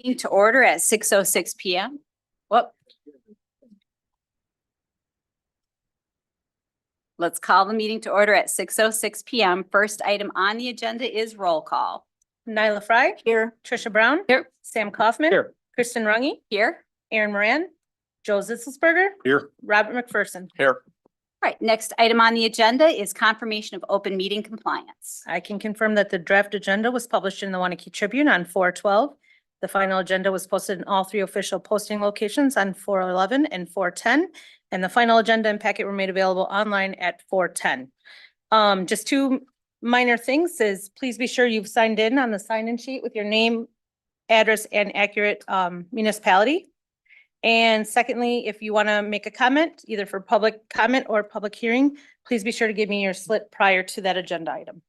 Meeting to order at 6:06 PM. Whoop. Let's call the meeting to order at 6:06 PM. First item on the agenda is roll call. Nyla Fry. Here. Trisha Brown. Here. Sam Kaufman. Here. Kristen Rungy. Here. Aaron Moran. Joe Zitzelsberger. Here. Robert McPherson. Here. All right, next item on the agenda is confirmation of open meeting compliance. I can confirm that the draft agenda was published in the Waunakee Tribune on 4/12. The final agenda was posted in all three official posting locations on 4/11 and 4/10. And the final agenda and packet were made available online at 4/10. Just two minor things is please be sure you've signed in on the sign-in sheet with your name, address, and accurate municipality. And secondly, if you want to make a comment, either for public comment or public hearing, please be sure to give me your slip prior to that agenda item.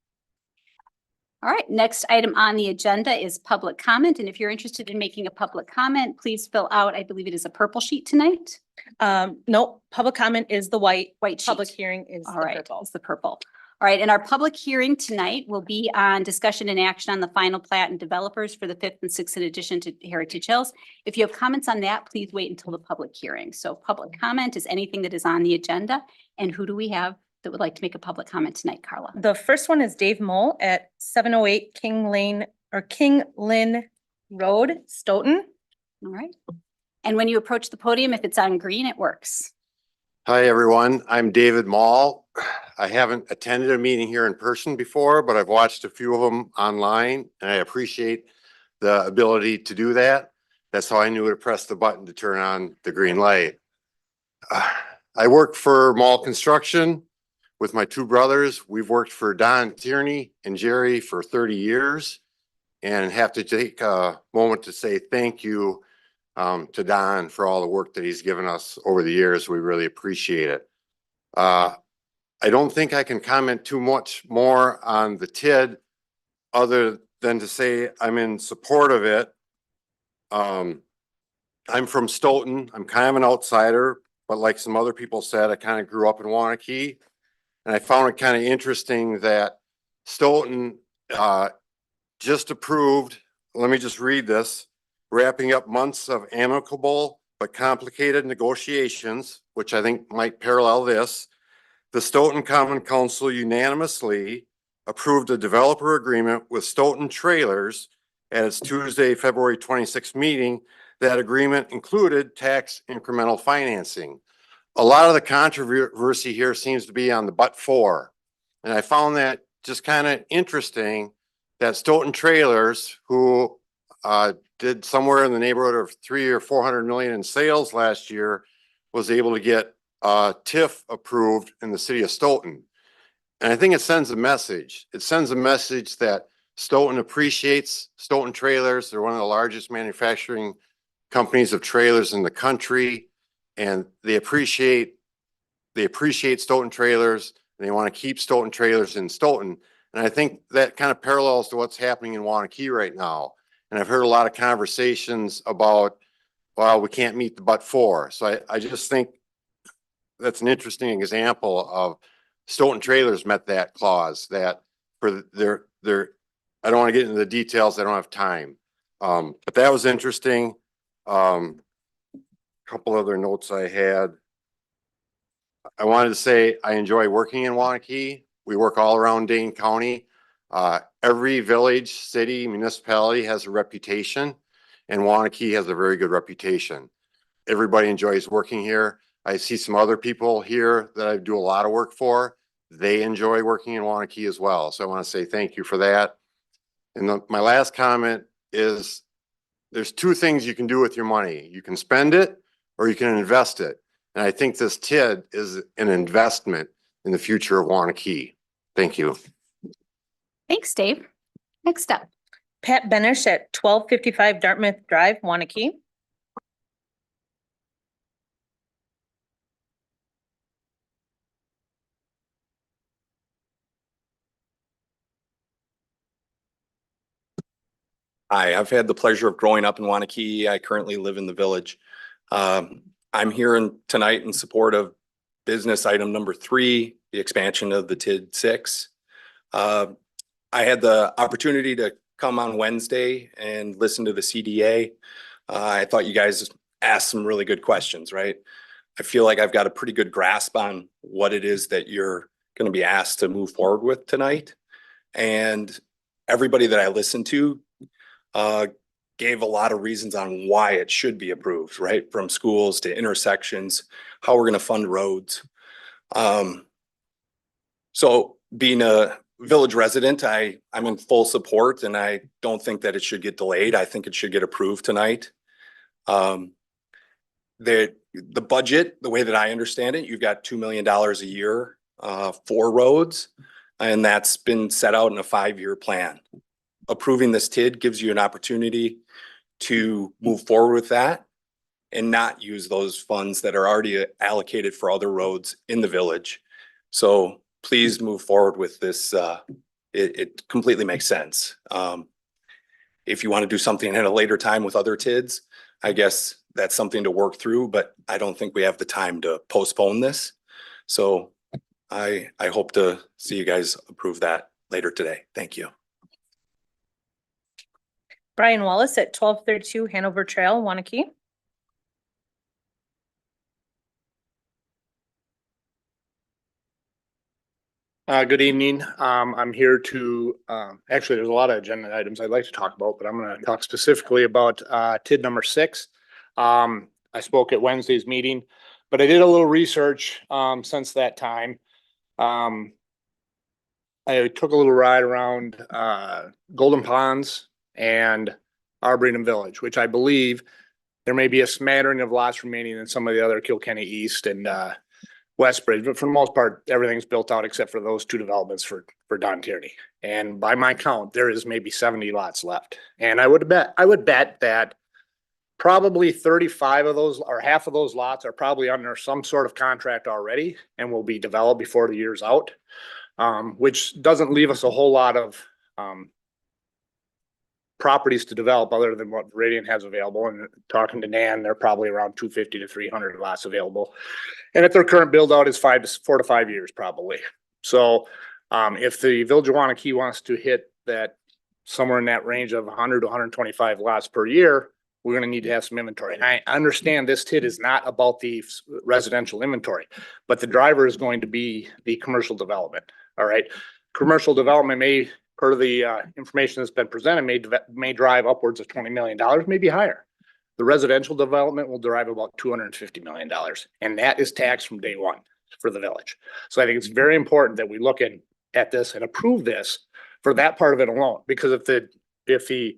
All right, next item on the agenda is public comment. And if you're interested in making a public comment, please fill out, I believe it is a purple sheet tonight. No, public comment is the white Sheet. public hearing is All the right, purple. it's the purple. All right, and our public hearing tonight will be on discussion and action on the final plat and developers for the 5th and 6th in addition to Heritage Hills. If you have comments on that, please wait until the public hearing. So public comment is anything that is on the agenda. And who do we have that would like to make a public comment tonight, Carla? The first one is Dave Mole at 708 King Lynn Road, Stoughton. All right. And when you approach the podium, if it's on green, it works. Hi, everyone. I'm David Mall. I haven't attended a meeting here in person before, but I've watched a few of them online, and I appreciate the ability to do that. That's how I knew to press the button to turn on the green light. I work for Mall Construction with my two brothers. We've worked for Don Tierney and Jerry for 30 years and have to take a moment to say thank you to Don for all the work that he's given us over the years. We really appreciate it. I don't think I can comment too much more on the TID other than to say I'm in support of it. I'm from Stoughton. I'm kind of an outsider, but like some other people said, I kind of grew up in Waunakee. And I found it kind of interesting that Stoughton just approved, let me just read this, wrapping up months of amicable but complicated negotiations, which I think might parallel this. The Stoughton Common Council unanimously approved a developer agreement with Stoughton Trailers at its Tuesday, February 26th meeting. That agreement included tax incremental financing. A lot of the controversy here seems to be on the but-for. And I found that just kind of interesting that Stoughton Trailers, who did somewhere in the neighborhood of 300 or 400 million in sales last year, was able to get TIF approved in the city of Stoughton. And I think it sends a message. It sends a message that Stoughton appreciates Stoughton Trailers. They're one of the largest manufacturing companies of trailers in the country. And they appreciate Stoughton Trailers, and they want to keep Stoughton Trailers in Stoughton. And I think that kind of parallels to what's happening in Waunakee right now. And I've heard a lot of conversations about, well, we can't meet the but-for. So I just think that's an interesting example of Stoughton Trailers met that clause that for their, I don't want to get into the details. I don't have time. But that was interesting. Couple other notes I had. I wanted to say I enjoy working in Waunakee. We work all around Dane County. Every village, city, municipality has a reputation, and Waunakee has a very good reputation. Everybody enjoys working here. I see some other people here that I do a lot of work for. They enjoy working in Waunakee as well. So I want to say thank you for that. And my last comment is there's two things you can do with your money. You can spend it or you can invest it. And I think this TID is an investment in the future of Waunakee. Thank you. Thanks, Dave. Next up. Pat Benish at 1255 Dartmouth Drive, Waunakee. Hi, I've had the pleasure of growing up in Waunakee. I currently live in the village. I'm here tonight in support of business item number 3, the expansion of the TID 6. I had the opportunity to come on Wednesday and listen to the CDA. I thought you guys asked some really good questions, right? I feel like I've got a pretty good grasp on what it is that you're going to be asked to move forward with tonight. And everybody that I listened to gave a lot of reasons on why it should be approved, right? From schools to intersections, how we're going to fund roads. So being a village resident, I'm in full support, and I don't think that it should get delayed. I think it should get approved tonight. The budget, the way that I understand it, you've got $2 million a year for roads, and that's been set out in a 5-year plan. Approving this TID gives you an opportunity to move forward with that and not use those funds that are already allocated for other roads in the village. So please move forward with this. It completely makes sense. If you want to do something at a later time with other TIDs, I guess that's something to work through, but I don't think we have the time to postpone this. So I hope to see you guys approve that later today. Thank you. Brian Wallace at 1232 Hanover Trail, Waunakee. Good evening. I'm here to, actually, there's a lot of agenda items I'd like to talk about, but I'm going to talk specifically about TID number 6. I spoke at Wednesday's meeting, but I did a little research since that time. I took a little ride around Golden Ponds and Arboretum Village, which I believe there may be a smattering of lots remaining in some of the other Kilkenny East and Westbridge, but for the most part, everything's built out except for those 2 developments for Don Tierney. And by my count, there is maybe 70 lots left. And I would bet that probably 35 of those or half of those lots are probably under some sort of contract already and will be developed before the year's out, which doesn't leave us a whole lot of properties to develop other than what Radiant has available. And talking to Nan, they're probably around 250 to 300 lots available. And if their current build out is 4 to 5 years, probably. So if the Village of Waunakee wants to hit that somewhere in that range of 100 to 125 lots per year, we're going to need to have some inventory. And I understand this TID is not about the residential inventory, but the driver is going to be the commercial development. All right. Commercial development may, per the information that's been presented, may drive upwards of $20 million, maybe higher. The residential development will drive about $250 million, and that is taxed from day one for the village. So I think it's very important that we look at this and approve this for that part of it alone, because if the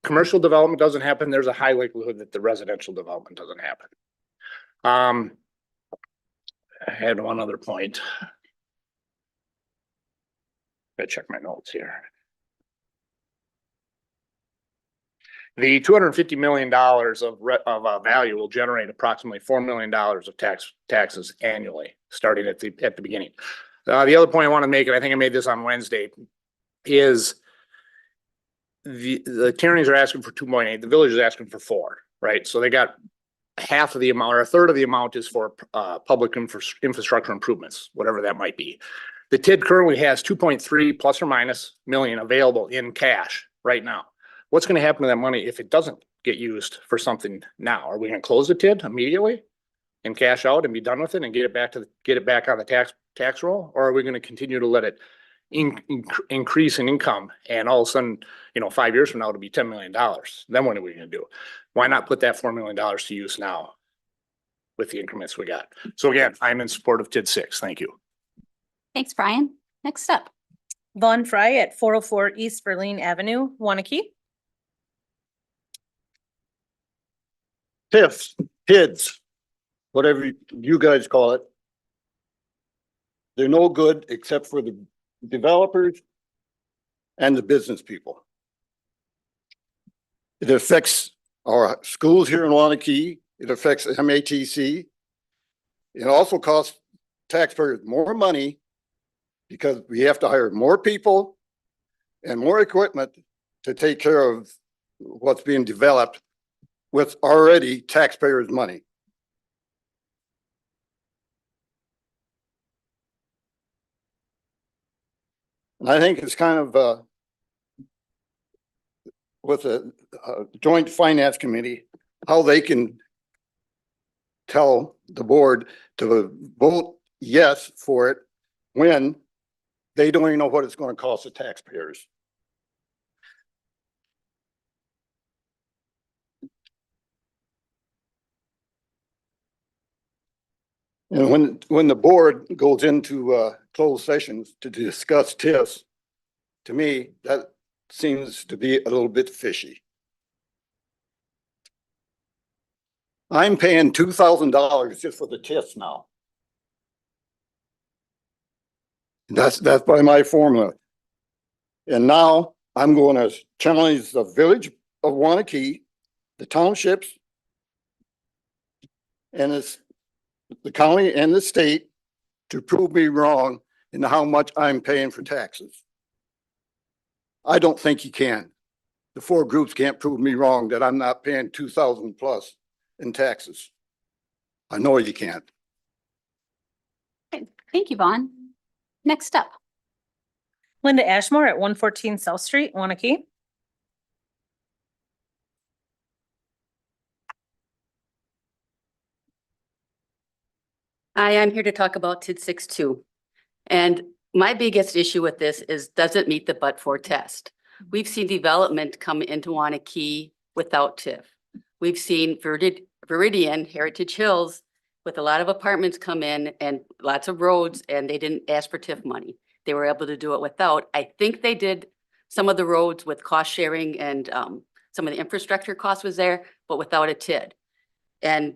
commercial development doesn't happen, there's a high likelihood that the residential development doesn't happen. I had one other point. Gotta check my notes here. The $250 million of value will generate approximately $4 million of taxes annually, starting at the beginning. The other point I want to make, and I think I made this on Wednesday, is the Tierneys are asking for 2.8. The village is asking for 4, right? So they got half of the amount, or a third of the amount is for public infrastructure improvements, whatever that might be. The TID currently has 2.3 plus or minus million available in cash right now. What's going to happen to that money if it doesn't get used for something now? Are we going to close the TID immediately and cash out and be done with it and get it back on the tax roll? Or are we going to continue to let it increase in income, and all of a sudden, 5 years from now, it'll be $10 million. Then what are we going to do? Why not put that $4 million to use now with the increments we got? So again, I'm in support of TID 6. Thank you. Thanks, Brian. Next up. Vaughn Fry at 404 East Verlaine Avenue, Waunakee. TIFs, PIDs, whatever you guys call it. They're no good except for the developers and the business people. It affects our schools here in Waunakee. It affects MATC. It also costs taxpayers more money because we have to hire more people and more equipment to take care of what's being developed with already taxpayers' money. And I think it's kind of with a joint finance committee, how they can tell the board to vote yes for it when they don't even know what it's gonna cost the taxpayers. And when the board goes into closed sessions to discuss TIFs, to me, that seems to be a little bit fishy. I'm paying $2,000 just for the TIFs now. That's by my formula. And now I'm going to challenge the village of Waunakee, the townships, and the county and the state to prove me wrong in how much I'm paying for taxes. I don't think you can. The four groups can't prove me wrong that I'm not paying 2,000 plus in taxes. I know you can't. Okay, thank you, Vaughn. Next up. Linda Ashmore at 114 South Street, Waunakee. I'm here to talk about TID 6.2. And my biggest issue with this is, does it meet the but-for test? We've seen development come into Waunakee without TIF. We've seen Viridian, Heritage Hills, with a lot of apartments come in and lots of roads, and they didn't ask for TIF money. They were able to do it without. I think they did some of the roads with cost sharing and some of the infrastructure costs was there, but without a TID. And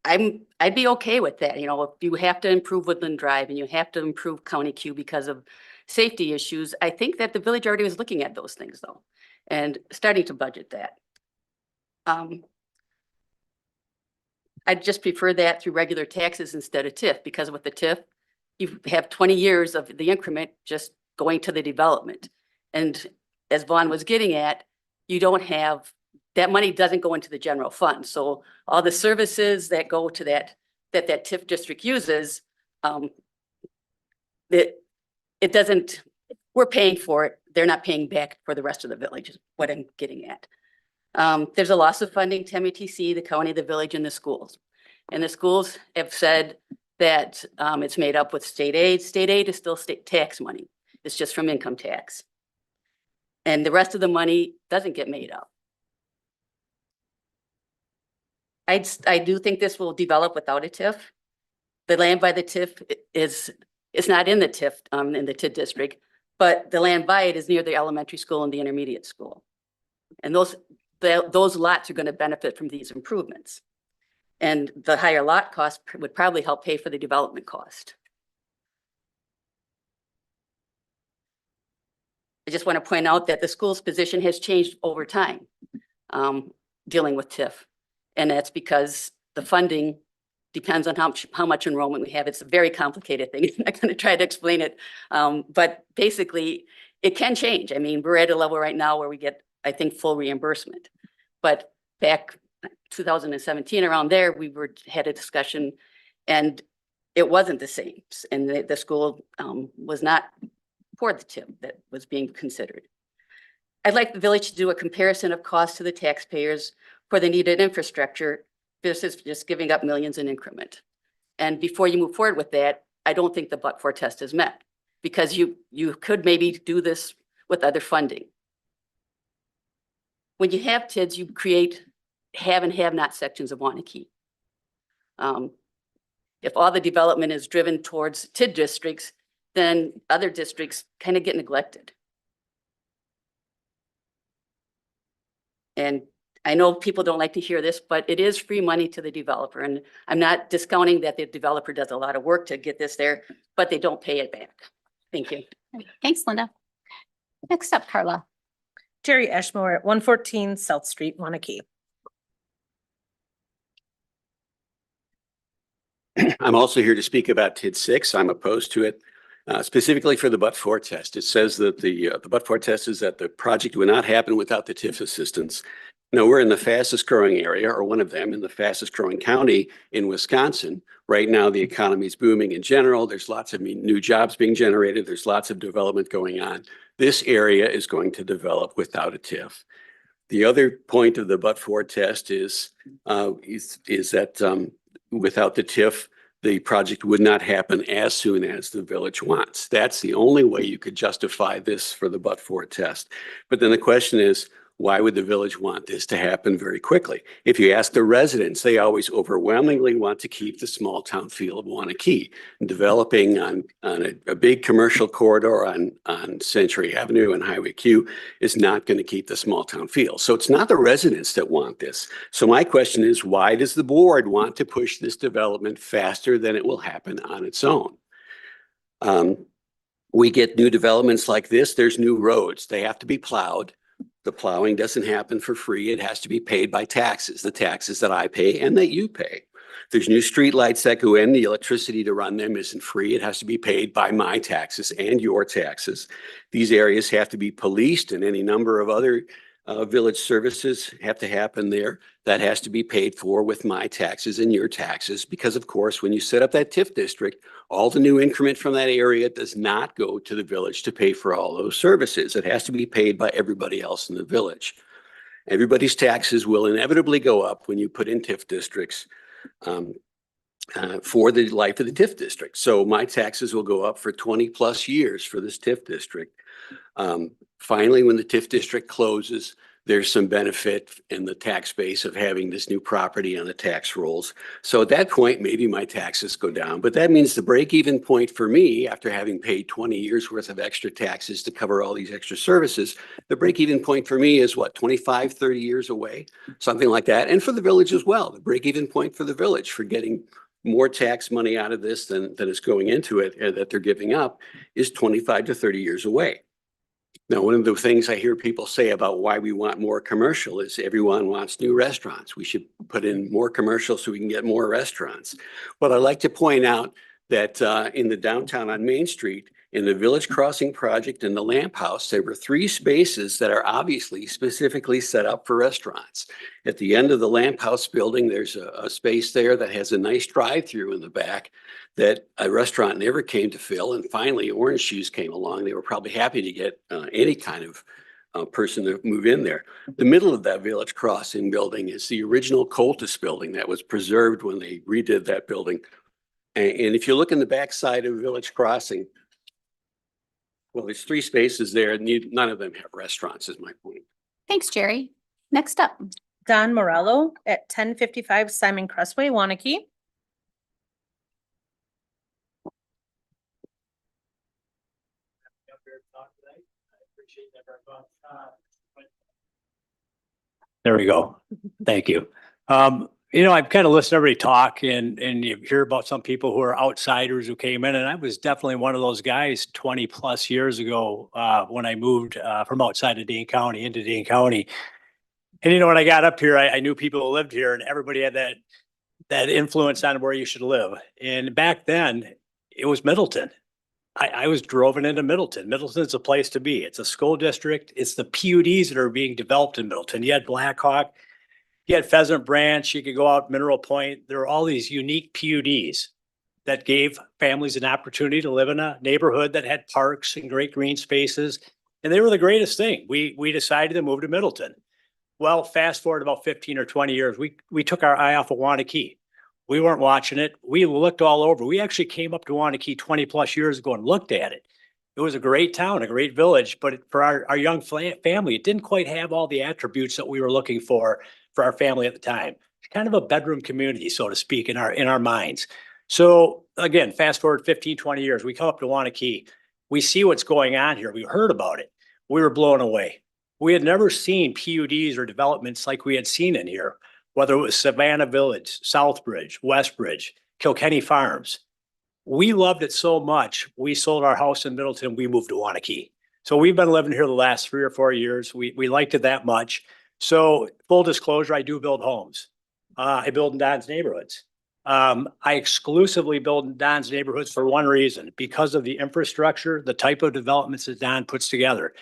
I'd be okay with that. You know, if you have to improve Woodland Drive and you have to improve County Q because of safety issues, I think that the village already was looking at those things though, and starting to budget that. I'd just prefer that through regular taxes instead of TIF, because with the TIF, you have 20 years of the increment just going to the development. And as Vaughn was getting at, you don't have, that money doesn't go into the general fund. So all the services that go to that TIF district uses, it doesn't, we're paying for it. They're not paying back for the rest of the village is what I'm getting at. There's a loss of funding to METC, the county, the village, and the schools. And the schools have said that it's made up with state aid. State aid is still state tax money. It's just from income tax. And the rest of the money doesn't get made up. I do think this will develop without a TIF. The land by the TIF is not in the TIF, in the TID district, but the land by it is near the elementary school and the intermediate school. And those lots are going to benefit from these improvements. And the higher lot cost would probably help pay for the development cost. I just want to point out that the school's position has changed over time, dealing with TIF. And that's because the funding depends on how much enrollment we have. It's a very complicated thing. I'm not going to try to explain it. But basically, it can change. I mean, we're at a level right now where we get, I think, full reimbursement. But back 2017, around there, we had a discussion and it wasn't the same. And the school was not for the TIF that was being considered. I'd like the village to do a comparison of costs to the taxpayers for the needed infrastructure versus just giving up millions in increment. And before you move forward with that, I don't think the but-for test is met, because you could maybe do this with other funding. When you have TIDs, you create have and have not sections of Waunakee. If all the development is driven towards TID districts, then other districts kind of get neglected. And I know people don't like to hear this, but it is free money to the developer. And I'm not discounting that the developer does a lot of work to get this there, but they don't pay it back. Thank you. Thanks, Linda. Next up, Carla. Jerry Ashmore at 114 South Street, Waunakee. I'm also here to speak about TID 6. I'm opposed to it, specifically for the but-for test. It says that the but-for test is that the project would not happen without the TIF assistance. No, we're in the fastest growing area, or one of them, in the fastest growing county in Wisconsin. Right now, the economy is booming in general. There's lots of new jobs being generated. There's lots of development going on. This area is going to develop without a TIF. The other point of the but-for test is that without the TIF, the project would not happen as soon as the village wants. That's the only way you could justify this for the but-for test. But then the question is, why would the village want this to happen very quickly? If you ask the residents, they always overwhelmingly want to keep the small town feel of Waunakee. Developing on a big commercial corridor on Century Avenue and Highway Q is not going to keep the small town feel. So it's not the residents that want this. So my question is, why does the board want to push this development faster than it will happen on its own? We get new developments like this. There's new roads. They have to be plowed. The plowing doesn't happen for free. It has to be paid by taxes, the taxes that I pay and that you pay. There's new streetlights that go in. The electricity to run them isn't free. It has to be paid by my taxes and your taxes. These areas have to be policed, and any number of other village services have to happen there. That has to be paid for with my taxes and your taxes, because of course, when you set up that TIF district, all the new increment from that area does not go to the village to pay for all those services. It has to be paid by everybody else in the village. Everybody's taxes will inevitably go up when you put in TIF districts for the life of the TIF district. So my taxes will go up for 20 plus years for this TIF district. Finally, when the TIF district closes, there's some benefit in the tax base of having this new property on the tax rolls. So at that point, maybe my taxes go down, but that means the break-even point for me, after having paid 20 years worth of extra taxes to cover all these extra services, the break-even point for me is what, 25, 30 years away, something like that. And for the village as well, the break-even point for the village for getting more tax money out of this than is going into it and that they're giving up is 25 to 30 years away. Now, one of the things I hear people say about why we want more commercial is everyone wants new restaurants. We should put in more commercials so we can get more restaurants. But I'd like to point out that in the downtown on Main Street, in the Village Crossing project and the Lamp House, there were 3 spaces that are obviously specifically set up for restaurants. At the end of the Lamp House building, there's a space there that has a nice drive-through in the back that a restaurant never came to fill. And finally, Orange Shoes came along. They were probably happy to get any kind of person to move in there. The middle of that Village Crossing building is the original Coltis building that was preserved when they redid that building. And if you look in the backside of Village Crossing, well, there's 3 spaces there, and none of them have restaurants, is my point. Thanks, Jerry. Next up. Don Morello at 1055 Simon Crestway, Waunakee. There we go. Thank you. I've kind of listened to everybody talk and you hear about some people who are outsiders who came in, and I was definitely one of those guys 20 plus years ago when I moved from outside of Dane County into Dane County. And when I got up here, I knew people who lived here, and everybody had that influence on where you should live. And back then it was Middleton. I was driven into Middleton. Middleton's a place to be. It's a school district. It's the PUDs that are being developed in Middleton. You had Blackhawk, you had Pheasant Branch, you could go out Mineral Point. There are all these unique PUDs that gave families an opportunity to live in a neighborhood that had parks and great green spaces. And they were the greatest thing. We decided to move to Middleton. Well, fast forward about 15 or 20 years, we took our eye off of Waunakee. We weren't watching it. We looked all over. We actually came up to Waunakee 20 plus years ago and looked at it. It was a great town, a great village, but for our young family, it didn't quite have all the attributes that we were looking for our family at the time. It's kind of a bedroom community, so to speak, in our minds. So again, fast forward 15, 20 years, we come up to Waunakee. We see what's going on here. We heard about it. We were blown away. We had never seen PUDs or developments like we had seen in here, whether it was Savannah Village, Southbridge, Westbridge, Kilkenny Farms. We loved it so much, we sold our house in Middleton, we moved to Waunakee. So we've been living here the last 3 or 4 years. We liked it that much. So full disclosure, I do build homes. I build in Don's neighborhoods. I exclusively build in Don's neighborhoods for one reason, because of the infrastructure, the type of developments that Don puts together.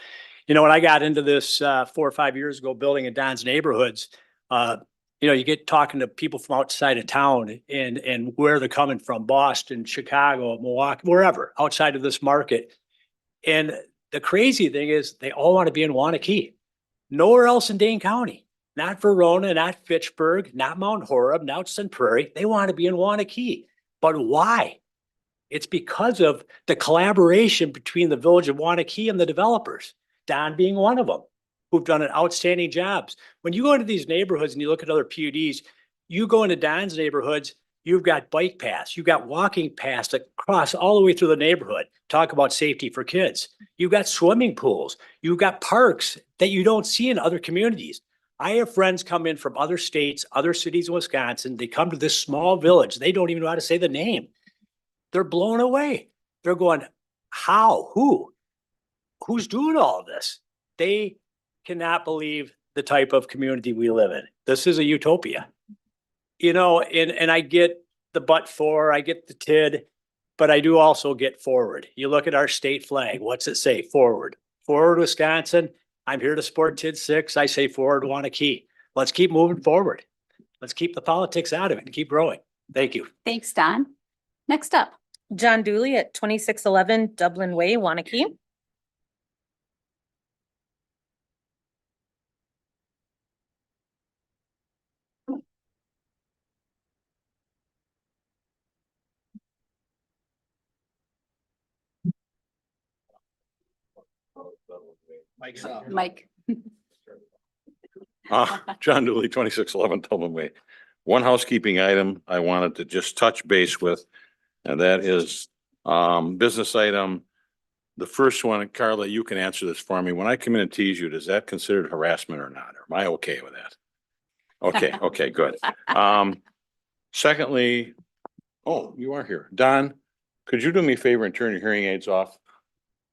When I got into this 4 or 5 years ago, building in Don's neighborhoods, you get talking to people from outside of town and where they're coming from, Boston, Chicago, Milwaukee, wherever, outside of this market. And the crazy thing is they all want to be in Waunakee. Nowhere else in Dane County. Not Verona, not Fitchburg, not Mount Horeb, not Sun Prairie. They want to be in Waunakee. But why? It's because of the collaboration between the village of Waunakee and the developers, Don being one of them, who've done an outstanding jobs. When you go into these neighborhoods and you look at other PUDs, you go into Don's neighborhoods, you've got bike paths, you've got walking paths that cross all the way through the neighborhood. Talk about safety for kids. You've got swimming pools, you've got parks that you don't see in other communities. I have friends come in from other states, other cities in Wisconsin. They come to this small village. They don't even know how to say the name. They're blown away. They're going, how? Who? Who's doing all of this? They cannot believe the type of community we live in. This is a utopia. You know, and I get the but for, I get the TID, but I do also get forward. You look at our state flag. What's it say? Forward. Forward, Wisconsin. I'm here to support TID 6. I say forward, Waunakee. Let's keep moving forward. Let's keep the politics out of it and keep growing. Thank you. Thanks, Don. Next up. John Dooley at 2611 Dublin Way, Waunakee. Mike's up. Mike. John Dooley, 2611 Tubman Way. One housekeeping item I wanted to just touch base with, and that is business item. The first one, Carla, you can answer this for me. When I come in and tease you, is that considered harassment or not? Or am I okay with that? Okay, okay, good. Secondly, oh, you are here. Don, could you do me a favor and turn your hearing aids off?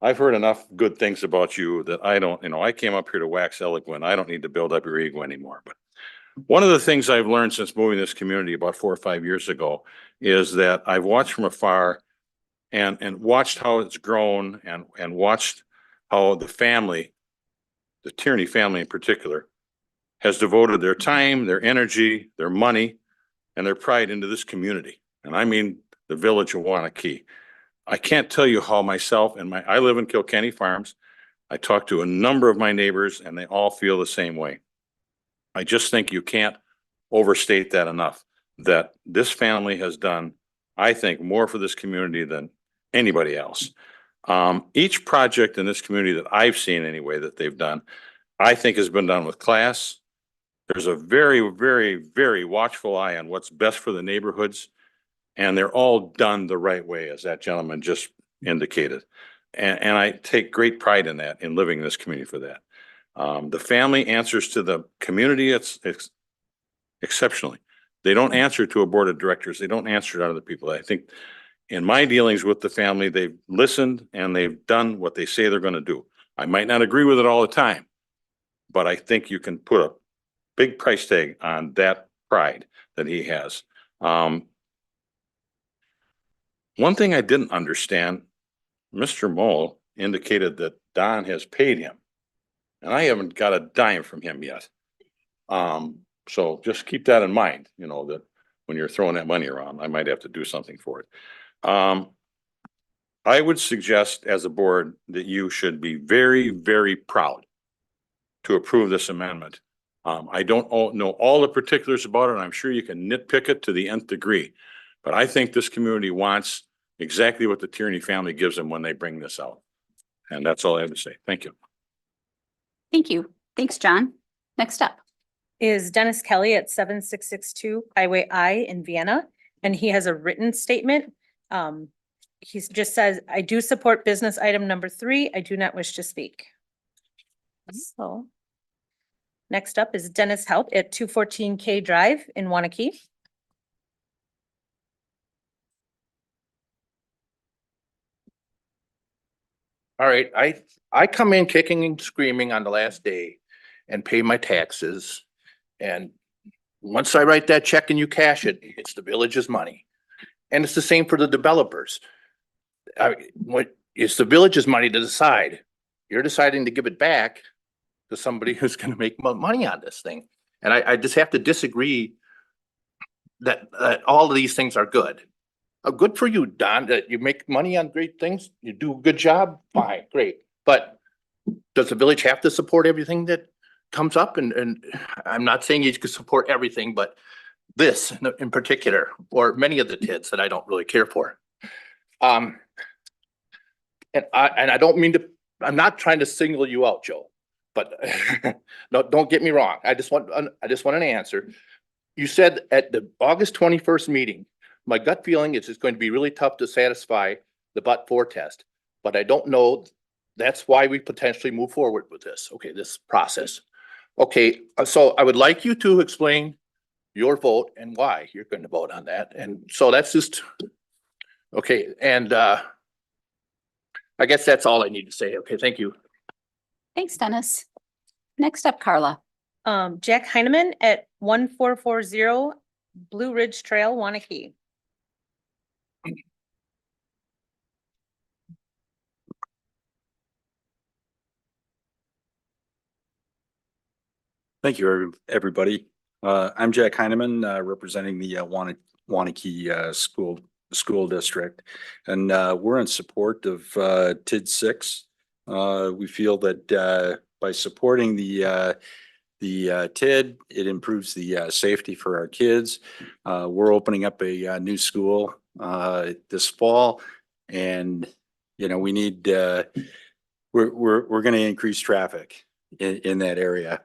I've heard enough good things about you that I don't, I came up here to wax eloquent. I don't need to build up your ego anymore. But one of the things I've learned since moving this community about 4 or 5 years ago is that I've watched from afar and watched how it's grown and watched how the family, the Tierney family in particular, has devoted their time, their energy, their money, and their pride into this community. And I mean the village of Waunakee. I can't tell you how myself and I live in Kilkenny Farms. I talk to a number of my neighbors and they all feel the same way. I just think you can't overstate that enough, that this family has done, I think, more for this community than anybody else. Each project in this community that I've seen anyway that they've done, I think has been done with class. There's a very, very, very watchful eye on what's best for the neighborhoods. And they're all done the right way, as that gentleman just indicated. And I take great pride in that, in living in this community for that. The family answers to the community it's exceptionally. They don't answer to a board of directors. They don't answer to other people. I think in my dealings with the family, they've listened and they've done what they say they're going to do. I might not agree with it all the time, but I think you can put a big price tag on that pride that he has. One thing I didn't understand, Mr. Mole indicated that Don has paid him. And I haven't got a dime from him yet. So just keep that in mind, that when you're throwing that money around, I might have to do something for it. I would suggest as a board that you should be very, very proud to approve this amendment. I don't know all the particulars about it, and I'm sure you can nitpick it to the nth degree. But I think this community wants exactly what the Tierney family gives them when they bring this out. And that's all I have to say. Thank you. Thank you. Thanks, John. Next up. Is Dennis Kelly at 7662 Highway I in Vienna. And he has a written statement. He just says, I do support business item number 3. I do not wish to speak. So next up is Dennis Help at 214 K Drive in Waunakee. All right, I come in kicking and screaming on the last day and pay my taxes. And once I write that check and you cash it, it's the village's money. And it's the same for the developers. It's the village's money to decide. You're deciding to give it back to somebody who's gonna make money on this thing. And I just have to disagree that all of these things are good. Good for you, Don, that you make money on great things. You do a good job, fine, great. But does the village have to support everything that comes up and I'm not saying you could support everything, but this in particular, or many of the TIDs that I don't really care for. And I don't mean to, I'm not trying to single you out, Joe, but no, don't get me wrong. I just want an answer. You said at the August 21st meeting, my gut feeling is it's going to be really tough to satisfy the but-for test, but I don't know. That's why we potentially move forward with this. Okay, this process. Okay, so I would like you to explain your vote and why you're going to vote on that. And so that's just, okay. And I guess that's all I need to say. Okay, thank you. Thanks, Dennis. Next up, Carla. Jack Heineman at 1440 Blue Ridge Trail, Waunakee. Thank you, everybody. I'm Jack Heineman, representing the Waunakee School District. And we're in support of TID 6. We feel that by supporting the TID, it improves the safety for our kids. We're opening up a new school this fall, and we need we're going to increase traffic in that area.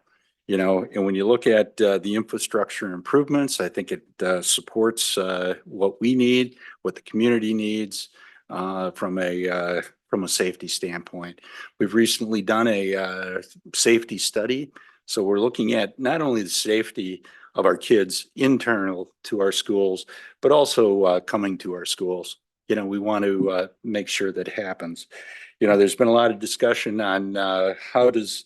And when you look at the infrastructure improvements, I think it supports what we need, what the community needs from a safety standpoint. We've recently done a safety study. So we're looking at not only the safety of our kids internal to our schools, but also coming to our schools. We want to make sure that happens. There's been a lot of discussion on how does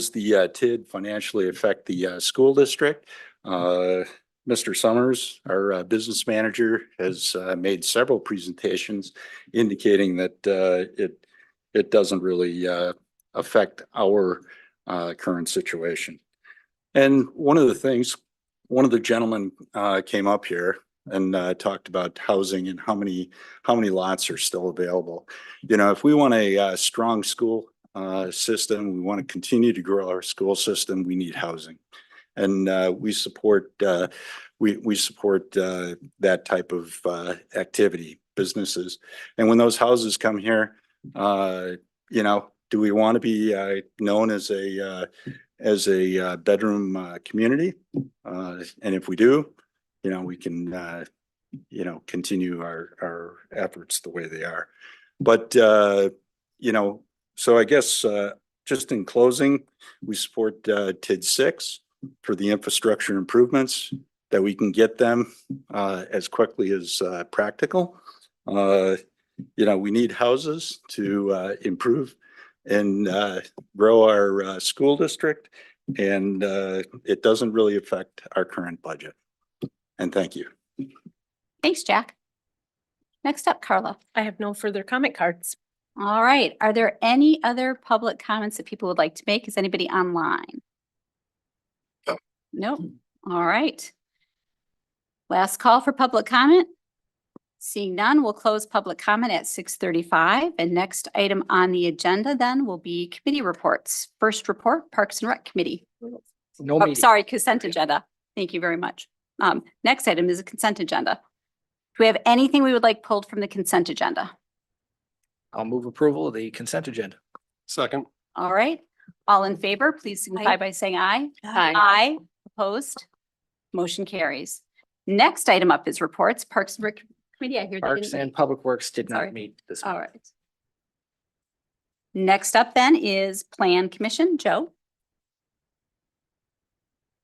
the TID financially affect the school district? Mr. Summers, our business manager, has made several presentations indicating that it doesn't really affect our current situation. And one of the gentlemen came up here and talked about housing and how many lots are still available. If we want a strong school system, we want to continue to grow our school system, we need housing. And we support that type of activity, businesses. And when those houses come here, do we want to be known as a bedroom community? And if we do, we can continue our efforts the way they are. But so I guess just in closing, we support TID 6 for the infrastructure improvements, that we can get them as quickly as practical. We need houses to improve and grow our school district, and it doesn't really affect our current budget. And thank you. Thanks, Jack. Next up, Carla. I have no further comment cards. All right. Are there any other public comments that people would like to make? Is anybody online? Nope. All right. Last call for public comment. Seeing none, we'll close public comment at 6:35. And next item on the agenda then will be committee reports. First report, Parks and Rec Committee. No Oh, meeting. sorry, consent agenda. Thank you very much. Next item is a consent agenda. Do we have anything we would like pulled from the consent agenda? I'll move approval of the consent agenda. Second. All right. All in favor, please signify by saying aye. Aye. Aye. Opposed? Motion carries. Next item up is reports. Parks and Rec Committee, I hear. they Parks didn't and meet. Public Works did Sorry. not meet this All week. right. Next up then is Plan Commission. Joe?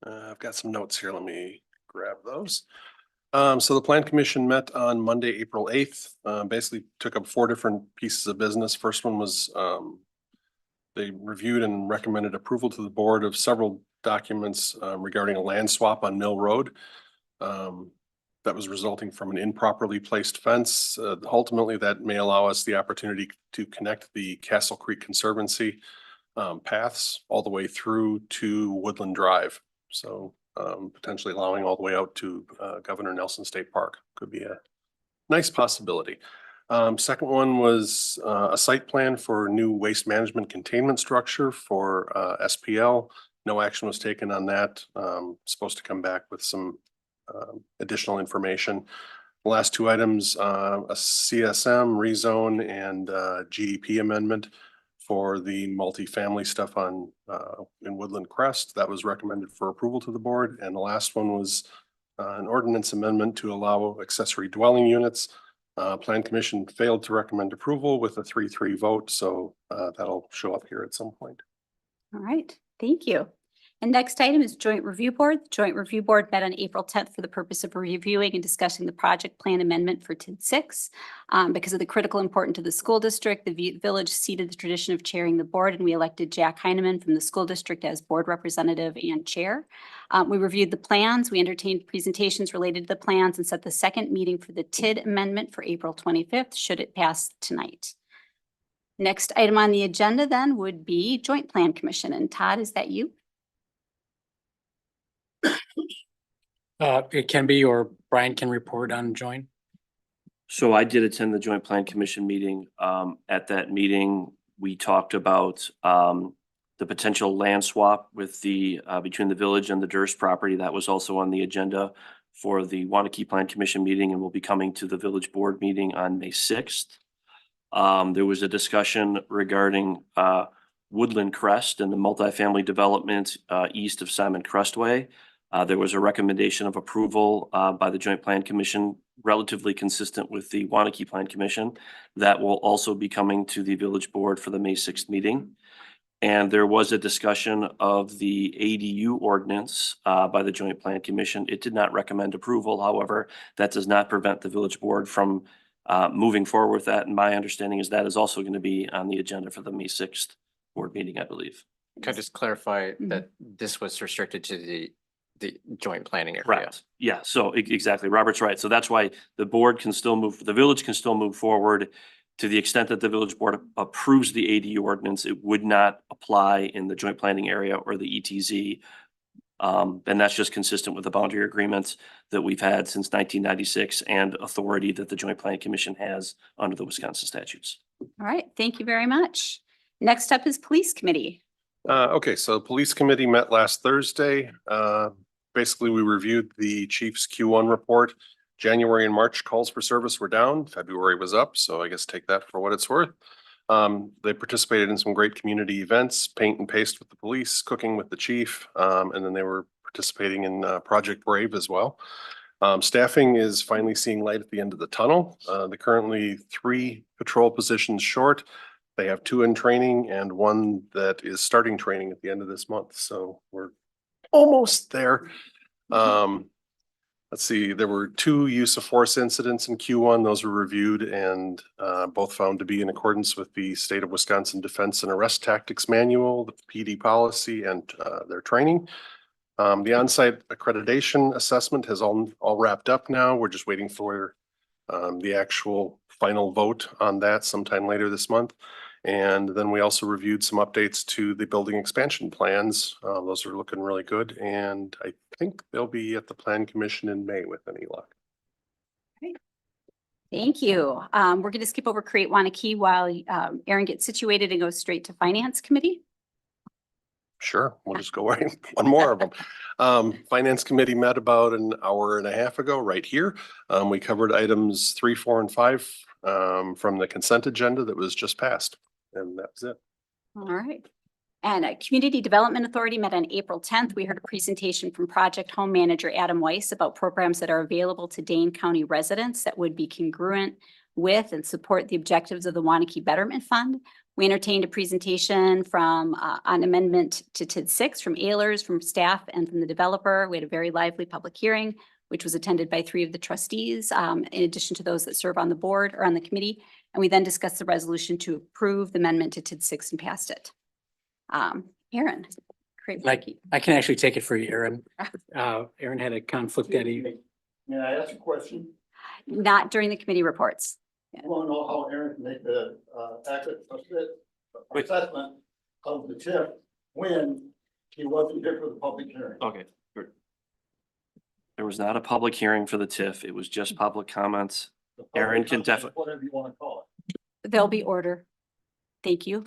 I've got some notes here. Let me grab those. So the Plan Commission met on Monday, April 8th. Basically took up 4 different pieces of business. First one was they reviewed and recommended approval to the board of several documents regarding a land swap on Mill Road. That was resulting from an improperly placed fence. Ultimately, that may allow us the opportunity to connect the Castle Creek Conservancy paths all the way through to Woodland Drive. So potentially allowing all the way out to Governor Nelson State Park could be a nice possibility. Second one was a site plan for new waste management containment structure for SPL No action was taken on that. Supposed to come back with some additional information. The last two items, a CSM rezone and GDP amendment for the multifamily stuff on in Woodland Crest. That was recommended for approval to the board. And the last one was an ordinance amendment to allow accessory dwelling units. Plan Commission failed to recommend approval with a 3-3 vote, so that'll show up here at some point. All right, thank you. And next item is Joint Review Board. The Joint Review Board met on April 10th for the purpose of reviewing and discussing the project plan amendment for TID 6. Because of the critical importance to the school district, the village ceded the tradition of chairing the board, and we elected Jack Heineman from the school district as board representative and chair. We reviewed the plans, we entertained presentations related to the plans, and set the second meeting for the TID amendment for April 25th, should it pass tonight. Next item on the agenda then would be Joint Plan Commission. And Todd, is that you? It can be, or Brian can report on joint. So I did attend the Joint Plan Commission meeting. At that meeting, we talked about the potential land swap with the between the village and the Durst property. That was also on the agenda for the Waunakee Plan Commission meeting and will be coming to the village board meeting on May 6th. There was a discussion regarding Woodland Crest and the multifamily development east of Simon Crestway. There was a recommendation of approval by the Joint Plan Commission, relatively consistent with the Waunakee Plan Commission. That will also be coming to the village board for the May 6th meeting. And there was a discussion of the ADU ordinance by the Joint Plan Commission. It did not recommend approval. However, that does not prevent the village board from moving forward with that. And my understanding is that is also going to be on the agenda for the May 6th board meeting, I believe. Can I just clarify that this was restricted to the joint planning area? Correct. Yeah, so exactly. Robert's right. So that's why the board can still move, the village can still move forward to the extent that the village board approves the ADU ordinance. It would not apply in the joint planning area or the ETZ. And that's just consistent with the boundary agreements that we've had since 1996 and authority that the Joint Planning Commission has under the Wisconsin statutes. All right, thank you very much. Next up is Police Committee. Okay, so the Police Committee met last Thursday. Basically, we reviewed the chief's Q1 report. January and March calls for service were down. February was up, so I guess take that for what it's worth. They participated in some great community events, paint and paste with the police, cooking with the chief, and then they were participating in Project Brave as well. Staffing is finally seeing light at the end of the tunnel. They're currently 3 patrol positions short. They have 2 in training and 1 that is starting training at the end of this month. So we're almost there. Let's see, there were 2 use of force incidents in Q1. Those were reviewed and both found to be in accordance with the State of Wisconsin Defense and Arrest Tactics Manual, the PD policy, and their training. The on-site accreditation assessment has all wrapped up now. We're just waiting for the actual final vote on that sometime later this month. And then we also reviewed some updates to the building expansion plans. Those are looking really good. And I think they'll be at the Plan Commission in May with any luck. Thank you. We're going to skip over Create Waunakee while Aaron gets situated and goes straight to Finance Committee. Sure, we'll just go right, one more of them. Finance Committee met about an hour and a half ago right here. We covered items 3, 4, and 5 from the consent agenda that was just passed. And that was it. All right. And Community Development Authority met on April 10th. We heard a presentation from Project Home Manager Adam Weiss about programs that are available to Dane County residents that would be congruent with and support the objectives of the Waunakee Betterment Fund. We entertained a presentation from an amendment to TID 6 from Ehlers, from staff, and from the developer. We had a very lively public hearing, which was attended by 3 of the trustees, in addition to those that serve on the board or on the committee. And we then discussed the resolution to approve the amendment to TID 6 and passed it. Aaron. Great. I can actually take it for you, Aaron. Aaron had a conflict that evening. May I ask a question? Not during the committee reports. I want to know how Aaron can make the accurate assessment of the TIF when he wasn't here for the public hearing. Okay. There was not a public hearing for the TIF. It was just public comments. Aaron can definitely. Whatever you want to call it. There'll be order. Thank you.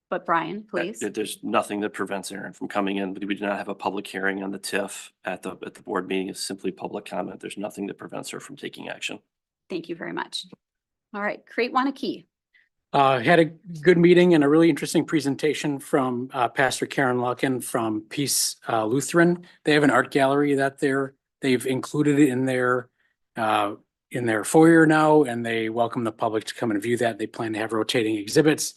But Brian, please. There's nothing that prevents Aaron from coming in. We do not have a public hearing on the TIF at the board meeting. It's simply public comment. There's nothing that prevents her from taking action. Thank you very much. All right, Create Waunakee. Had a good meeting and a really interesting presentation from Pastor Karen Lucken from Peace Lutheran. They have an art gallery that they've included in their foyer now, and they welcome the public to come and view that. They plan to have rotating exhibits.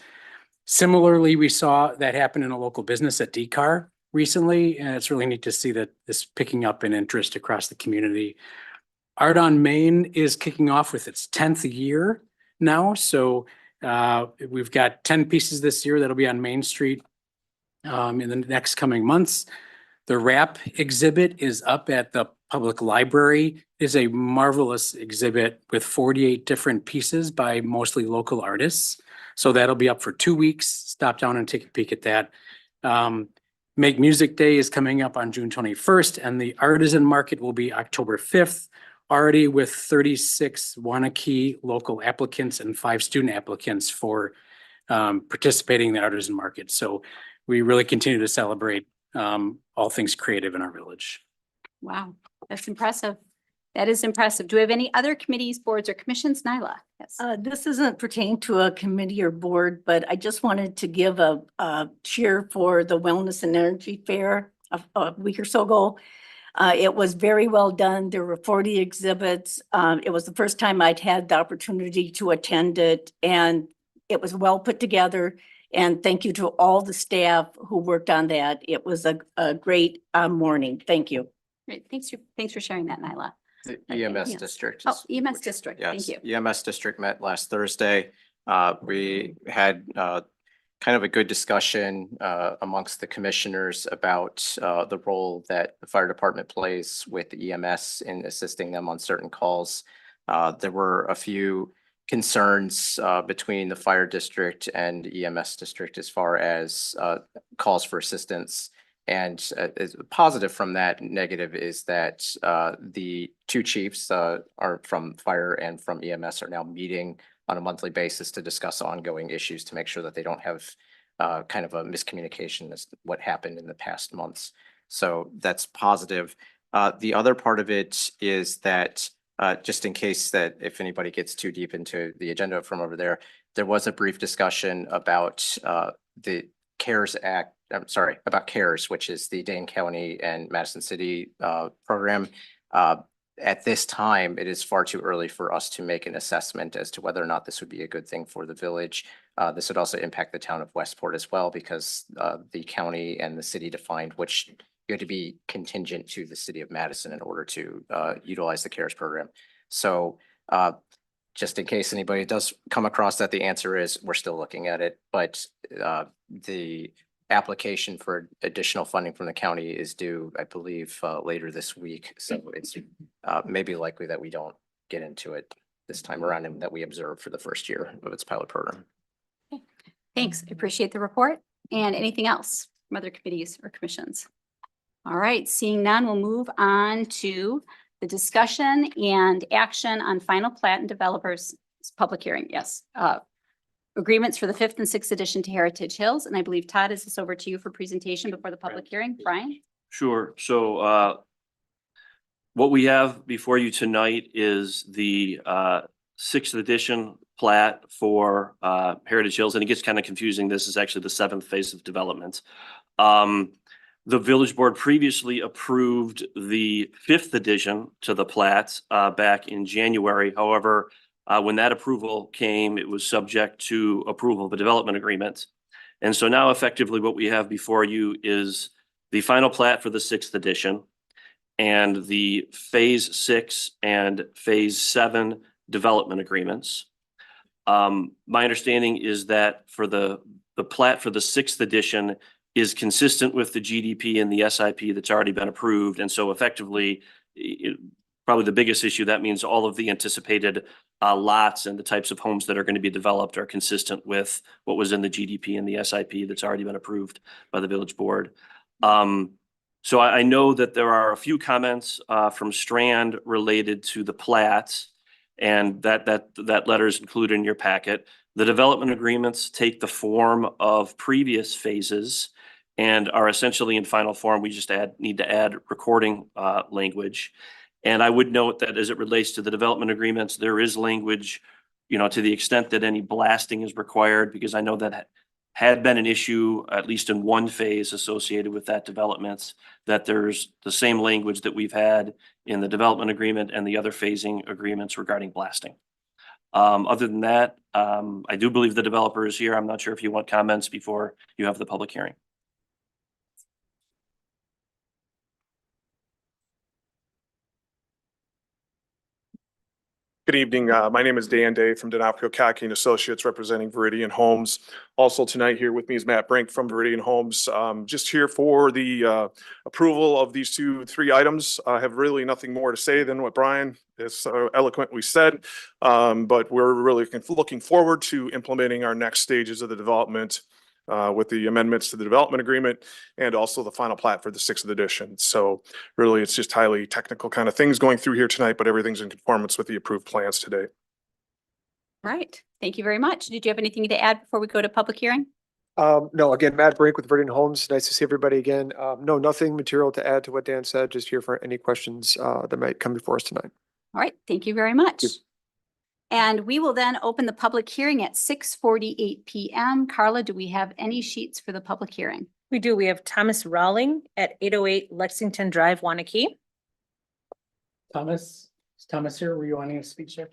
Similarly, we saw that happen in a local business at DCAR recently, and it's really neat to see that this picking up in interest across the community. Art on Main is kicking off with its 10th year now. So we've got 10 pieces this year that'll be on Main Street in the next coming months. The wrap exhibit is up at the public library. It is a marvelous exhibit with 48 different pieces by mostly local artists. So that'll be up for 2 weeks. Stop down and take a peek at that. Make Music Day is coming up on June 21st, and the Artisan Market will be October 5th, already with 36 Waunakee local applicants and 5 student applicants for participating in the Artisan Market. So we really continue to celebrate all things creative in our village. Wow, that's impressive. That is impressive. Do we have any other committees, boards, or commissions? Nyla? Yes. This isn't pertaining to a committee or board, but I just wanted to give a cheer for the Wellness and Energy Fair a week or so ago. It was very well done. There were 40 exhibits. It was the first time I'd had the opportunity to attend it, and it was well put together. And thank you to all the staff who worked on that. It was a great morning. Thank you. Great. Thanks for sharing that, Nyla. The Okay, EMS yes. district. Oh, is- EMS district. Thank Yes, you. EMS district met last Thursday. We had kind of a good discussion amongst the commissioners about the role that the fire department plays with the EMS in assisting them on certain calls. There were a few concerns between the fire district and EMS district as far as calls for assistance. And positive from that, negative is that the 2 chiefs are from fire and from EMS are now meeting on a monthly basis to discuss ongoing issues to make sure that they don't have kind of a miscommunication as to what happened in the past months. So that's positive. The other part of it is that just in case that if anybody gets too deep into the agenda from over there, there was a brief discussion about the CARES Act. I'm sorry, about CARES, which is the Dane County and Madison City program. At this time, it is far too early for us to make an assessment as to whether or not this would be a good thing for the village. This would also impact the town of Westport as well, because the county and the city defined which you had to be contingent to the city of Madison in order to utilize the CARES program. So just in case anybody does come across that, the answer is we're still looking at it, but the application for additional funding from the county is due, I believe, later this week. So it's maybe likely that we don't get into it this time around and that we observe for the first year of its pilot program. Thanks. I appreciate the report. And anything else from other committees or commissions? All right, seeing none, we'll move on to the discussion and action on final plat and developers public hearing. Yes. Agreements for the 5th and 6th edition to Heritage Hills. And I believe, Todd, is this over to you for presentation before the public hearing? Brian? Sure. So what we have before you tonight is the 6th edition plat for Heritage Hills, and it gets kind of confusing. This is actually the 7th phase of development. The village board previously approved the 5th addition to the plat back in January. However, when that approval came, it was subject to approval of a development agreement. And so now effectively what we have before you is the final plat for the 6th edition and the phase 6 and phase 7 development agreements. My understanding is that for the plat for the 6th edition is consistent with the GDP and the SIP that's already been approved. And so effectively, probably the biggest issue, that means all of the anticipated lots and the types of homes that are going to be developed are consistent with what was in the GDP and the SIP that's already been approved by the village board. So I know that there are a few comments from Strand related to the plat, and that letter is included in your packet. The development agreements take the form of previous phases and are essentially in final form. We just need to add recording language. And I would note that as it relates to the development agreements, there is language, to the extent that any blasting is required, because I know that had been an issue, at least in one phase associated with that development, that there's the same language that we've had in the development agreement and the other phasing agreements regarding blasting. Other than that, I do believe the developer is here. I'm not sure if you want comments before you have the public hearing. Good evening. My name is Dan Day from D'Onofrio, Cockey and Associates representing Viridian Homes. Also tonight here with me is Matt Brink from Viridian Homes. Just here for the approval of these three items. I have really nothing more to say than what Brian has so eloquently said. But we're really looking forward to implementing our next stages of the development with the amendments to the development agreement and also the final plat for the 6th edition. So really, it's just highly technical kind of things going through here tonight, but everything's in conformance with the approved plans today. All right. Thank you very much. Did you have anything to add before we go to public hearing? No, again, Matt Brink with Viridian Homes. Nice to see everybody again. No, nothing material to add to what Dan said, just here for any questions that might come before us tonight. All right. Thank you very much. And we will then open the public hearing at 6:48 p.m. Carla, do we have any sheets for the public hearing? We do. We have Thomas Rowling at 808 Lexington Drive, Waunakee. Thomas, is Thomas here? Were you wanting to speak, sir?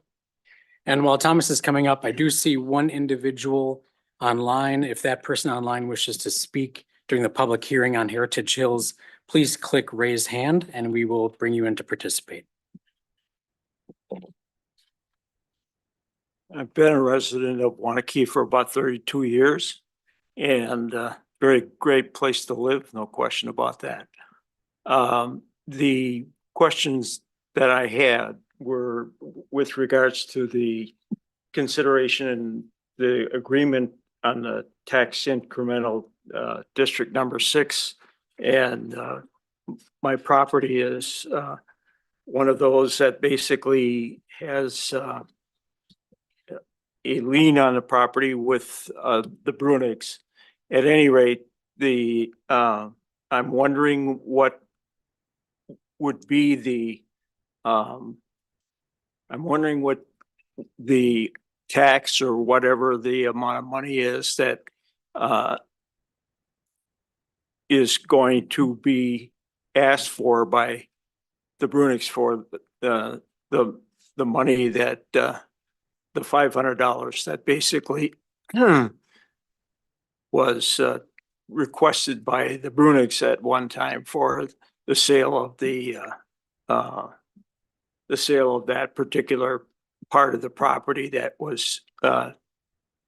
And while Thomas is coming up, I do see one individual online. If that person online wishes to speak during the public hearing on Heritage Hills, please click raise hand and we will bring you in to participate. I've been a resident of Waunakee for about 32 years and very great place to live, no question about that. The questions that I had were with regards to the consideration and the agreement on the tax incremental district number 6. And my property is one of those that basically has a lien on the property with the Brunigs. At any rate, I'm wondering what would be the tax or whatever the amount of money is that is going to be asked for by the Brunigs for the money that the $500 that basically was requested by the Brunigs at one time for the sale of that particular part of the property that was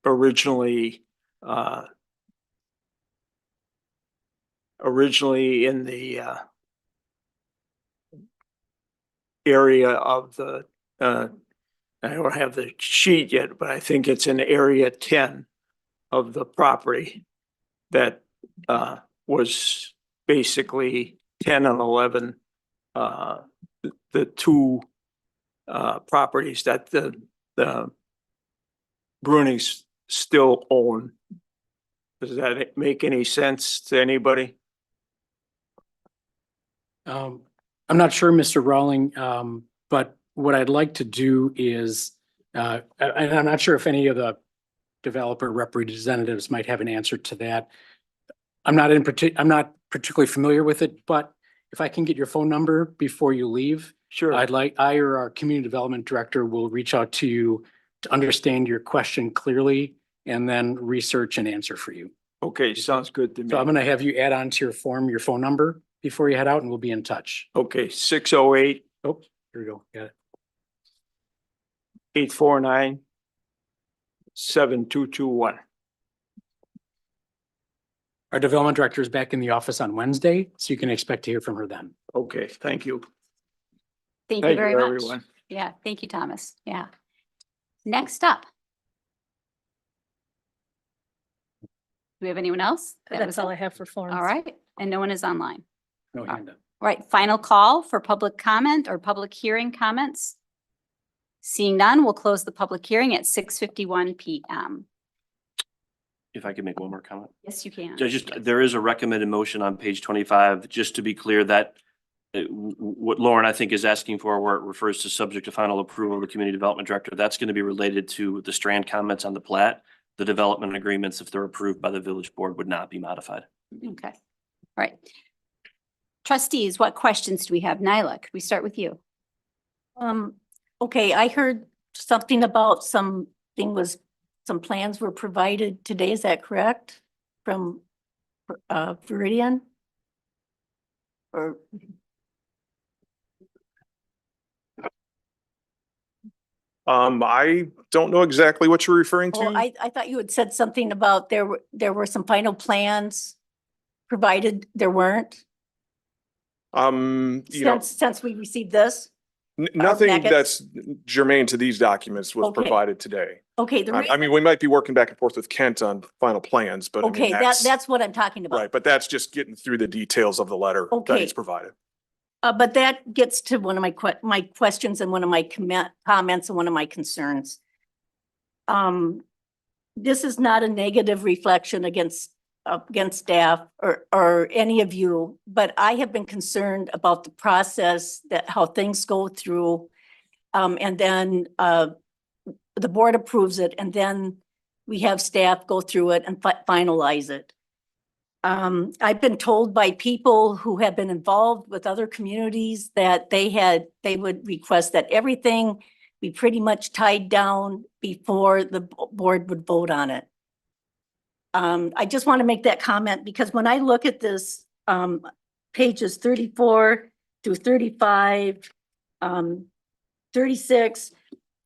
originally in the area of the I don't have the sheet yet, but I think it's in area 10 of the property that was basically 10 and 11, the two properties that the Brunigs still own. Does that make any sense to anybody? I'm not sure, Mr. Rowling, but what I'd like to do is, and I'm not sure if any of the developer representatives might have an answer to that. I'm not particularly familiar with it, but if I can get your phone number before you leave, sure. I or our community development director will reach out to you to understand your question clearly and then research and answer for you. Okay, sounds good to me. So I'm going to have you add on to your form your phone number before you head out and we'll be in touch. Okay, 608. Oh, here we go. Got it. 849-7221. Our development director is back in the office on Wednesday, so you can expect to hear from her then. Okay, thank you. Thank you very much. Everyone. Yeah, thank you, Thomas. Yeah. Next up. Do we have anyone else? That's all I have for forms. All right, and no one is online. No hand up. All right, final call for public comment or public hearing comments. Seeing none, we'll close the public hearing at 6:51 PM. If I could make one more comment. Yes, you can. There is a recommended motion on page 25, just to be clear that what Lauren, I think, is asking for, where it refers to subject to final approval of the community development director, that's going to be related to the Strand comments on the plat. The development agreements, if they're approved by the village board, would not be modified. Okay, all right. Trustees, what questions do we have? Nyla, could we start with you? Okay, I heard something about some plans were provided today, is that correct? From Viridian? Or I don't know exactly what you're referring oh, to. I thought you had said something about there were some final plans provided, there weren't? You know, Since we received this? nothing packets? that's germane to these documents was Okay. provided today. Okay, I mean, we might be working back and forth with Kent on final plans, but I mean, okay, that's what I'm talking about. right, but that's just getting through the details of the letter that Okay. he's provided. But that gets to one of my questions and one of my comments and one of my concerns. This is not a negative reflection against staff or any of you, but I have been concerned about the process, that how things go through. And then the board approves it, and then we have staff go through it and finalize it. I've been told by people who have been involved with other communities that they would request that everything be pretty much tied down before the board would vote on it. I just want to make that comment because when I look at this, pages 34 through 35, 36,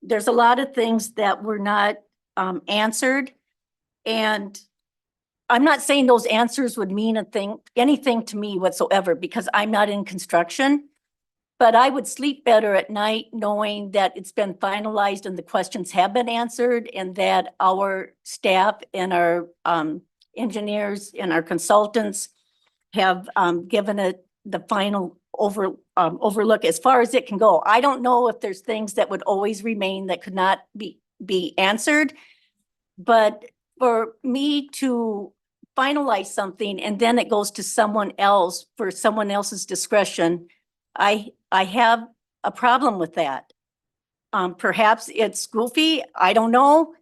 there's a lot of things that were not answered. And I'm not saying those answers would mean anything to me whatsoever, because I'm not in construction. But I would sleep better at night knowing that it's been finalized and the questions have been answered, and that our staff and our engineers and our consultants have given it the final overlook as far as it can go. I don't know if there's things that would always remain that could not be answered, but for me to finalize something and then it goes to someone else for someone else's discretion, I have a problem with that. Perhaps it's goofy, I don't know,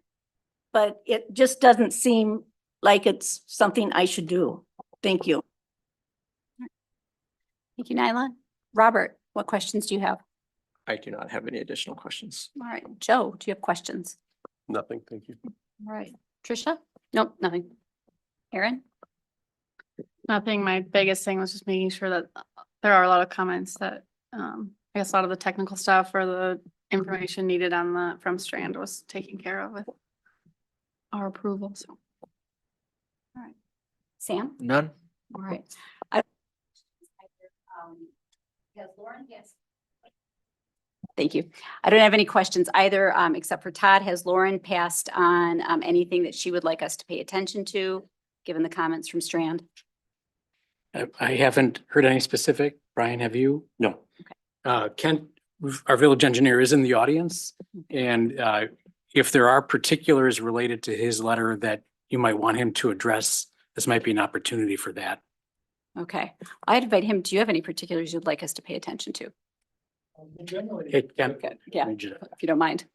but it just doesn't seem like it's something I should do. Thank you. Thank you, Nyla. Robert, what questions do you have? I do not have any additional questions. All right, Joe, do you have questions? Nothing, thank you. All right, Tricia? Nope, nothing. Erin? Nothing. My biggest thing was just making sure that there are a lot of comments that, I guess a lot of the technical stuff or the information needed from Strand was taken care of with our approval, so. All right. Sam? None. All right. Yes. Thank you. I don't have any questions either, except for Todd. Has Lauren passed on anything that she would like us to pay attention to, given the comments from Strand? I haven't heard any specific. Brian, have you? No. Kent, our village engineer, is in the audience. And if there are particulars related to his letter that you might want him to address, this might be an opportunity for that. Okay, I'd invite him. Do you have any particulars you'd like us to pay attention to? Hey, Kent. Good, yeah, if you don't mind.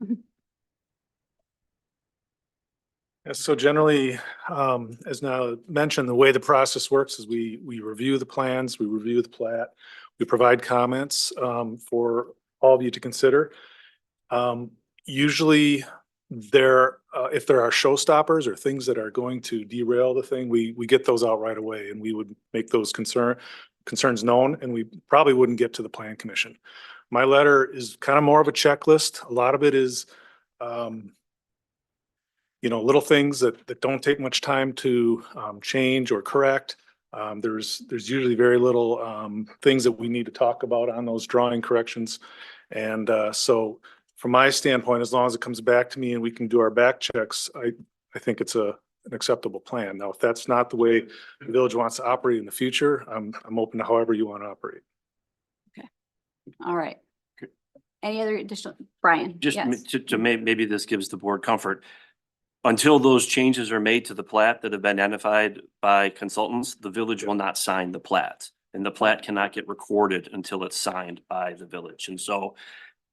Yes, so generally, as now mentioned, the way the process works is we review the plans, we review the plat, we provide comments for all of you to consider. Usually if there are showstoppers or things that are going to derail the thing, we get those out right away, and we would make those concerns known, and we probably wouldn't get to the plan commission. My letter is kind of more of a checklist. A lot of it is little things that don't take much time to change or correct. There's usually very little things that we need to talk about on those drawing corrections. And so from my standpoint, as long as it comes back to me and we can do our back checks, I think it's an acceptable plan. Now, if that's not the way the village wants to operate in the future, I'm open to however you want to operate. Okay. All right. Any other additional, Brian? Just Yes. to maybe this gives the board comfort. Until those changes are made to the plat that have been identified by consultants, the village will not sign the plat. And the plat cannot get recorded until it's signed by the village. And so,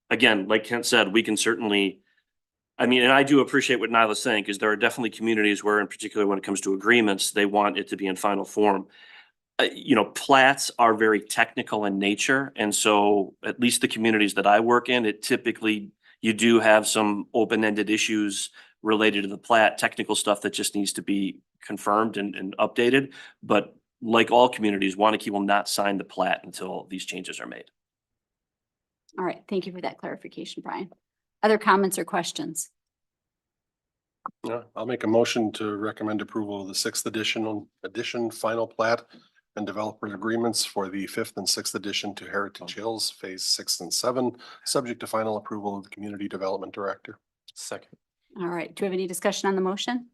again, like Kent said, we can certainly, I mean, and I do appreciate what Nyla's saying, because there are definitely communities where, in particular, when it comes to agreements, they want it to be in final form. You know, plats are very technical in nature. And so at least the communities that I work in, it typically, you do have some open-ended issues related to the plat, technical stuff that just needs to be confirmed and updated. But like all communities, Waunakee will not sign the plat until these changes are made. All right. Thank you for that clarification, Brian. Other comments or questions? Yeah, I'll make a motion to recommend approval of the sixth edition final plat and developer agreements for the fifth and sixth edition to Heritage Hills Phase 6 and 7, subject to final approval of the Community Development Director. Second. All right. Do we have any discussion on the motion?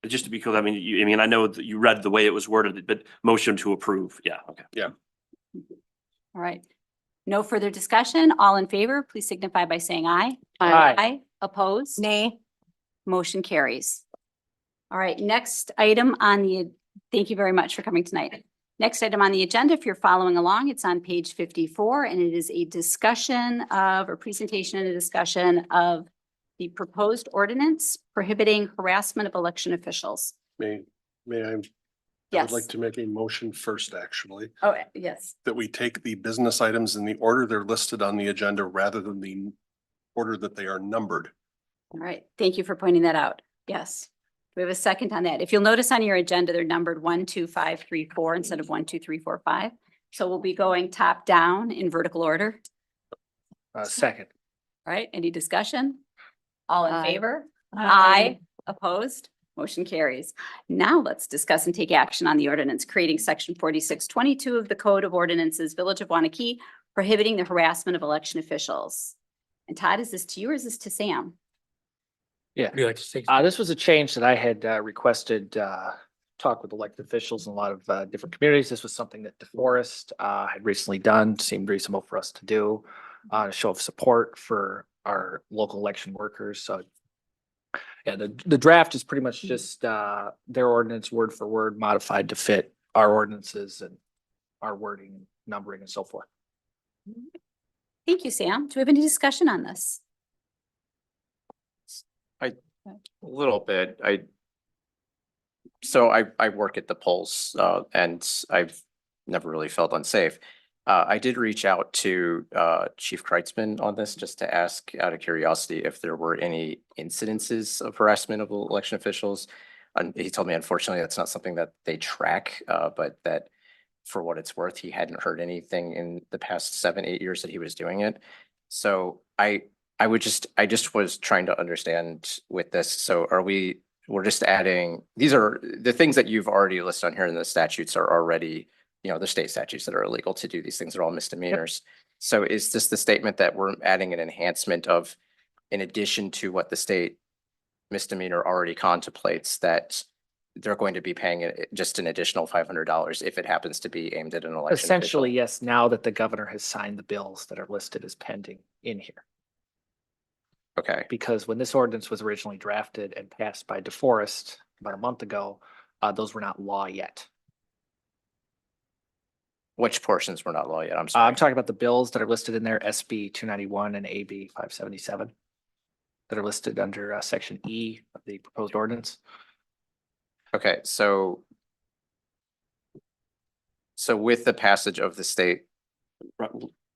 Just to be clear, I mean, I know that you read the way it was worded, but motion to approve. Yeah, okay. Yeah. All right. No further discussion. All in favor, please signify by saying aye. Aye. Opposed? Nay. Motion carries. All right, next item on the, thank you very much for coming tonight. Next item on the agenda, if you're following along, it's on page 54, and it is a discussion of, or presentation and a discussion of the proposed ordinance prohibiting harassment of election officials. May I? I Yes. would like to make a motion first, actually, Oh, yes. that we take the business items in the order they're listed on the agenda rather than the order that they are numbered. All right, thank you for pointing that out. Yes. We have a second on that. If you'll notice on your agenda, they're numbered 1, 2, 5, 3, 4 instead of 1, 2, 3, 4, 5. So we'll be going top down in vertical order. Second. All right, any discussion? All in Aye. favor? Aye. Opposed? Motion carries. Now let's discuss and take action on the ordinance creating section 4622 of the Code of Ordinances, Village of Waunakee, prohibiting the harassment of election officials. And Todd, is this to you or is this to Sam? Yeah. Would you like to say? This was a change that I had requested, talk with elected officials in a lot of different communities. This was something that DeForest had recently done, seemed reasonable for us to do, a show of support for our local election workers. So yeah, the draft is pretty much just their ordinance word for word modified to fit our ordinances and our wording, numbering and so forth. Thank you, Sam. Do we have any discussion on this? A little bit. I work at the polls, and I've never really felt unsafe. I did reach out to Chief Kreitzman on this just to ask out of curiosity if there were any incidences of harassment of election officials. And he told me, unfortunately, that's not something that they track, but that for what it's worth, he hadn't heard anything in the past 7-8 years that he was doing it. So I just was trying to understand with this. So we're just adding, these are the things that you've already listed on here in the statutes are already, the state statutes that are illegal to do these things are all misdemeanors. Yep. So is this the statement that we're adding an enhancement of, in addition to what the state misdemeanor already contemplates, that they're going to be paying just an additional $500 if it happens to be aimed at an election Essentially, official? yes, now that the governor has signed the bills that are listed as pending in here. Okay. Because when this ordinance was originally drafted and passed by DeForest about a month ago, those were not law yet. Which portions were not law yet? I'm sorry. I'm talking about the bills that are listed in there, SB 291 and AB 577, that are listed under section E of the proposed ordinance. Okay, so with the passage of the state.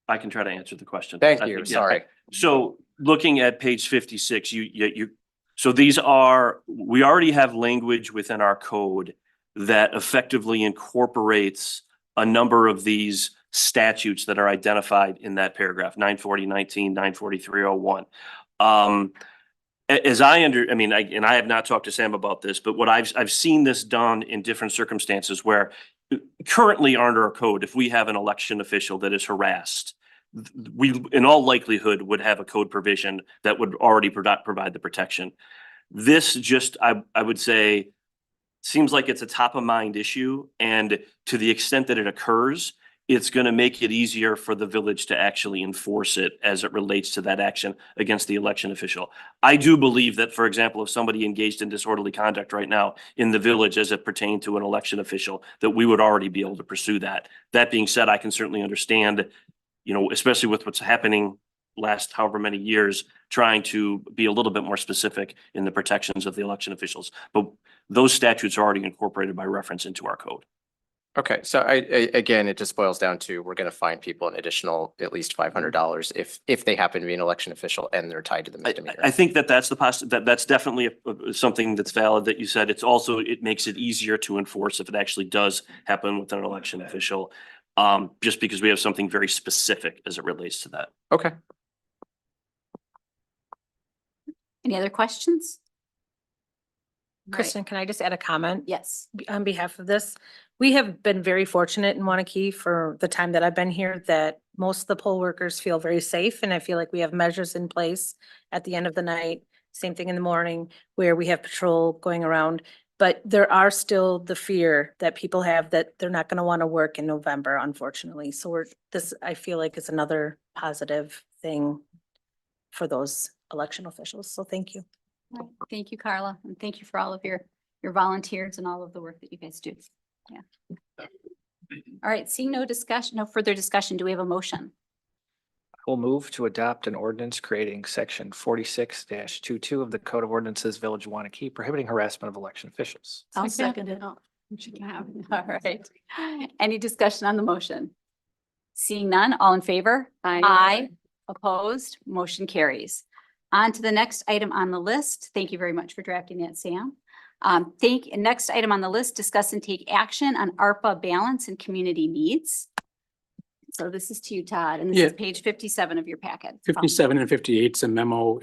I can try to answer the question. Thank you, sorry. So looking at page 56, so we already have language within our code that effectively incorporates a number of these statutes that are identified in that paragraph, 940-19, 943-01. And I have not talked to Sam about this, but what I've seen this done in different circumstances where currently under our code, if we have an election official that is harassed, we in all likelihood would have a code provision that would already provide the protection. This just, I would say, seems like it's a top of mind issue, and to the extent that it occurs, it's going to make it easier for the village to actually enforce it as it relates to that action against the election official. I do believe that, for example, if somebody engaged in disorderly conduct right now in the village as it pertained to an election official, that we would already be able to pursue that. That being said, I can certainly understand, you know, especially with what's happening last however many years, trying to be a little bit more specific in the protections of the election officials. But those statutes are already incorporated by reference into our code. Okay, so again, it just boils down to, we're gonna fine people an additional at least $500 if they happen to be an election official and they're tied to the misdemeanor. I think that that's that's definitely something that's valid that you said. It's also, it makes it easier to enforce if it actually does happen with an election official. Just because we have something very specific as it relates to that. Okay. Any other questions? Right. Kristen, can I just add a comment? Yes. On behalf of this? We have been very fortunate in Waunakee for the time that I've been here, that most of the poll workers feel very safe, and I feel like we have measures in place at the end of the night, same thing in the morning, where we have patrol going around. But there are still the fear that people have that they're not gonna wanna work in November, unfortunately. So I feel like it's another positive thing for those election officials. So thank you. Right. Thank you, Carla, and thank you for all of your volunteers and all of the work that you guys do. Yeah. All right, seeing no further discussion, do we have a motion? Will move to adopt an ordinance creating section 46-22 of the Code of Ordinances, Village of Waunakee, prohibiting harassment of election officials. I'll second it. Oh, she can have it. All right. Any discussion on the motion? Seeing none, all in favor? Aye. Opposed, motion carries. On to the next item on the list. Thank you very much for drafting that, Sam. Next item on the list, discuss and take action on ARPA balance and community needs. So this is to you, Todd, and this is Yeah. page 57 of your packet. 57 and 58 is a memo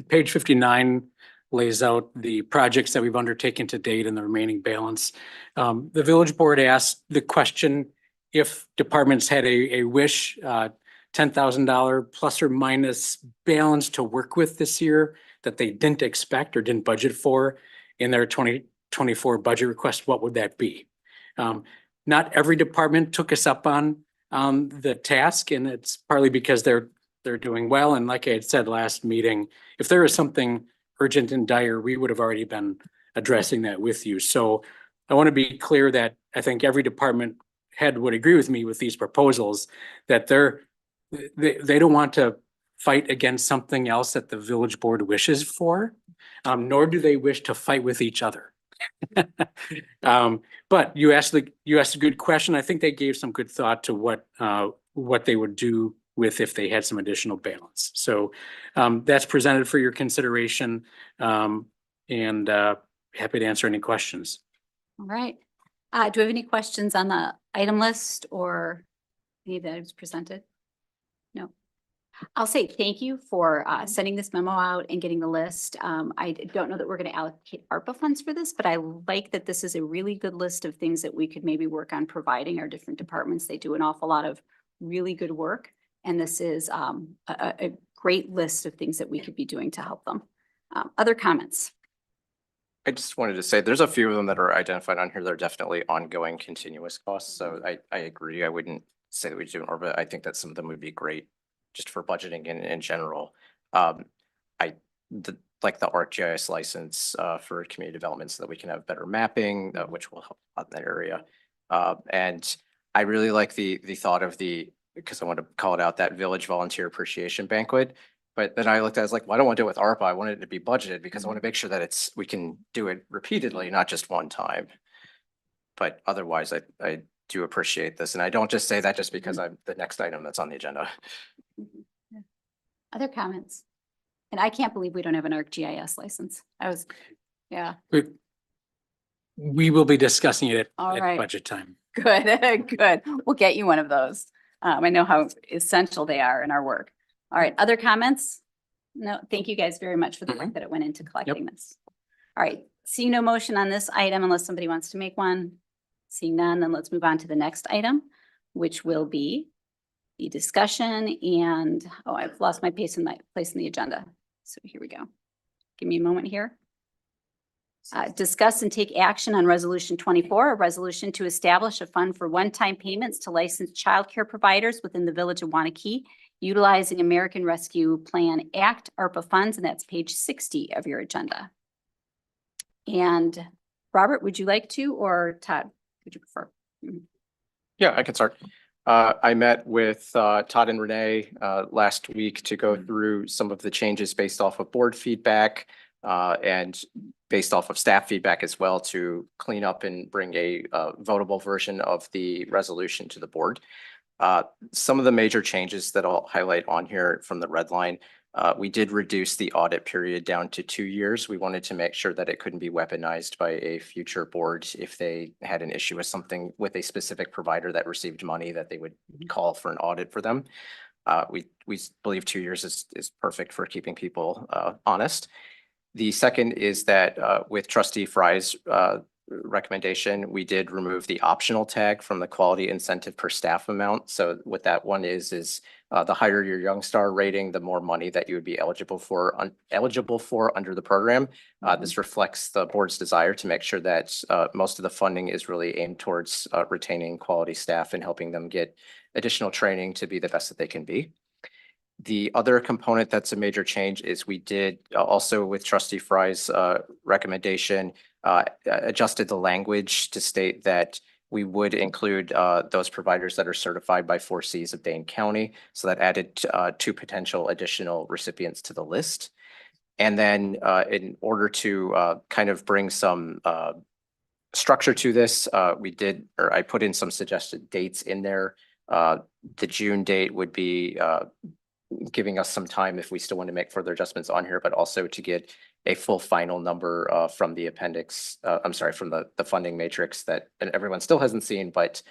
page 59 lays out the projects that we've undertaken to date and the remaining balance. The village board asked the question if departments had a wish, $10,000 plus or minus balance to work with this year that they didn't expect or didn't budget for in their 2024 budget request, what would that be? Not every department took us up on the task, and it's partly because they're doing well. And like I had said last meeting, if there is something urgent and dire, we would have already been addressing that with you. So I want to be clear that I think every department head would agree with me with these proposals, that they don't want to fight against something else that the village board wishes for, nor do they wish to fight with each other. But you asked a good question. I think they gave some good thought to what they would do with if they had some additional balance. So that's presented for your consideration, and happy to answer any questions. All right. Do we have any questions on the item list or any that was presented? No. I'll say thank you for sending this memo out and getting the list. I don't know that we're going to allocate ARPA funds for this, but I like that this is a really good list of things that we could maybe work on providing our different departments. They do an awful lot of really good work, and this is a great list of things that we could be doing to help them. Other comments? I just wanted to say, there's a few of them that are identified on here that are definitely ongoing continuous costs. So I agree. I wouldn't say that we do, but I think that some of them would be great just for budgeting in general. Like the ArcGIS license for community development so that we can have better mapping, which will help out in that area. And I really like the thought of because I want to call it out, that village volunteer appreciation banquet. But then I looked at it, I was like, well, I don't want to do it with ARPA. I want it to be budgeted because I want to make sure that we can do it repeatedly, not just one time. But otherwise, I do appreciate this. And I don't just say that just because I'm the next item that's on the agenda. Other comments? And I can't believe we don't have an ArcGIS license. Yeah. We will be discussing it All at right. budget time. Good, good. We'll get you one of those. I know how essential they are in our work. All right, other comments? No, thank you guys very much for the work that it went into collecting this. All right, seeing no motion on this item unless somebody wants to make one. Seeing none, then let's move on to the next item, which will be the discussion and, oh, I've lost my place in the agenda. So here we go. Give me a moment here. Discuss and take action on Resolution 24, a resolution to establish a fund for one-time payments to licensed childcare providers within the Village of Waunakee, utilizing American Rescue Plan Act, ARPA funds, and that's page 60 of your agenda. And Robert, would you like to, or Todd, would you prefer? Yeah, I can start. I met with Todd and Renee last week to go through some of the changes based off of board feedback and based off of staff feedback as well, to clean up and bring a votable version of the resolution to the board. Some of the major changes that I'll highlight on here from the red line. We did reduce the audit period down to 2 years. We wanted to make sure that it couldn't be weaponized by a future board if they had an issue with something with a specific provider that received money, that they would call for an audit for them. We believe 2 years is perfect for keeping people honest. The second is that with Trustee Fry's recommendation, we did remove the optional tag from the quality incentive per staff amount. So what that one is the higher your Young Star rating, the more money that you would be eligible for under the program. This reflects the board's desire to make sure that most of the funding is really aimed towards retaining quality staff and helping them get additional training to be the best that they can be. The other component that's a major change is we did also, with Trustee Fry's recommendation, adjusted the language to state that we would include those providers that are certified by 4 Cs of Dane County. So that added 2 potential additional recipients to the list. And then in order to kind of bring some structure to this, I put in some suggested dates in there. The June date would be giving us some time if we still want to make further adjustments on here, but also to get a full final number from the appendix, from the funding matrix that everyone still hasn't seen, but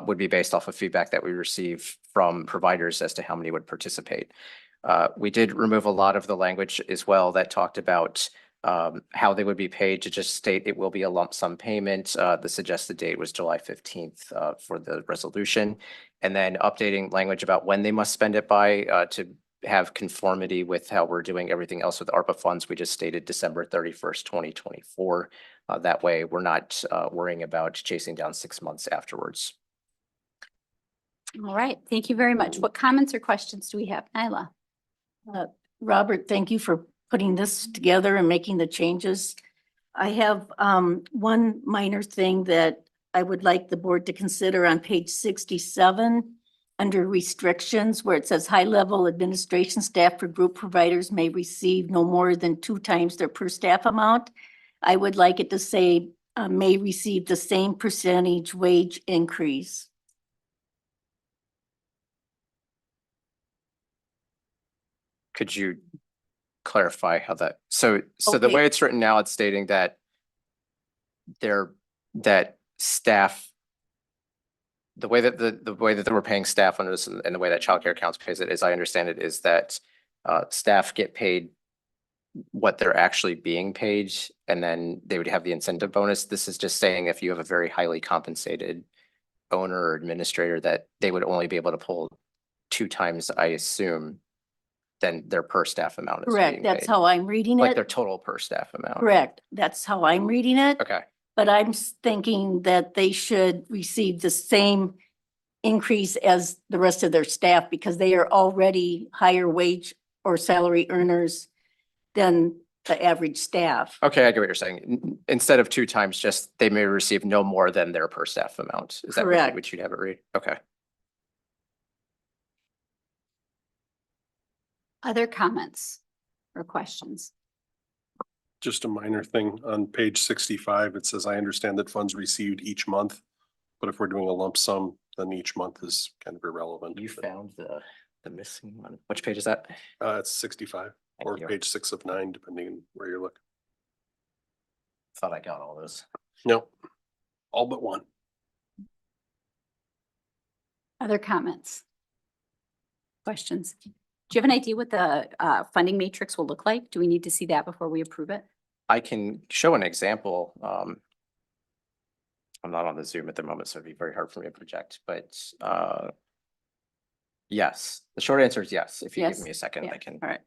would be based off of feedback that we receive from providers as to how many would participate. We did remove a lot of the language as well that talked about how they would be paid, to just state it will be a lump sum payment. The suggested date was July 15th for the resolution. And then updating language about when they must spend it by to have conformity with how we're doing everything else with ARPA funds. We just stated December 31st, 2024. That way we're not worrying about chasing down 6 months afterwards. All right, thank you very much. What comments or questions do we have? Nyla? Robert, thank you for putting this together and making the changes. I have one minor thing that I would like the board to consider on page 67 under restrictions, where it says high-level administration staff for group providers may receive no more than 2 times their per staff amount. I would like it to say may receive the same percentage wage increase. Could you clarify how that, so the way it's written now, it's stating that staff, the way that they were paying staff under this, and the way that childcare accounts pays it, as I understand it, is that staff get paid what they're actually being paid, and then they would have the incentive bonus. This is just saying if you have a very highly compensated owner or administrator, that they would only be able to pull 2 times, I assume, then their per staff amount is Correct. being That's paid. how I'm reading Like it. their total per staff amount. Correct. That's how I'm reading it. Okay. But I'm thinking that they should receive the same increase as the rest of their staff, because they are already higher wage or salary earners than the average staff. Okay, I get what you're saying. Instead of 2 times, just they may receive no more than their per staff amount. Is that Correct. what you'd have it read? Okay. Other comments or questions? Just a minor thing on page 65, it says, I understand that funds received each month, but if we're doing a lump sum, then each month is kind of irrelevant. You found the missing one. Which page is that? It's 65 or you. page 6 of 9, depending on where you're looking. Thought I got all those. Nope, all but one. Other comments? Questions? Do you have an idea what the funding matrix will look like? Do we need to see that before we approve it? I can show an example. I'm not on the Zoom at the moment, so it'd be very hard for me to project, but yes, the short answer is yes. If you Yes. give me a second, Yeah. I can. All right.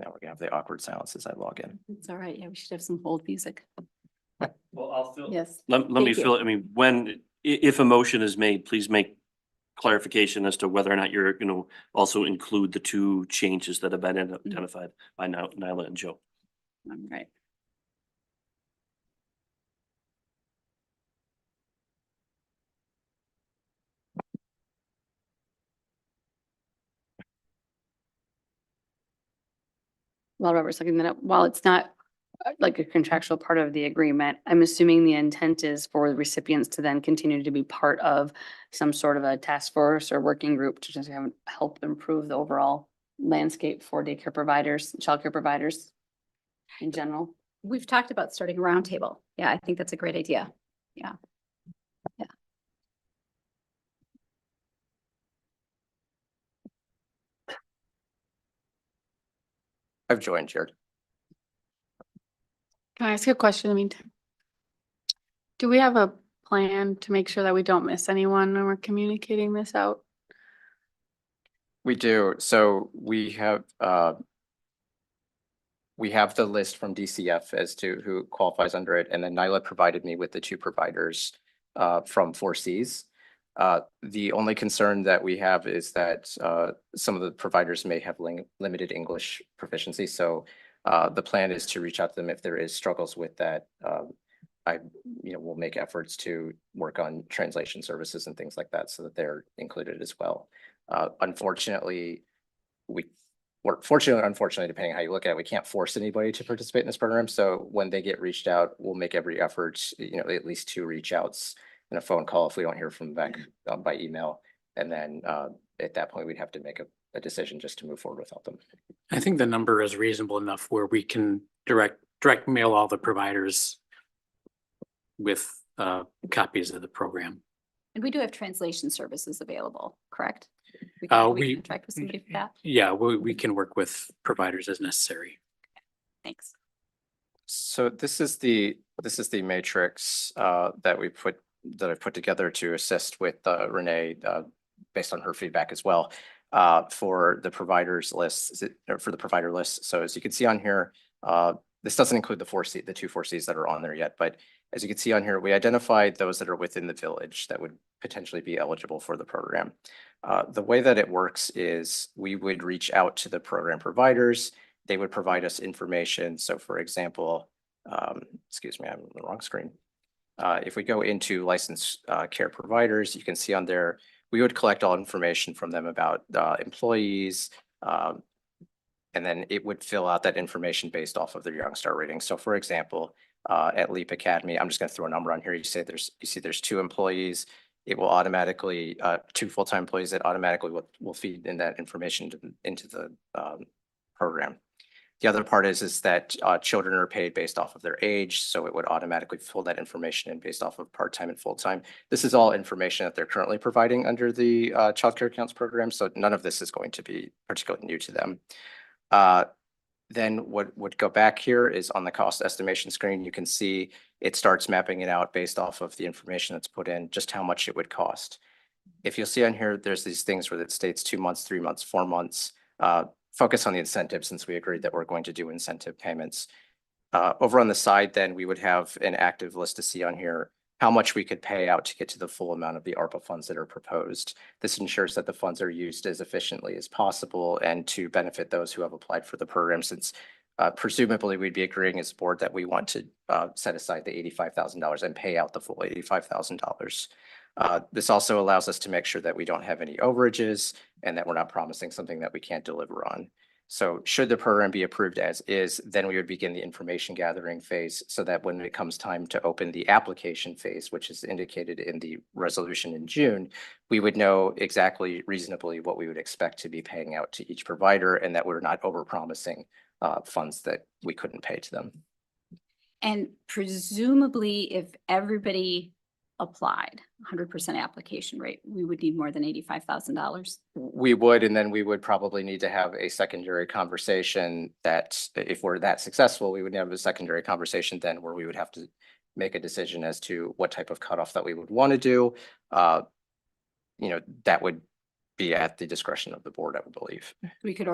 Now we're gonna have the awkward silence as I log in. It's all right. Yeah, we should have some hold music. Well, I'll fill. Yes. Let me Thank you. fill it. I mean, when, if a motion is made, please make clarification as to whether or not you're going to also include the two changes that have been identified by Nyla and Joe. All right. While Robert's looking that up, while it's not like a contractual part of the agreement, I'm assuming the intent is for the recipients to then continue to be part of some sort of a task force or working group to just help improve the overall landscape for daycare providers, childcare providers in general. We've talked about starting a roundtable. Yeah, I think that's a great idea. Yeah. Yeah. I've joined, Jared. Can I ask a question in the meantime? Do we have a plan to make sure that we don't miss anyone when we're communicating this out? We do. So we have the list from DCF as to who qualifies under it, and then Nyla provided me with the two providers from 4Cs. The only concern that we have is that some of the providers may have limited English proficiency. So the plan is to reach out to them if there is struggles with that. We'll make efforts to work on translation services and things like that so that they're included as well. Unfortunately, unfortunately, depending on how you look at it, we can't force anybody to participate in this program. So when they get reached out, we'll make every effort, at least 2 reach outs and a phone call if we don't hear from them back by email. And then at that point, we'd have to make a decision just to move forward without them. I think the number is reasonable enough where we can direct mail all the providers with copies of the program. And we do have translation services available, correct? We contract with somebody for that. Yeah, we can work with providers as necessary. Thanks. So this is the matrix that I've put together to assist with Renee based on her feedback as well for the providers list or for the provider list. So as you can see on here, this doesn't include the 2 4Cs that are on there yet, but as you can see on here, we identified those that are within the village that would potentially be eligible for the program. The way that it works is we would reach out to the program providers. They would provide us information. So for example, excuse me, I'm on the wrong screen. If we go into licensed care providers, you can see on there, we would collect all information from them about employees, and then it would fill out that information based off of their Youngstar rating. So for example, at Leap Academy, I'm just going to throw a number on here. You see there's 2 employees. It will automatically, 2 full-time employees that automatically will feed in that information into the program. The other part is that children are paid based off of their age, so it would automatically fill that information in based off of part-time and full-time. This is all information that they're currently providing under the Child Care Accounts program, so none of this is going to be particularly new to them. Then what would go back here is on the cost estimation screen, you can see it starts mapping it out based off of the information that's put in, just how much it would cost. If you'll see on here, there's these things where it states 2 months, 3 months, 4 months. Focus on the incentive since we agreed that we're going to do incentive payments. Over on the side, then we would have an active list to see on here how much we could pay out to get to the full amount of the ARPA funds that are proposed. This ensures that the funds are used as efficiently as possible and to benefit those who have applied for the program, since presumably we'd be agreeing as a board that we want to set aside the $85,000 and pay out the full $85,000. This also allows us to make sure that we don't have any overages and that we're not promising something that we can't deliver on. So should the program be approved as is, then we would begin the information gathering phase so that when it comes time to open the application phase, which is indicated in the resolution in June, we would know exactly reasonably what we would expect to be paying out to each provider and that we're not overpromising funds that we couldn't pay to them. And presumably if everybody applied 100% application rate, we would need more than $85,000. We would, and then we would probably need to have a secondary conversation that if we're that successful, we would have a secondary conversation then where we would have to make a decision as to what type of cutoff that we would want to do. That would be at the discretion of the board, I would believe. We could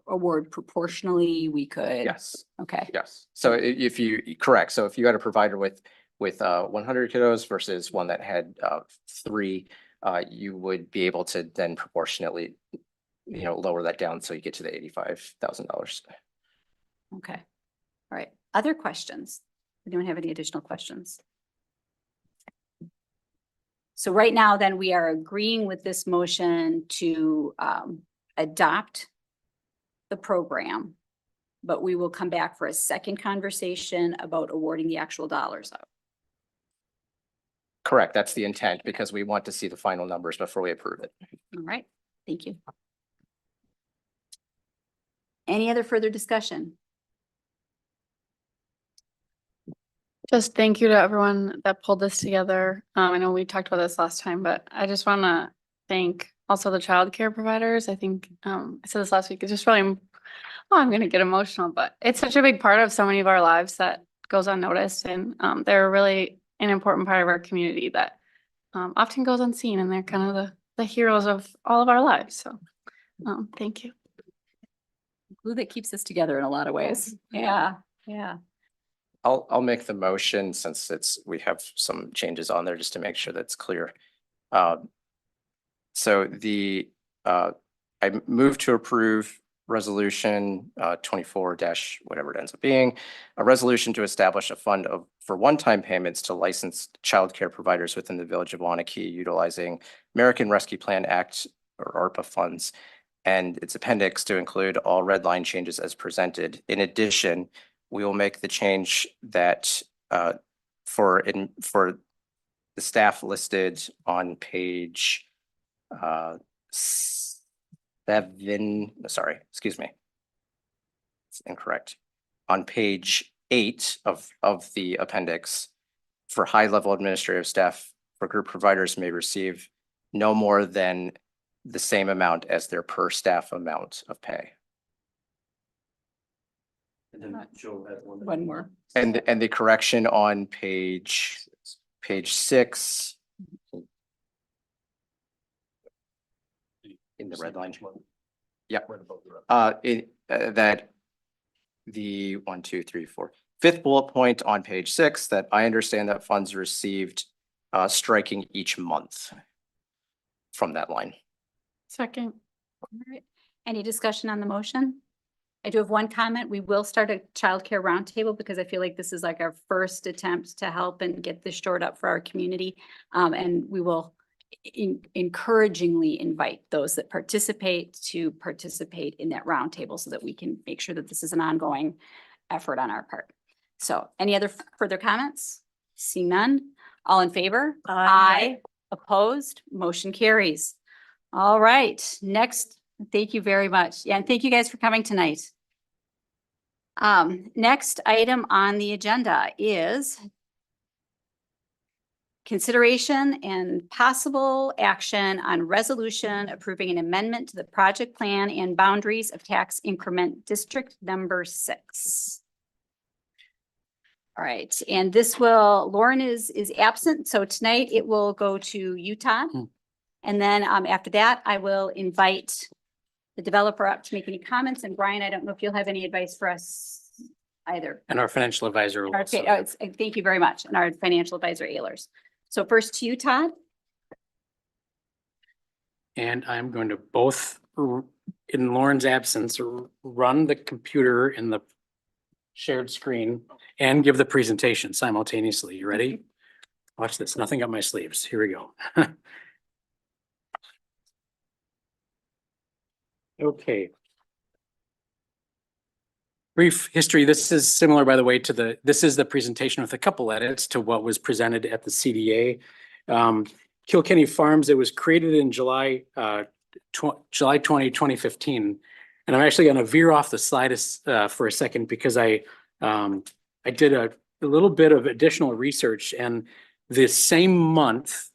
award proportionally, we could. Yes, Okay. yes. So if you, correct, so if you had a provider with 100 kiddos versus one that had 3, you would be able to then proportionately, lower that down so you get to the $85,000. Okay. All right. Other questions? Anyone have any additional questions? So right now, then we are agreeing with this motion to adopt the program, but we will come back for a second conversation about awarding the actual dollars out. Correct, that's the intent, because we want to see the final numbers before we approve it. All right. Thank you. Any other further discussion? Just thank you to everyone that pulled this together. I know we talked about this last time, but I just want to thank also the childcare providers. I think, I said this last week, it's just really, I'm going to get emotional, but it's such a big part of so many of our lives that goes unnoticed. And they're really an important part of our community that often goes unseen, and they're kind of the heroes of all of our lives. So thank you. Glue that keeps us together in a lot of ways. Yeah. Yeah. I'll make the motion since we have some changes on there just to make sure that's clear. So I move to approve resolution 24 whatever it ends up being, a resolution to establish a fund for one-time payments to licensed childcare providers within the village of Waunakee utilizing American Rescue Plan Act or ARPA funds and its appendix to include all red line changes as presented. In addition, we will make the change that for the staff listed on page 7, sorry, excuse me. It's incorrect. On page 8 of the appendix, for high-level administrative staff for group providers may receive no more than the same amount as their per staff amount of pay. And then Joe had One more. And the correction on page 6 in the red line. Yeah. That the 1, 2, 3, 4, 5th bullet point on page 6, that I understand that funds received striking each month from that line. Second. All right. Any discussion on the motion? I do have one comment. We will start a childcare roundtable because I feel like this is like our first attempt to help and get this shored up for our community. And we will encouragingly invite those that participate to participate in that roundtable so that we can make sure that this is an ongoing effort on our part. So any other further comments? Seeing none, all in favor? Aye. Opposed? Motion carries. All right, next, thank you very much. Yeah, and thank you guys for coming tonight. Next item on the agenda is consideration and possible action on resolution approving an amendment to the project plan and boundaries of tax increment district number 6. All right, and this will, Lauren is absent, so tonight it will go to Utah. And then after that, I will invite the developer up to make any comments. And Brian, I don't know if you'll have any advice for us either. And our financial advisor. will also- Thank you very much. And our financial advisor, Ehlers. So first to you, Todd. And I'm going to both, in Lauren's absence, run the computer in the shared screen and give the presentation simultaneously. You ready? Watch this. Nothing up my sleeves. Here we go. Okay. Brief history. This is similar, by the way, to this is the presentation with a couple edits to what was presented at the CDA. Kilkenny Farms, it was created in July 2015. And I'm actually going to veer off the slide for a second because I did a little bit of additional research, and this same month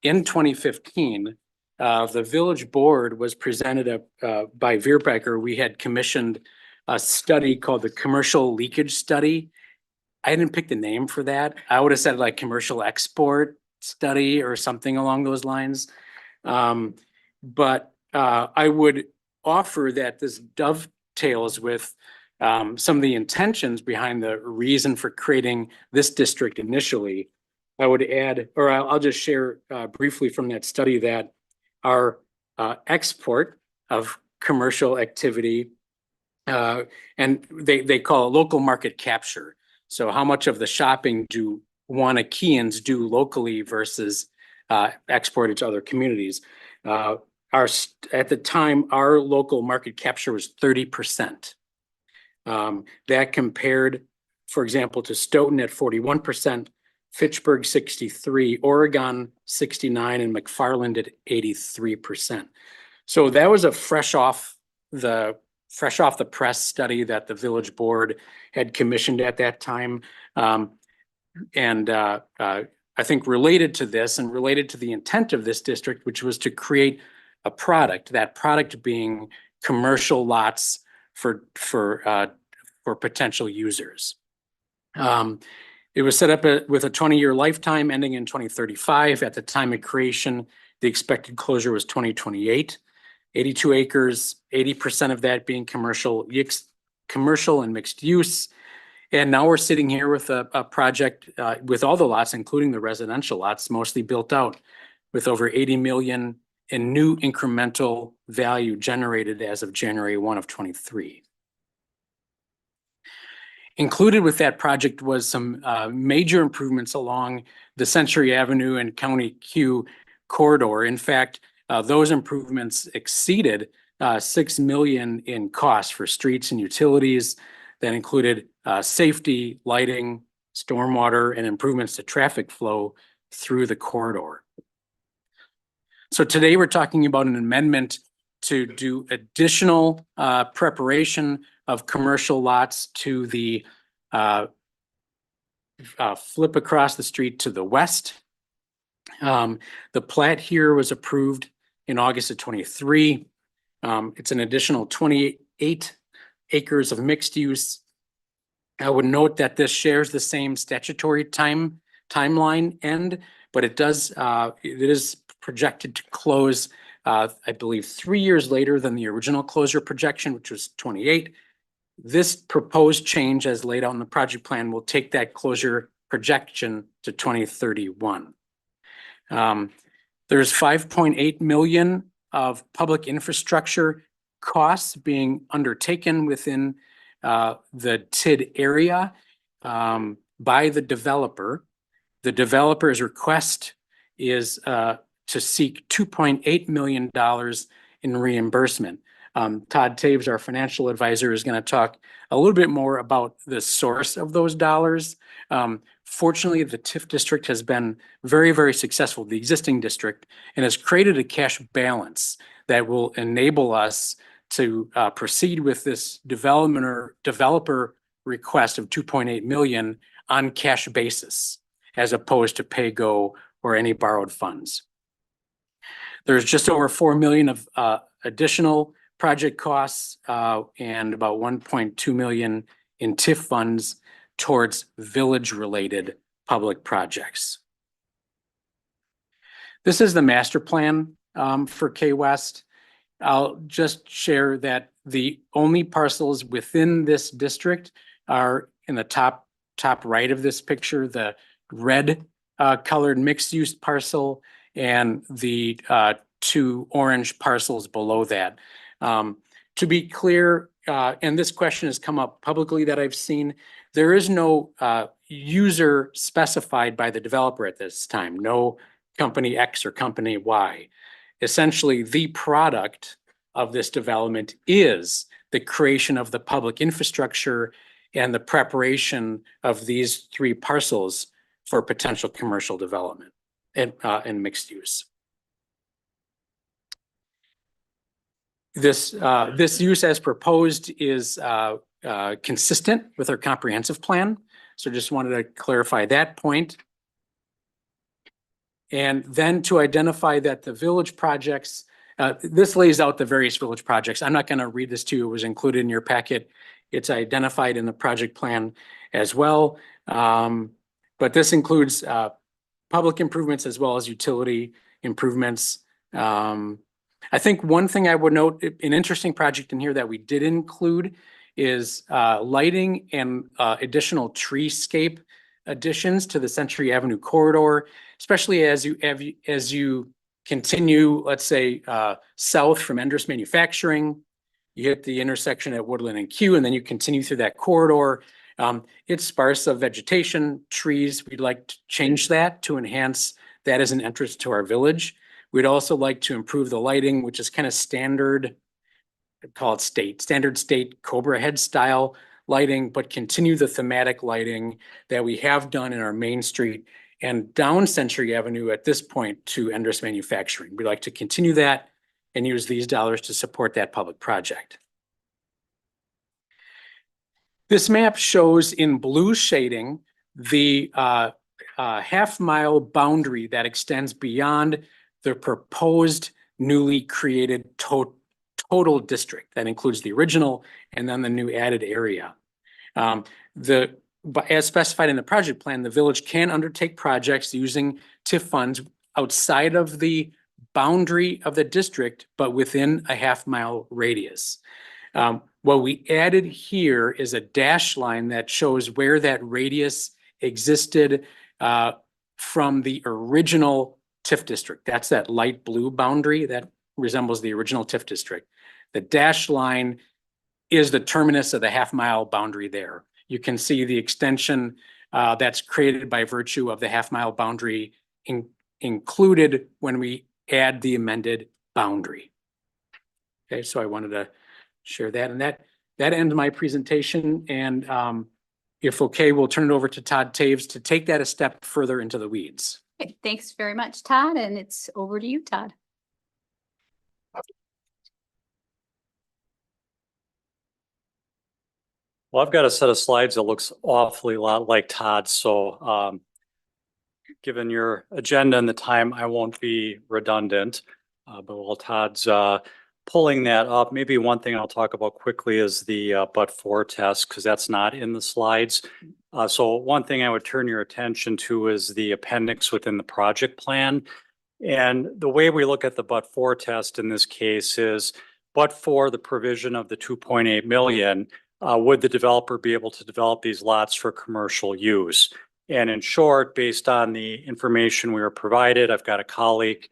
in 2015, the village board was presented by Veerbecker. We had commissioned a study called the Commercial Leakage Study. I didn't pick the name for that. I would have said like Commercial Export Study or something along those lines. But I would offer that this dovetails with some of the intentions behind the reason for creating this district initially. I would add, or I'll just share briefly from that study that our export of commercial activity, and they call it local market capture. So how much of the shopping do Waunakeeans do locally versus exported to other communities? At the time, our local market capture was 30%. That compared, for example, to Stoughton at 41%, Fitchburg 63%, Oregon 69%, and McFarland at 83%. So that was a fresh off the press study that the village board had commissioned at that time. I think related to this and related to the intent of this district, which was to create a product, that product being commercial lots for potential users. It was set up with a 20-year lifetime ending in 2035. At the time of creation, the expected closure was 2028. 82 acres, 80% of that being commercial and mixed use. And now we're sitting here with a project with all the lots, including the residential lots, mostly built out, with over 80 million in new incremental value generated as of January 1 of 23. Included with that project was some major improvements along the Century Avenue and County Q corridor. In fact, those improvements exceeded $6 million in costs for streets and utilities. That included safety, lighting, stormwater, and improvements to traffic flow through the corridor. So today we're talking about an amendment to do additional preparation of commercial lots to the flip across the street to the west. The plat here was approved in August of 23. It's an additional 28 acres of mixed use. I would note that this shares the same statutory timeline end, but it is projected to close, I believe, 3 years later than the original closure projection, which was 28. This proposed change, as laid out in the project plan, will take that closure projection to 2031. There's 5.8 million of public infrastructure costs being undertaken within the TID area by the developer. The developer's request is to seek $2.8 million in reimbursement. Todd Taves, our financial advisor, is going to talk a little bit more about the source of those dollars. Fortunately, the TIF district has been very, very successful, the existing district, and has created a cash balance that will enable us to proceed with this developer request of 2.8 million on cash basis, as opposed to pay-go or any borrowed funds. There's just over 4 million of additional project costs and about 1.2 million in TIF funds towards village-related public projects. This is the master plan for K-West. I'll just share that the only parcels within this district are in the top right of this picture, the red colored mixed-use parcel and the 2 orange parcels below that. To be clear, and this question has come up publicly that I've seen, there is no user specified by the developer at this time, no company X or company Y. Essentially, the product of this development is the creation of the public infrastructure and the preparation of these 3 parcels for potential commercial development and mixed use. This use as proposed is consistent with our comprehensive plan. So just wanted to clarify that point. And then to identify that the village projects, this lays out the various village projects. I'm not going to read this to you. It was included in your packet. It's identified in the project plan as well. But this includes public improvements as well as utility improvements. I think one thing I would note, an interesting project in here that we did include is lighting and additional treescape additions to the Century Avenue corridor, especially as you continue, let's say, south from Endress Manufacturing. You hit the intersection at Woodland and Q, and then you continue through that corridor. It's sparse of vegetation, trees. We'd like to change that to enhance that as an entrance to our village. We'd also like to improve the lighting, which is kind of standard, call it standard state Cobra head style lighting, but continue the thematic lighting that we have done in our main street and down Century Avenue at this point to Endress Manufacturing. We'd like to continue that and use these dollars to support that public project. This map shows in blue shading the half-mile boundary that extends beyond the proposed newly created total district. That includes the original and then the new added area. As specified in the project plan, the village can undertake projects using TIF funds outside of the boundary of the district, but within a half-mile radius. What we added here is a dash line that shows where that radius existed from the original TIF district. That's that light blue boundary that resembles the original TIF district. The dash line is the terminus of the half-mile boundary there. You can see the extension that's created by virtue of the half-mile boundary included when we add the amended boundary. Okay, so I wanted to share that, and that ends my presentation. And if okay, we'll turn it over to Todd Taves to take that a step further into the weeds. Okay, thanks very much, Todd, and it's over to you, Todd. Well, I've got a set of slides that looks awfully a lot like Todd's, so given your agenda and the time, I won't be redundant. But while Todd's pulling that up, maybe one thing I'll talk about quickly is the but-for test, because that's not in the slides. So one thing I would turn your attention to is the appendix within the project plan. And the way we look at the but-for test in this case is, but for the provision of the 2.8 million, would the developer be able to develop these lots for commercial use? And in short, based on the information we were provided, I've got a colleague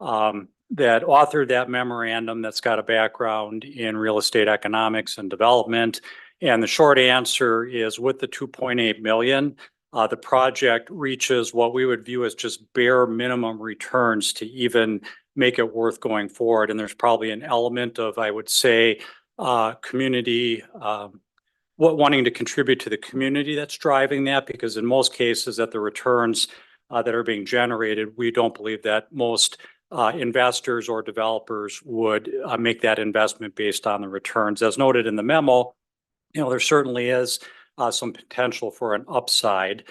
that authored that memorandum that's got a background in real estate economics and development. And the short answer is, with the 2.8 million, the project reaches what we would view as just bare minimum returns to even make it worth going forward. And there's probably an element of, I would say, community, wanting to contribute to the community that's driving that, because in most cases at the returns that are being generated, we don't believe that most investors or developers would make that investment based on the returns. As noted in the memo, there certainly is some potential for an upside.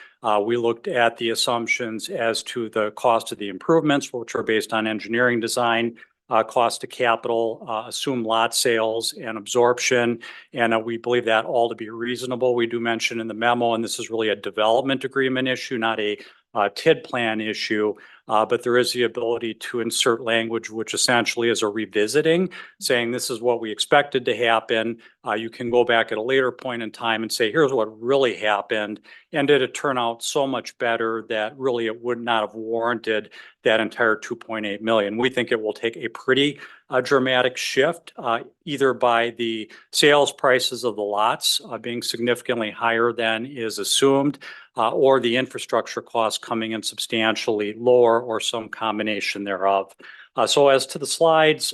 We looked at the assumptions as to the cost of the improvements, which are based on engineering design, cost of capital, assumed lot sales and absorption. And we believe that all to be reasonable. We do mention in the memo, and this is really a development agreement issue, not a TID plan issue, but there is the ability to insert language which essentially is a revisiting, saying this is what we expected to happen. You can go back at a later point in time and say, here's what really happened. And did it turn out so much better that really it would not have warranted that entire 2.8 million? We think it will take a pretty dramatic shift, either by the sales prices of the lots being significantly higher than is assumed, or the infrastructure costs coming in substantially lower, or some combination thereof. So as to the slides,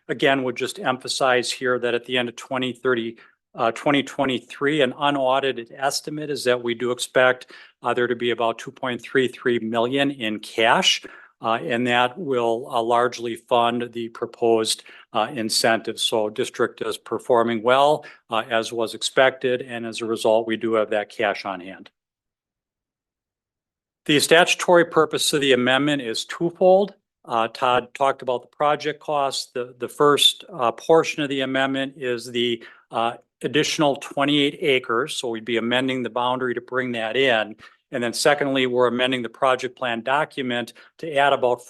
again, would just emphasize here that at the end of 2023, an unaudited estimate is that we do expect there to be about 2.33 million in cash, and that will largely fund the proposed incentives. So district is performing well, as was expected, and as a result, we do have that cash on hand. The statutory purpose of the amendment is twofold. Todd talked about the project costs. The first portion of the amendment is the additional 28 acres. So we'd be amending the boundary to bring that in. And then secondly, we're amending the project plan document to add about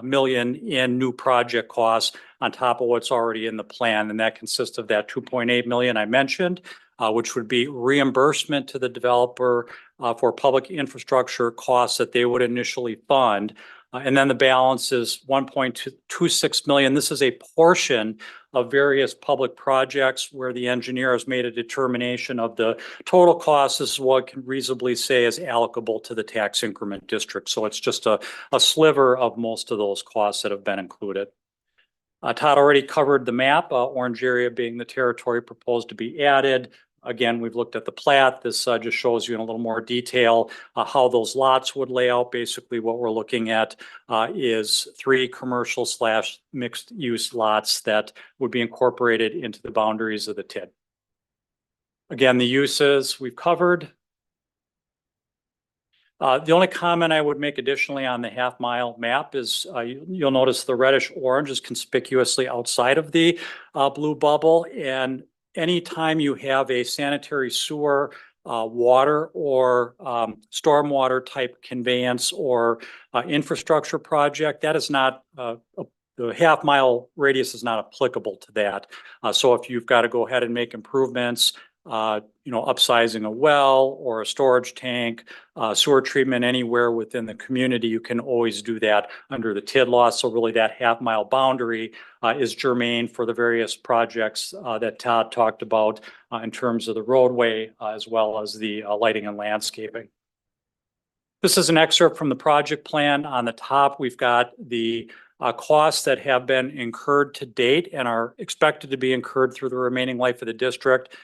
million in new project costs on top of what's already in the plan. And that consists of that 2.8 million I mentioned, which would be reimbursement to the developer for public infrastructure costs that they would initially fund. And then the balance is 1.26 million. This is a portion of various public projects where the engineer has made a determination of the total cost. This is what can reasonably say is allocable to the tax increment district. So it's just a sliver of most of those costs that have been included. Todd already covered the map, orange area being the territory proposed to be added. Again, we've looked at the plat. This just shows you in a little more detail how those lots would lay out. Basically, what we're looking at is 3 commercial / mixed use lots that would be incorporated into the boundaries of the TID. Again, the uses we've covered. The only comment I would make additionally on the half-mile map is you'll notice the reddish orange is conspicuously outside of the blue bubble. And anytime you have a sanitary sewer, water or stormwater type conveyance or infrastructure project, that is not the half-mile radius is not applicable to that. So if you've got to go ahead and make improvements, upsizing a well or a storage tank, sewer treatment anywhere within the community, you can always do that under the TID law. So really that half-mile boundary is germane for the various projects that Todd talked about in terms of the roadway as well as the lighting and landscaping. This is an excerpt from the project plan. On the top, we've got the costs that have been incurred to date and are expected to be incurred through the remaining life of the district.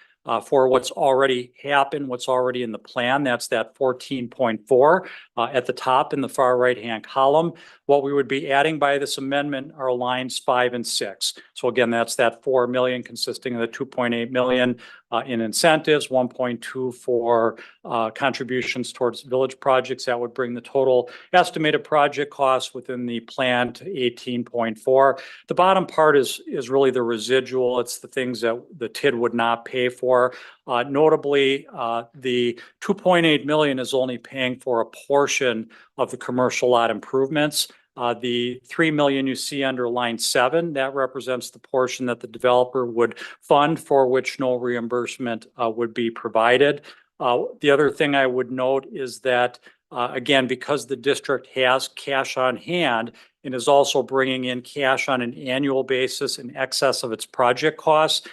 For what's already happened, what's already in the plan, that's that 14.4 at the top in the far right-hand column. What we would be adding by this amendment are lines 5 and 6. So again, that's that 4 million consisting of the 2.8 million in incentives, 1.2 for contributions towards village projects. That would bring the total estimated project costs within the plan to 18.4. The bottom part is really the residual. It's the things that the TID would not pay for. Notably, the 2.8 million is only paying for a portion of the commercial lot improvements. The 3 million you see under line 7, that represents the portion that the developer would fund for which no reimbursement would be provided. The other thing I would note is that, again, because the district has cash on hand and is also bringing in cash on an annual basis in excess of its project costs,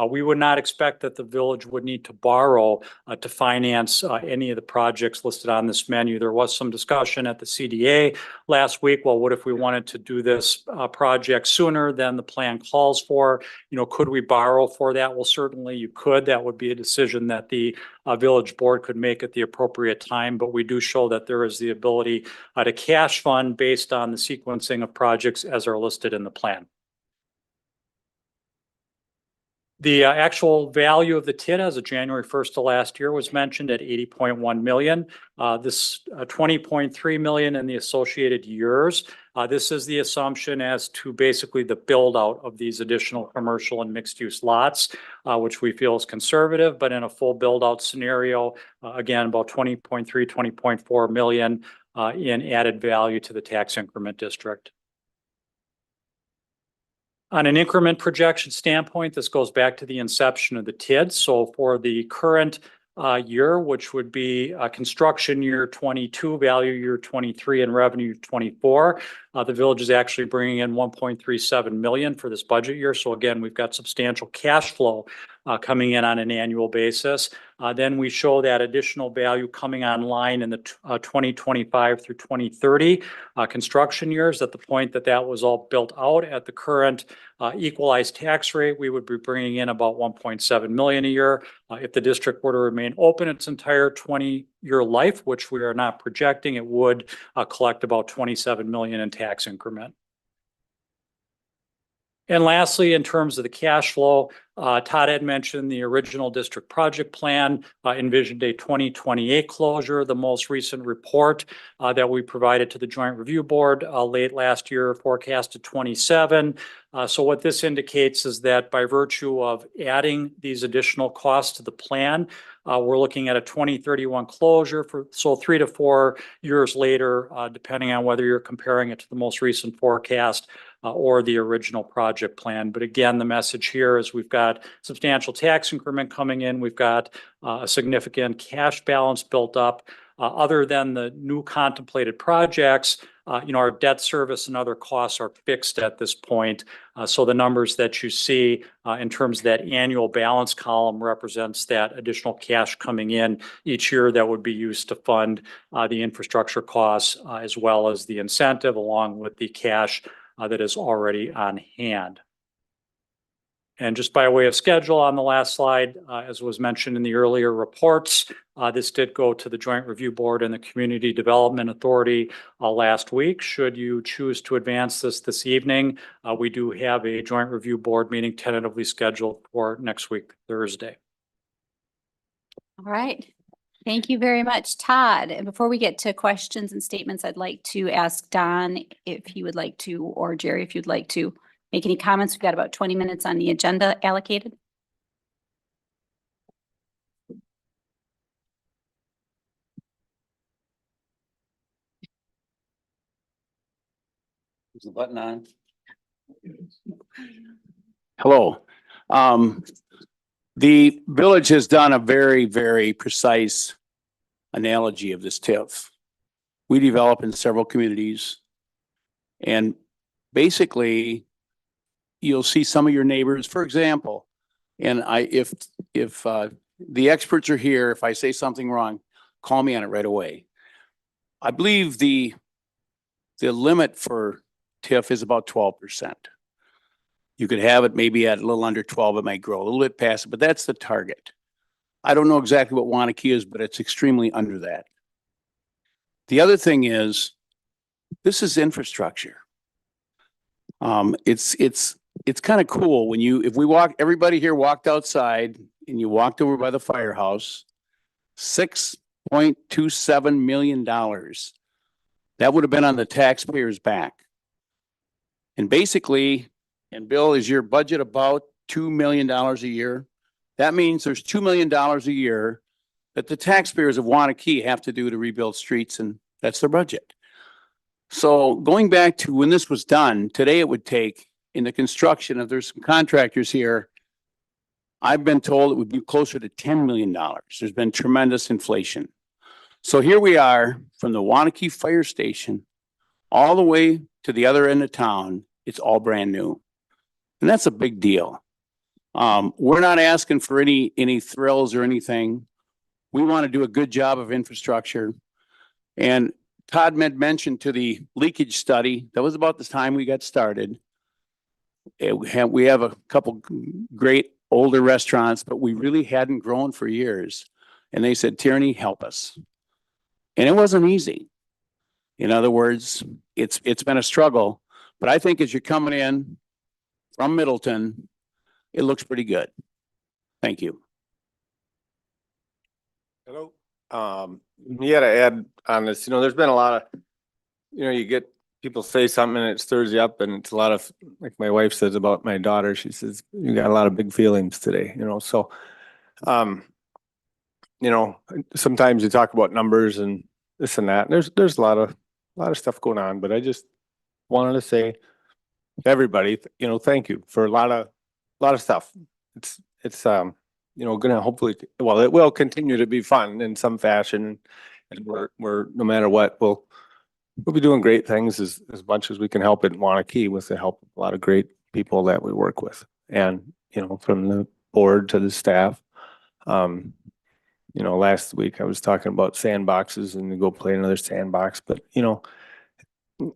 we would not expect that the village would need to borrow to finance any of the projects listed on this menu. There was some discussion at the CDA last week. Well, what if we wanted to do this project sooner than the plan calls for? Could we borrow for that? Well, certainly you could. That would be a decision that the village board could make at the appropriate time. But we do show that there is the ability to cash fund based on the sequencing of projects as are listed in the plan. The actual value of the TID as of January 1st of last year was mentioned at 80.1 million. This 20.3 million in the associated years. This is the assumption as to basically the build out of these additional commercial and mixed use lots, which we feel is conservative, but in a full build out scenario, again, about 20.3, 20.4 million in added value to the tax increment district. On an increment projection standpoint, this goes back to the inception of the TID. So for the current year, which would be construction year 22, value year 23, and revenue 24, the village is actually bringing in 1.37 million for this budget year. So again, we've got substantial cash flow coming in on an annual basis. Then we show that additional value coming online in the 2025 through 2030 construction years. At the point that that was all built out at the current equalized tax rate, we would be bringing in about 1.7 million a year. If the district were to remain open its entire 20-year life, which we are not projecting, it would collect about 27 million in tax increment. And lastly, in terms of the cash flow, Todd had mentioned the original district project plan envisioned a 2028 closure. The most recent report that we provided to the Joint Review Board late last year forecasted 27. So what this indicates is that by virtue of adding these additional costs to the plan, we're looking at a 2031 closure so 3 to 4 years later, depending on whether you're comparing it to the most recent forecast or the original project plan. But again, the message here is we've got substantial tax increment coming in. We've got a significant cash balance built up. Other than the new contemplated projects, our debt service and other costs are fixed at this point. So the numbers that you see in terms of that annual balance column represents that additional cash coming in each year that would be used to fund the infrastructure costs as well as the incentive along with the cash that is already on hand. And just by way of schedule on the last slide, as was mentioned in the earlier reports, this did go to the Joint Review Board and the Community Development Authority last week. Should you choose to advance this evening, we do have a Joint Review Board meeting tentatively scheduled for next week, Thursday. All right. Thank you very much, Todd. And before we get to questions and statements, I'd like to ask Don if he would like to, or Jerry, if you'd like to make any comments. We've got about 20 minutes on the agenda allocated. Is the button on? Hello. The village has done a very, very precise analogy of this TIF. We develop in several communities, and basically you'll see some of your neighbors, for example, and if the experts are here, if I say something wrong, call me on it right away. I believe the limit for TIF is about 12%. You could have it maybe at a little under 12, it might grow a little bit past it, but that's the target. I don't know exactly what Waunakee is, but it's extremely under that. The other thing is, this is infrastructure. It's kind of cool when everybody here walked outside and you walked over by the firehouse, $6.27 million. That would have been on the taxpayer's back. And basically, and Bill, is your budget about $2 million a year? That means there's $2 million a year that the taxpayers of Waunakee have to do to rebuild streets, and that's their budget. So going back to when this was done, today it would take, in the construction, if there's some contractors here, I've been told it would be closer to $10 million. There's been tremendous inflation. So here we are from the Waunakee Fire Station all the way to the other end of town. It's all brand new. And that's a big deal. We're not asking for any thrills or anything. We want to do a good job of infrastructure. And Todd mentioned to the leakage study, that was about the time we got started. We have a couple great older restaurants, but we really hadn't grown for years. And they said, Tierney, help us. And it wasn't easy. In other words, it's been a struggle. But I think as you're coming in from Middleton, it looks pretty good. Thank you. Hello. Yeah, to add on this, there's been a lot of, you get people say something and it stirs you up, and it's a lot of, like my wife says about my daughter, she says, you got a lot of big feelings today, so, sometimes you talk about numbers and this and that, and there's a lot of stuff going on, but I just wanted to say to everybody, thank you for a lot of stuff. It's gonna hopefully, well, it will continue to be fun in some fashion, and we're no matter what, we'll be doing great things as much as we can help in Waunakee with the help of a lot of great people that we work with, and from the board to the staff. Last week I was talking about sandboxes and to go play another sandbox, but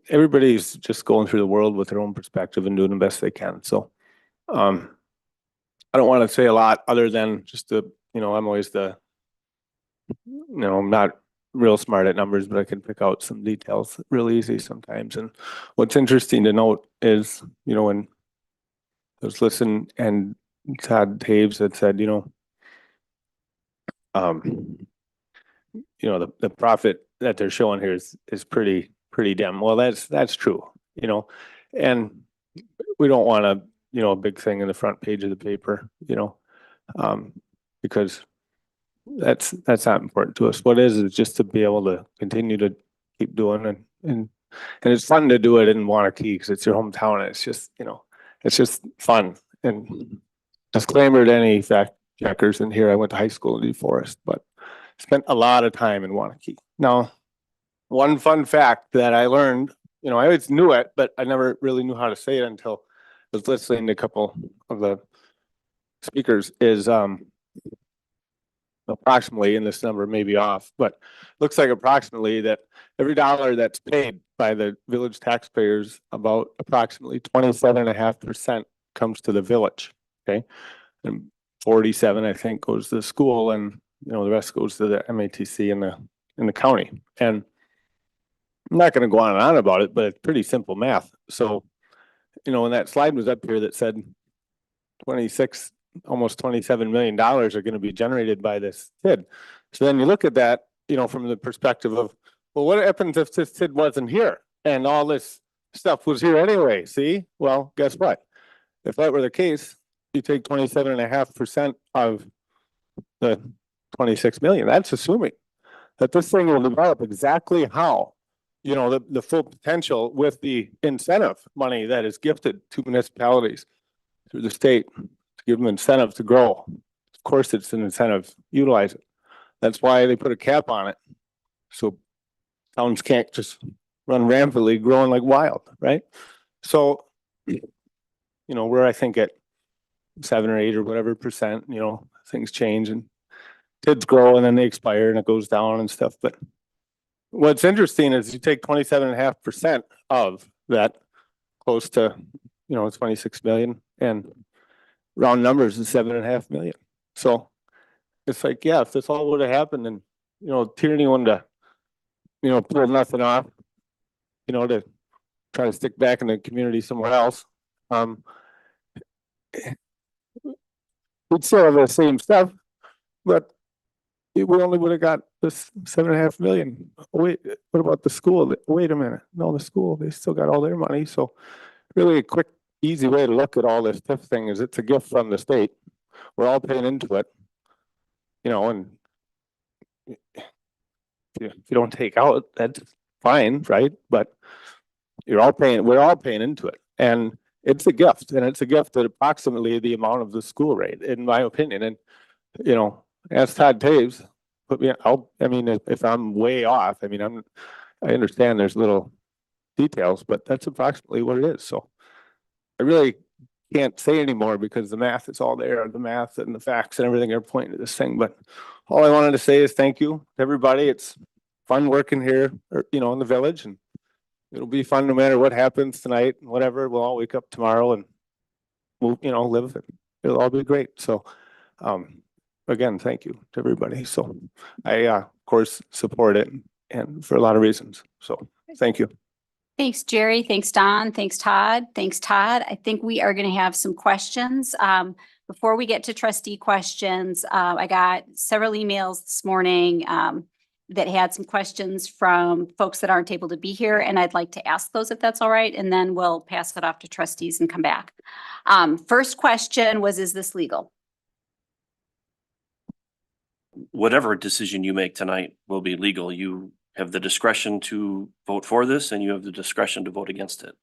everybody's just going through the world with their own perspective and doing the best they can. So I don't want to say a lot other than just I'm always I'm not real smart at numbers, but I can pick out some details real easy sometimes. And what's interesting to note is, when I was listening and Todd Taves had said, the profit that they're showing here is pretty dim. Well, that's true, and we don't want a big thing in the front page of the paper, because that's not important to us. What is just to be able to continue to keep doing and it's fun to do it in Waunakee because it's your hometown. And it's just, it's just fun. And disclaimer to any fact checkers in here, I went to high school in New Forest, but spent a lot of time in Waunakee. Now, one fun fact that I learned, I always knew it, but I never really knew how to say it until I was listening to a couple of the speakers is, approximately, and this number may be off, but looks like approximately that every dollar that's paid by the village taxpayers, about approximately 27.5% comes to the village. Okay. And 47, I think, goes to the school, and the rest goes to the MATC in the county. And I'm not going to go on and on about it, but it's pretty simple math. So, when that slide was up here that said 26, almost $27 million are going to be generated by this TID. So then you look at that, from the perspective of, well, what happens if this TID wasn't here and all this stuff was here anyway? See, well, guess what? If that were the case, you take 27.5% of the 26 million. That's assuming that this thing will develop exactly how, the full potential with the incentive money that is gifted to municipalities through the state. Give them incentive to grow. Of course, it's an incentive. Utilize it. That's why they put a cap on it. So towns can't just run rampantly growing like wild, right? So, we're, I think, at 7 or 8 or whatever percent, things change and TIDs grow and then they expire and it goes down and stuff. But what's interesting is you take 27.5% of that, close to, 26 million, and round numbers is 7.5 million. So it's like, yeah, if this all would have happened and, Tierney wanted to, pull nothing off, to try to stick back in the community somewhere else, we'd still have the same stuff, but we only would have got this 7.5 million. Wait, what about the school? Wait a minute. No, the school, they still got all their money. So really a quick, easy way to look at all this TIF thing is it's a gift from the state. We're all paying into it, and if you don't take out, that's fine, right? But we're all paying into it. And it's a gift, and it's a gift at approximately the amount of the school rate, in my opinion. And, ask Todd Taves, if I'm way off, I understand there's little details, but that's approximately what it is. So I really can't say anymore because the math is all there. The math and the facts and everything are pointing to this thing. But all I wanted to say is thank you to everybody. It's fun working here, in the village, and it'll be fun no matter what happens tonight and whatever. We'll all wake up tomorrow and we'll, live it. It'll all be great. So, again, thank you to everybody. So I, of course, support it, and for a lot of reasons. So thank you. Thanks, Jerry. Thanks, Don. Thanks, Todd. Thanks, Todd. I think we are going to have some questions. Before we get to trustee questions, I got several emails this morning that had some questions from folks that aren't able to be here, and I'd like to ask those if that's all right, and then we'll pass it off to trustees and come back. First question was, is this legal? Whatever decision you make tonight will be legal. You have the discretion to vote for this and you have the discretion to vote against it.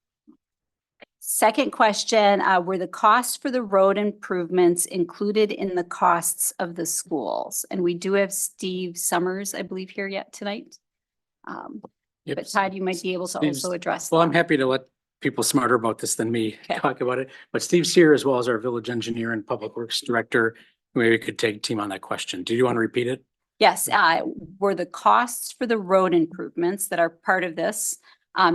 Second question, were the costs for the road improvements included in the costs of the schools? And we do have Steve Summers, I believe, here yet tonight. Yep. But Todd, you might be able to Steve's- also address. Well, I'm happy to let people smarter about this than me talk about it. But Steve's here as well as our village engineer and public works director. Maybe we could take team on that question. Do you want to repeat it? Yes, were the costs for the road improvements that are part of this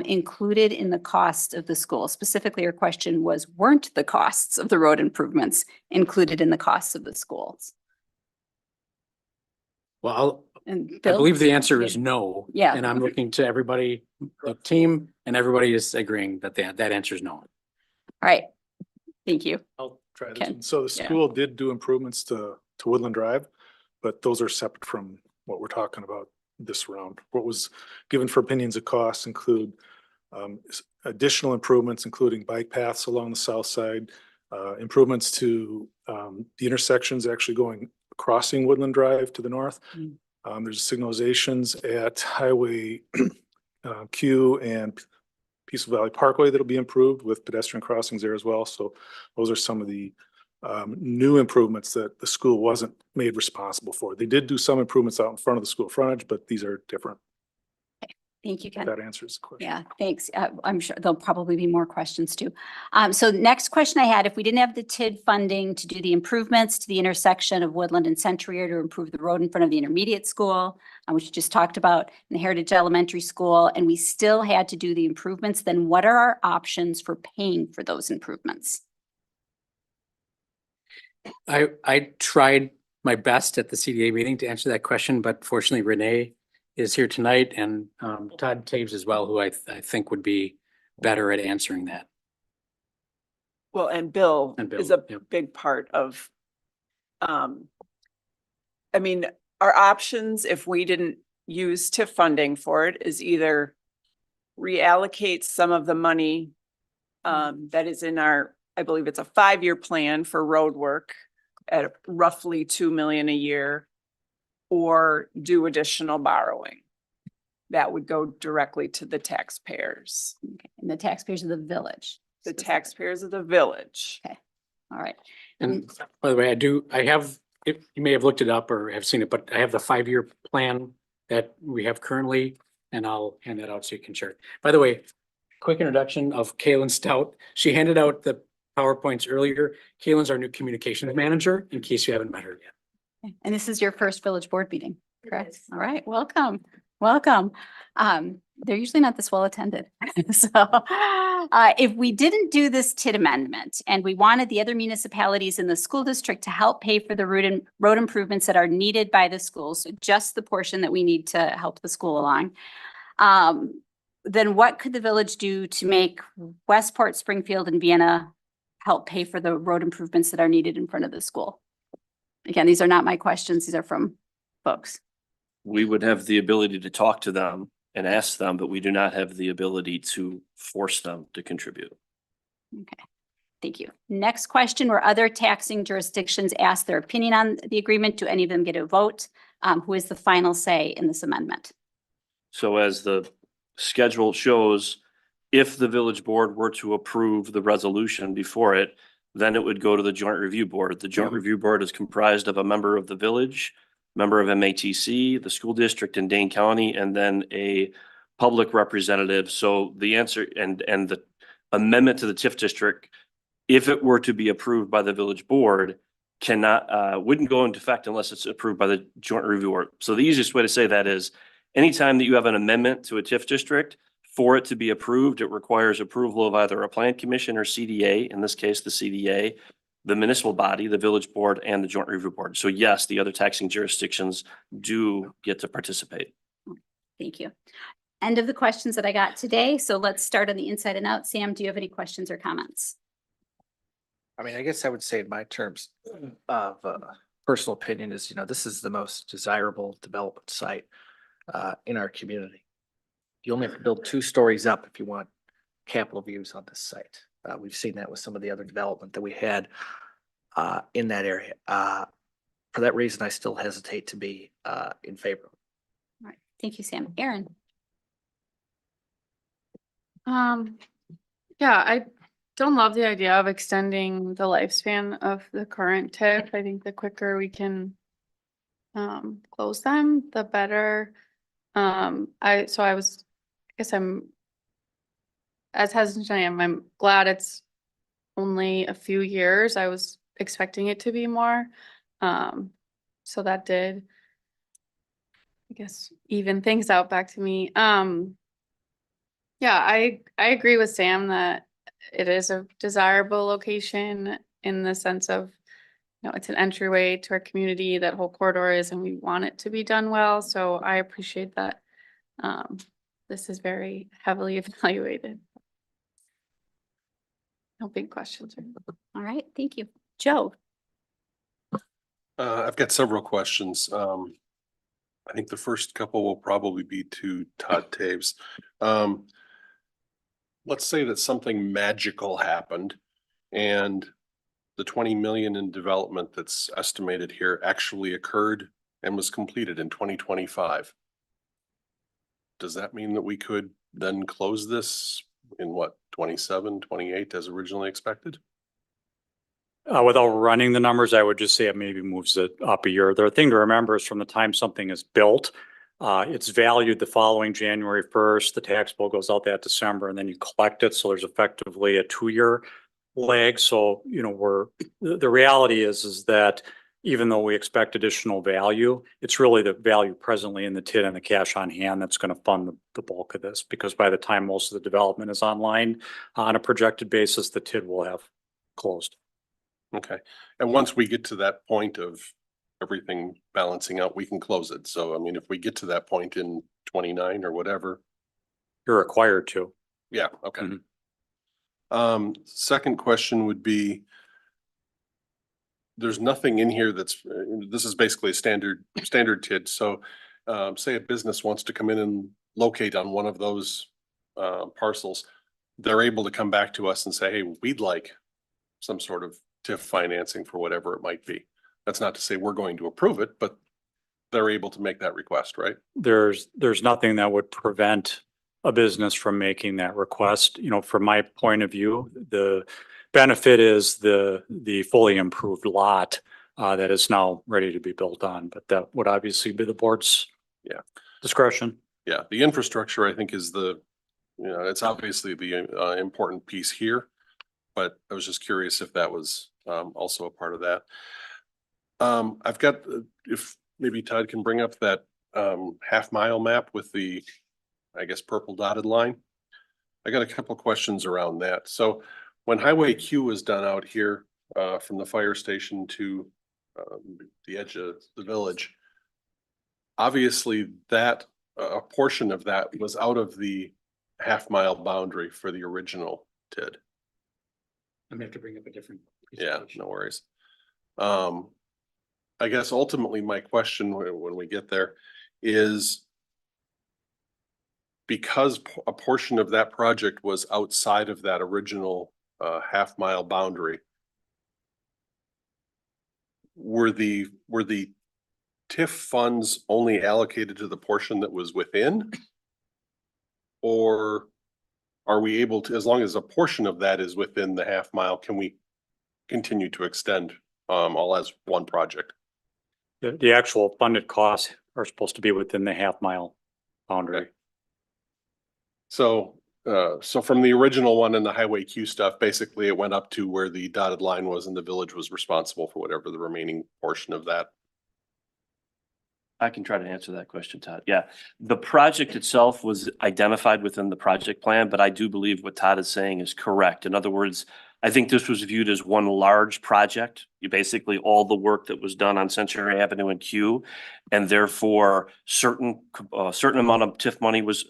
included in the cost of the school? Specifically, your question was, weren't the costs of the road improvements included in the costs of the schools? Well, And I Bill? believe the answer is no. Yeah. And I'm looking to everybody, the team, and everybody is agreeing that that answer is no. All right, thank you. I'll try this Ken? one. So the Yeah. school did do improvements to Woodland Drive, but those are separate from what we're talking about this round. What was given for opinions of costs include additional improvements, including bike paths along the south side, improvements to the intersections actually crossing Woodland Drive to the north. There's signalizations at Highway Q and Peaceful Valley Parkway that'll be improved with pedestrian crossings there as well. So those are some of the new improvements that the school wasn't made responsible for. They did do some improvements out in front of the school frontage, but these are different. Thank you, Ken. That answers the question. Yeah, thanks. I'm sure there'll probably be more questions too. So next question I had, if we didn't have the TID funding to do the improvements to the intersection of Woodland and Century or to improve the road in front of the intermediate school, which you just talked about, in the Heritage Elementary School, and we still had to do the improvements, then what are our options for paying for those improvements? I tried my best at the CDA meeting to answer that question, but fortunately Renee is here tonight and Todd Taves as well, who I think would be better at answering that. Well, and Bill And Bill, is a yep. big part of, I mean, our options, if we didn't use TIF funding for it, is either reallocate some of the money that is in our, I believe it's a 5-year plan for road work at roughly 2 million a year, or do additional borrowing. That would go directly to the taxpayers. Okay. And the taxpayers of the village. The taxpayers of the village. Okay. All right. And by the way, you may have looked it up or have seen it, but I have the 5-year plan that we have currently, and I'll hand that out so you can share it. By the way, quick introduction of Kaylin Stout. She handed out the PowerPoints earlier. Kaylin's our new communications manager, in case you haven't met her yet. And this is your first village board meeting, correct? All right, welcome, welcome. They're usually not this well attended. So if we didn't do this TID amendment and we wanted the other municipalities in the school district to help pay for the road improvements that are needed by the schools, just the portion that we need to help the school along, then what could the village do to make Westport, Springfield, and Vienna help pay for the road improvements that are needed in front of the school? Again, these are not my questions. These are from folks. We would have the ability to talk to them and ask them, but we do not have the ability to force them to contribute. Okay, thank you. Next question, were other taxing jurisdictions asked their opinion on the agreement? Do any of them get a vote? Who is the final say in this amendment? So as the schedule shows, if the village board were to approve the resolution before it, then it would go to the joint review board. The joint review board is comprised of a member of the village, member of MATC, the school district in Dane County, and then a public representative. So the answer and the amendment to the TIF district, if it were to be approved by the village board, wouldn't go into effect unless it's approved by the joint review board. So the easiest way to say that is anytime that you have an amendment to a TIF district, for it to be approved, it requires approval of either a plan commission or CDA, in this case, the CDA, the municipal body, the village board, and the joint review board. So yes, the other taxing jurisdictions do get to participate. Thank you. End of the questions that I got today. So let's start on the inside and out. Sam, do you have any questions or comments? I mean, I guess I would say in my terms of personal opinion is, this is the most desirable development site in our community. You only have to build 2 stories up if you want capital views on this site. We've seen that with some of the other development that we had in that area. For that reason, I still hesitate to be in favor. All right. Thank you, Sam. Erin. Yeah, I don't love the idea of extending the lifespan of the current TIF. I think the quicker we can close them, the better. I guess I'm as hesitant as I am. I'm glad it's only a few years. I was expecting it to be more. So that did, I guess, even things out back to me. Yeah, I agree with Sam that it is a desirable location in the sense of, it's an entryway to our community, that whole corridor is, and we want it to be done well. So I appreciate that. This is very heavily evaluated. No big questions. All right, thank you. Joe? I've got several questions. I think the first couple will probably be to Todd Taves. Let's say that something magical happened and the 20 million in development that's estimated here actually occurred and was completed in 2025. Does that mean that we could then close this in what, 27, 28 as originally expected? Without running the numbers, I would just say it maybe moves it up a year. The thing to remember is from the time something is built, it's valued the following January 1st, the tax bill goes out that December, and then you collect it. So there's effectively a 2-year lag. So, you know, the reality is that even though we expect additional value, it's really the value presently in the TID and the cash on hand that's going to fund the bulk of this, because by the time most of the development is online on a projected basis, the TID will have closed. Okay. And once we get to that point of everything balancing out, we can close it. So, I mean, if we get to that point in 29 or whatever. You're required to. Yeah, okay. Second question would be, there's nothing in here that's, this is basically a standard TID. So, say a business wants to come in and locate on one of those parcels, they're able to come back to us and say, hey, we'd like some sort of TIF financing for whatever it might be. That's not to say we're going to approve it, but they're able to make that request, right? There's nothing that would prevent a business from making that request. You know, from my point of view, the benefit is the fully improved lot that is now ready to be built on, but that would obviously be the board's discretion. Yeah, the infrastructure, I think, is it's obviously the important piece here, but I was just curious if that was also a part of that. I've got, if maybe Todd can bring up that half-mile map with the, I guess, purple dotted line. I got a couple questions around that. So when Highway Q was done out here from the fire station to the edge of the village, obviously that a portion of that was out of the half-mile boundary for the original TID. I'm gonna have to bring up a different. Yeah, no worries. I guess ultimately my question when we get there is, because a portion of that project was outside of that original half-mile boundary, were the TIF funds only allocated to the portion that was within? Or are we able to, as long as a portion of that is within the half-mile, can we continue to extend all as one project? The actual funded costs are supposed to be within the half-mile boundary. Okay. So from the original one and the Highway Q stuff, basically it went up to where the dotted line was and the village was responsible for whatever the remaining portion of that. I can try to answer that question, Todd. Yeah, the project itself was identified within the project plan, but I do believe what Todd is saying is correct. In other words, I think this was viewed as one large project. You basically all the work that was done on Century Avenue and Q, and therefore certain amount of TIF money was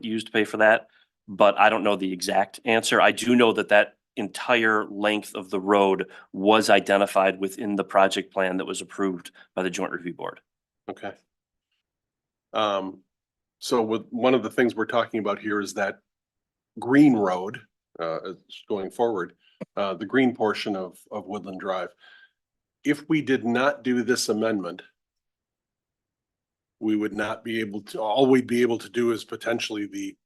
used to pay for that. But I don't know the exact answer. I do know that entire length of the road was identified within the project plan that was approved by the Joint Review Board. Okay. So with one of the things we're talking about here is that green road going forward, the green portion of Woodland Drive. If we did not do this amendment, we would not be able to, all we'd be able to do is potentially the,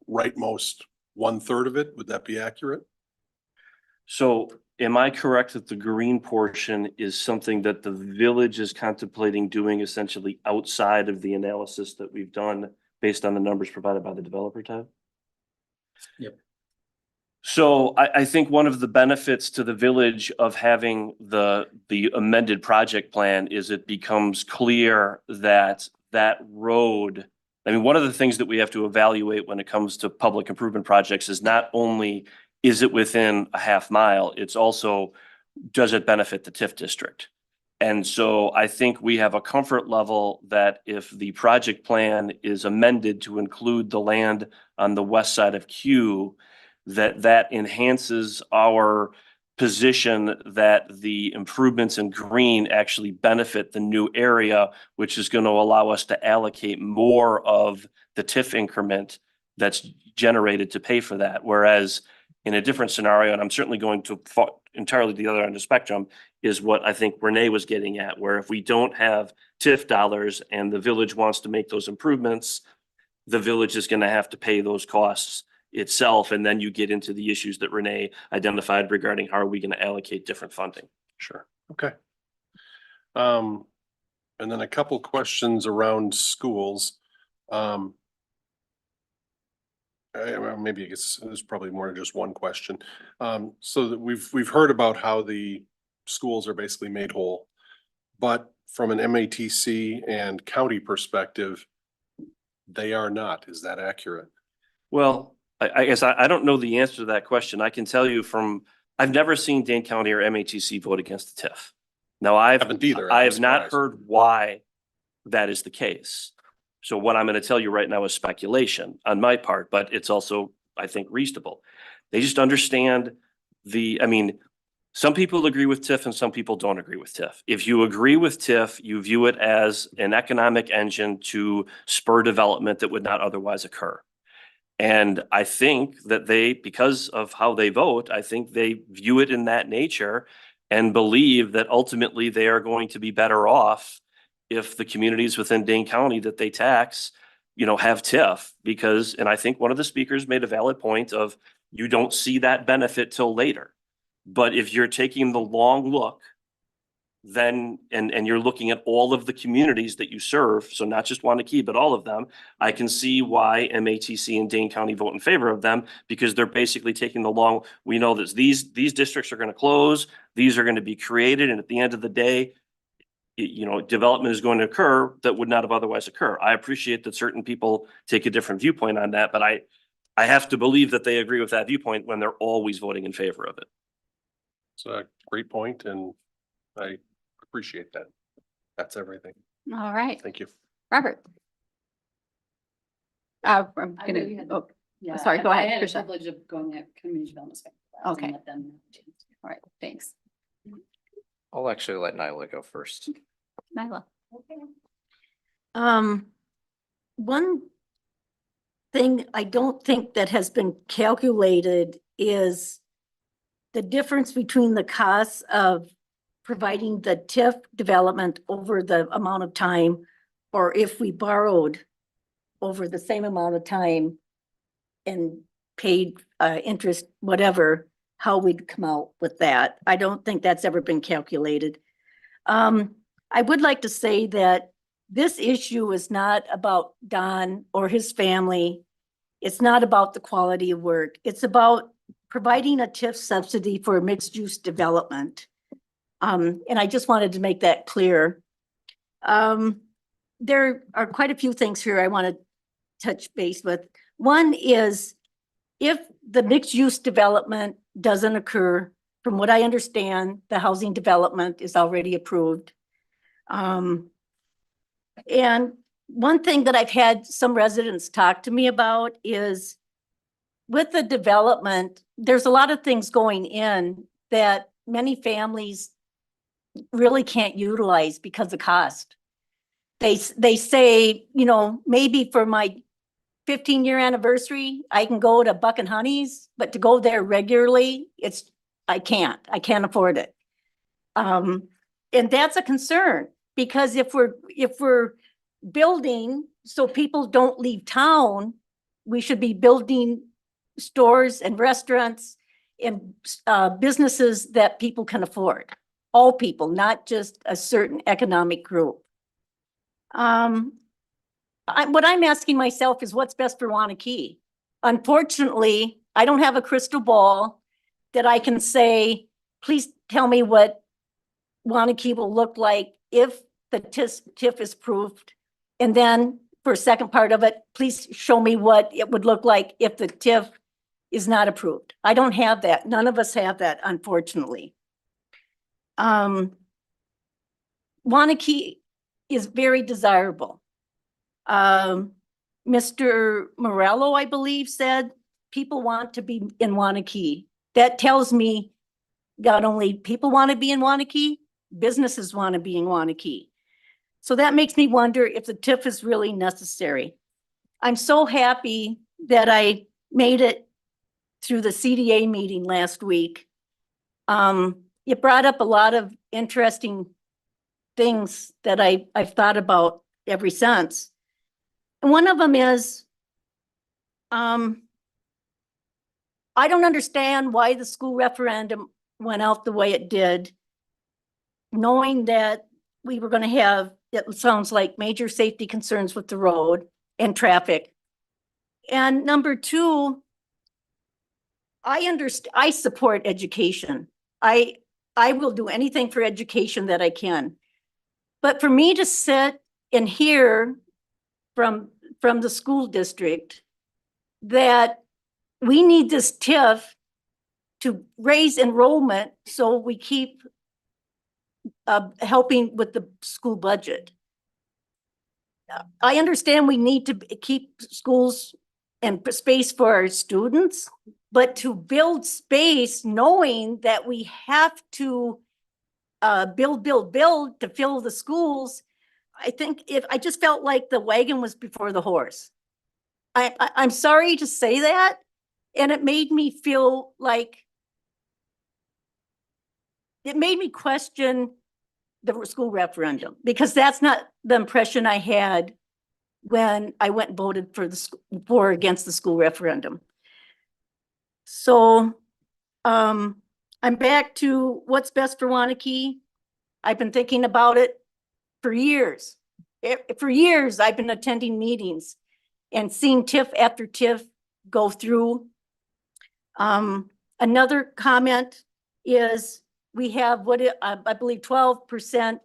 rightmost 1/3 of it. Would that be accurate? So am I correct that the green portion is something that the village is contemplating doing essentially outside of the analysis that we've done based on the numbers provided by the developer, Todd? Yep. So I think one of the benefits to the village of having the amended project plan is it becomes clear that road, I mean, one of the things that we have to evaluate when it comes to public improvement projects is not only is it within a half-mile, it's also, does it benefit the TIF district? And so I think we have a comfort level that if the project plan is amended to include the land on the west side of Q, that enhances our position that the improvements in green actually benefit the new area, which is going to allow us to allocate more of the TIF increment that's generated to pay for that. Whereas in a different scenario, and I'm certainly going to fall entirely the other end of the spectrum, is what I think Renee was getting at, where if we don't have TIF dollars and the village wants to make those improvements, the village is going to have to pay those costs itself. And then you get into the issues that Renee identified regarding how are we going to allocate different funding. Sure. Okay. And then a couple questions around schools. Maybe I guess there's probably more than just one question. So that we've heard about how the schools are basically made whole, but from an MATC and county perspective, they are not. Is that accurate? Well, I guess I don't know the answer to that question. I can tell you I've never seen Dane County or MATC vote against the TIF. Now, I have not heard why that is the case. So what I'm going to tell you right now is speculation on my part, but it's also, I think, reasonable. They just understand some people agree with TIF and some people don't agree with TIF. If you agree with TIF, you view it as an economic engine to spur development that would not otherwise occur. And I think that because of how they vote, I think they view it in that nature and believe that ultimately they are going to be better off if the communities within Dane County that they tax, have TIF, and I think one of the speakers made a valid point of you don't see that benefit till later. But if you're taking the long look, then, and you're looking at all of the communities that you serve, so not just Waunakee, but all of them, I can see why MATC and Dane County vote in favor of them, because they're basically taking we know that these districts are going to close, these are going to be created, and at the end of the day, development is going to occur that would not have otherwise occurred. I appreciate that certain people take a different viewpoint on that, but I have to believe that they agree with that viewpoint when they're always voting in favor of it. It's a great point, and I appreciate that. That's everything. All right. Thank you. Robert. I'm gonna, sorry, go ahead. I had the Tricia. privilege of going at community development. Okay. All right, thanks. I'll actually let Nyla go first. Nyla. One thing I don't think that has been calculated is the difference between the costs of providing the TIF development over the amount of time, or if we borrowed over the same amount of time and paid interest, whatever, how we'd come out with that. I don't think that's ever been calculated. I would like to say that this issue is not about Don or his family. It's not about the quality of work. It's about providing a TIF subsidy for mixed use development. And I just wanted to make that clear. There are quite a few things here I want to touch base with. One is if the mixed use development doesn't occur, from what I understand, the housing development is already approved. And one thing that I've had some residents talk to me about is with the development, there's a lot of things going in that many families really can't utilize because of cost. They say, maybe for my 15-year anniversary, I can go to Buck and Honey's, but to go there regularly, I can't afford it. And that's a concern, because if we're building so people don't leave town, we should be building stores and restaurants and businesses that people can afford. All people, not just a certain economic group. What I'm asking myself is what's best for Waunakee. Unfortunately, I don't have a crystal ball that I can say, please tell me what Waunakee will look like if the TIF is approved. And then for a second part of it, please show me what it would look like if the TIF is not approved. I don't have that. None of us have that, unfortunately. Waunakee is very desirable. Mr. Morello, I believe, said people want to be in Waunakee. That tells me Not only people want to be in Waunakee, businesses want to be in Waunakee. So that makes me wonder if the TIF is really necessary. I'm so happy that I made it through the CDA meeting last week. It brought up a lot of interesting things that I've thought about ever since. And one of them is, I don't understand why the school referendum went out the way it did, knowing that we were going to have, it sounds like, major safety concerns with the road and traffic. And number two, I support education. I will do anything for education that I can. But for me to sit and hear from the school district that we need this TIF to raise enrollment so we keep helping with the school budget. I understand we need to keep schools and space for our students, but to build space knowing that we have to build to fill the schools, I just felt like the wagon was before the horse. I'm sorry to say that, and it made me feel like, it made me question the school referendum, because that's not the impression I had when I went and voted for against the school referendum. So I'm back to what's best for Waunakee. I've been thinking about it for years. For years, I've been attending meetings and seeing TIF after TIF go through. Another comment is we have I believe 12%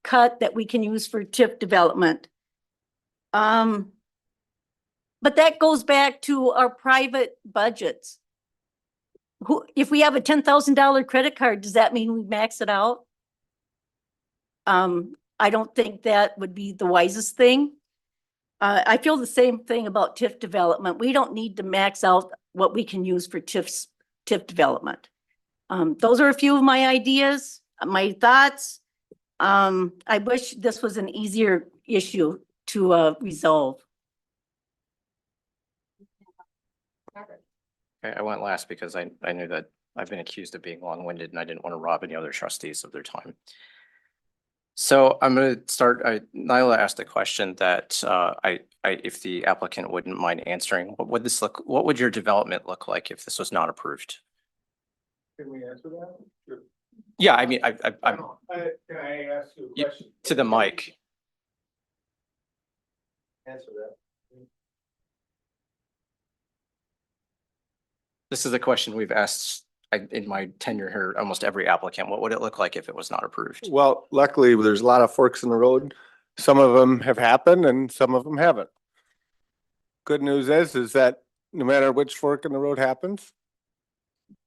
cut that we can use for TIF development. But that goes back to our private budgets. If we have a $10,000 credit card, does that mean we max it out? I don't think that would be the wisest thing. I feel the same thing about TIF development. We don't need to max out what we can use for TIF development. Those are a few of my ideas, my thoughts. I wish this was an easier issue to resolve. Okay, I went last because I knew that I've been accused of being long-winded and I didn't want to rob any other trustees of their time. So I'm going to start. Nyla asked a question that if the applicant wouldn't mind answering, what would your development look like if this was not approved? Can we answer that? Sure. Yeah, I mean, I'm Can I ask you a question? to the mic. Answer that. This is a question we've asked in my tenure here, almost every applicant. What would it look like if it was not approved? Well, luckily, there's a lot of forks in the road. Some of them have happened and some of them haven't. Good news is that no matter which fork in the road happens,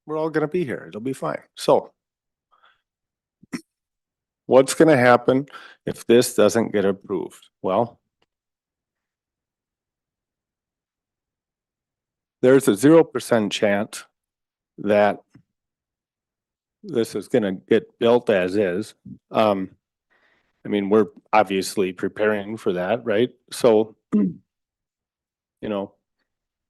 we're all gonna be here. It'll be fine. So what's gonna happen if this doesn't get approved? Well, there's a 0% chance that this is gonna get built as is. I mean, we're obviously preparing for that, right? So, you know,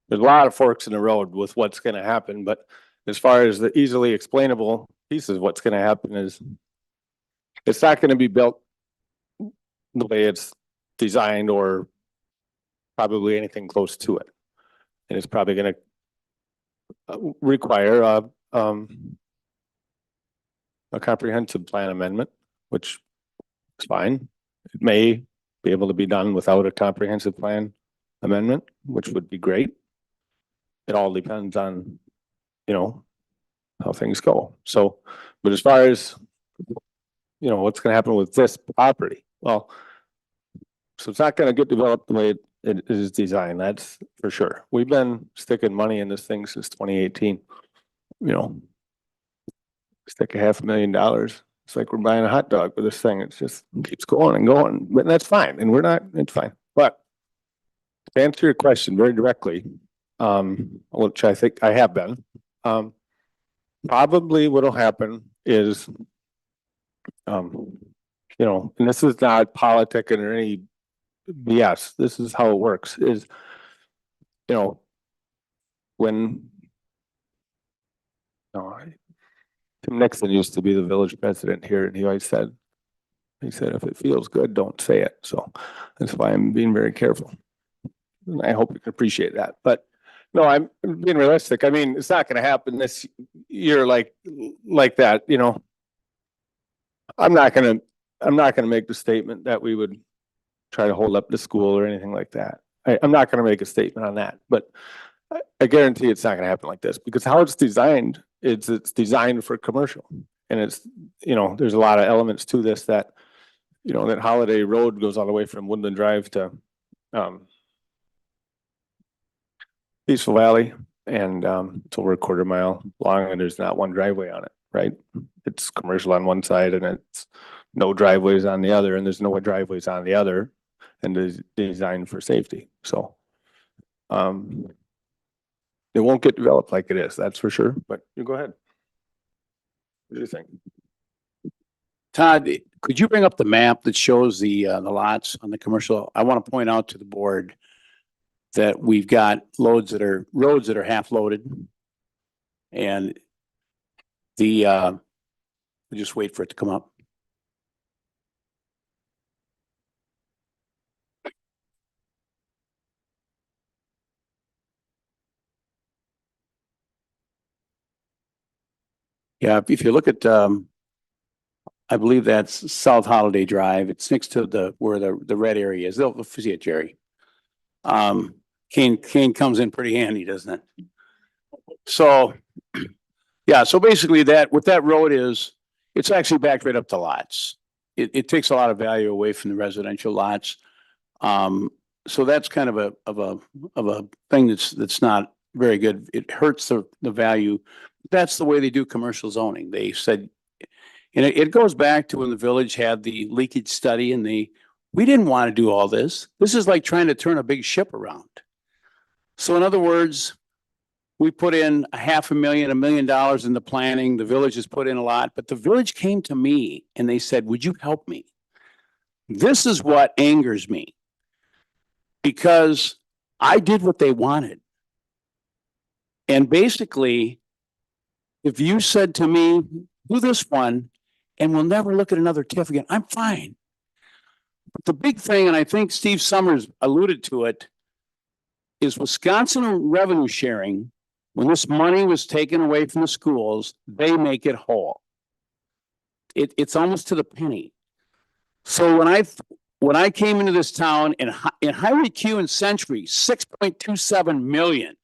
there's a lot of forks in the road with what's gonna happen, but as far as the easily explainable pieces, what's gonna happen is it's not gonna be built the way it's designed or probably anything close to it. And it's probably gonna require a comprehensive plan amendment, which is fine. It may be able to be done without a comprehensive plan amendment, which would be great. It all depends on, you know, how things go. So, but as far as, you know, what's gonna happen with this property? Well, so it's not gonna get developed the way it is designed, that's for sure. We've been sticking money in this thing since 2018. You know, stick $500,000. It's like we're buying a hot dog with this thing. It just keeps going and going, but that's fine. And we're not, it's fine. But to answer your question very directly, which I think I have been, probably what'll happen is, you know, and this is not politicking or any BS, this is how it works, is, you know, when Tim Nixon used to be the village president here, and he always said, if it feels good, don't say it. So that's why I'm being very careful. And I hope you can appreciate that. But no, I'm being realistic. I mean, it's not going to happen this year like that, you know. I'm not going to make the statement that we would try to hold up the school or anything like that. I'm not going to make a statement on that, but I guarantee it's not going to happen like this, because how it's designed, it's designed for commercial, and it's, you know, there's a lot of elements to this that, you know, that Holiday Road goes all the way from Woodland Drive to Peaceful Valley, and it's over a quarter mile long, and there's not one driveway on it, right? It's commercial on one side and it's no driveways on the other, and there's no driveways on the other, and is designed for safety. So it won't get developed like it is, that's for sure, but you go ahead. What do you think? Todd, could you bring up the map that shows the lots on the commercial? I want to point out to the board that we've got roads that are half loaded. And we'll just wait for it to come up. Yeah, if you look at, I believe that's South Holiday Drive. It's next to where the red area is. They'll see it, Jerry. Kane comes in pretty handy, doesn't it? So, yeah, so basically what that road is, it's actually backed right up to lots. It takes a lot of value away from the residential lots. So that's kind of a thing that's not very good. It hurts the value. That's the way they do commercial zoning. They said, and it goes back to when the village had the leakage study, and we didn't want to do all this. This is like trying to turn a big ship around. So in other words, we put in $500,000, $1 million in the planning. The village has put in a lot, but the village came to me and they said, would you help me? This is what angers me, because I did what they wanted. And basically, if you said to me, do this one and we'll never look at another TIF again, I'm fine. But the big thing, and I think Steve Summers alluded to it, is Wisconsin revenue sharing. When this money was taken away from the schools, they make it whole. It's almost to the penny. So when I came into this town in Highway Q and Century, 6.27 million.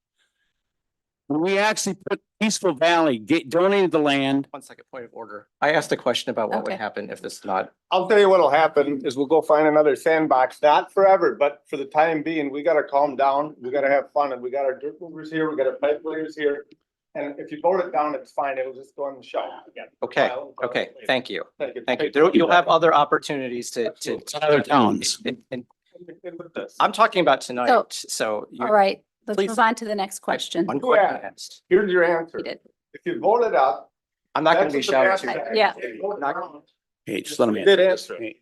When we actually put Peaceful Valley, donated the land. 1 second, point of order. I asked a question about what would Okay. happen if this is not. I'll tell you what'll happen is we'll go find another sandbox, not forever, but for the time being, we gotta calm down, we gotta have fun, and we got our dirt movers here, we got our pipe layers here. And if you vote it down, it's fine, it'll just go on the shelf again. Okay, okay, thank you. Thank you. Thank you. You'll have other opportunities to. Other towns. And I'm talking about tonight, so. All right, let's Please. move on to the next question. One Who question asked? asked. Here's your answer. We did. If you vote it up. I'm not gonna that's be what the shouting master to. Yeah. Hey, just let them Good answer. answer. Hey,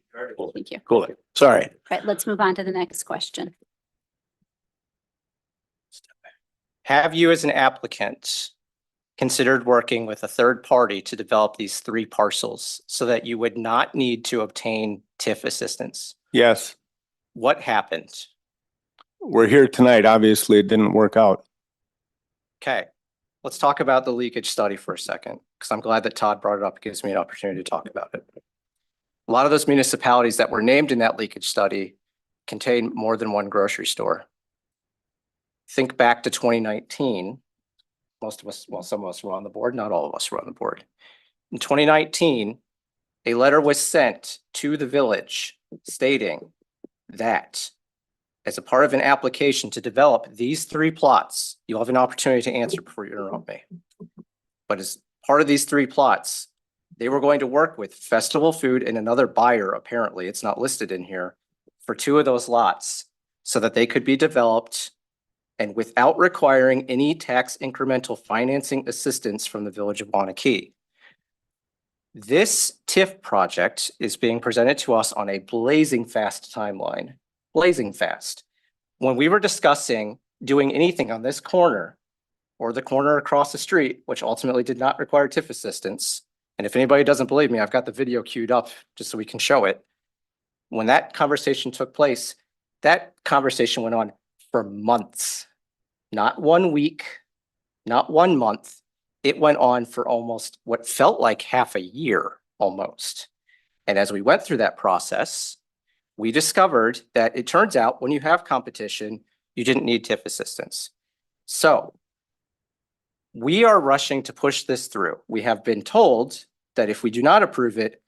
Thank you. cool. Sorry. All right, let's move on to the next question. Have you as an applicant considered working with a third party to develop these 3 parcels so that you would not need to obtain TIF assistance? Yes, What happened? we're here tonight, obviously it didn't work out. Okay, let's talk about the leakage study for a second, because I'm glad that Todd brought it up. It gives me an opportunity to talk about it. A lot of those municipalities that were named in that leakage study contain more than one grocery store. Think back to 2019. Most of us, well, some of us were on the board, not all of us were on the board. In 2019, a letter was sent to the village stating that as a part of an application to develop these 3 plots, you'll have an opportunity to answer before you interrupt me. But as part of these 3 plots, they were going to work with Festival Food and another buyer, apparently, it's not listed in here, for 2 of those lots so that they could be developed and without requiring any tax incremental financing assistance from the Village of Waunakee. This TIF project is being presented to us on a blazing fast timeline, blazing fast. When we were discussing doing anything on this corner or the corner across the street, which ultimately did not require TIF assistance, and if anybody doesn't believe me, I've got the video queued up just so we can show it. When that conversation took place, that conversation went on for months, not 1 week, not 1 month. It went on for almost what felt like half a year almost. And as we went through that process, we discovered that it turns out when you have competition, you didn't need TIF assistance. So we are rushing to push this through. We have been told that if we do not approve it,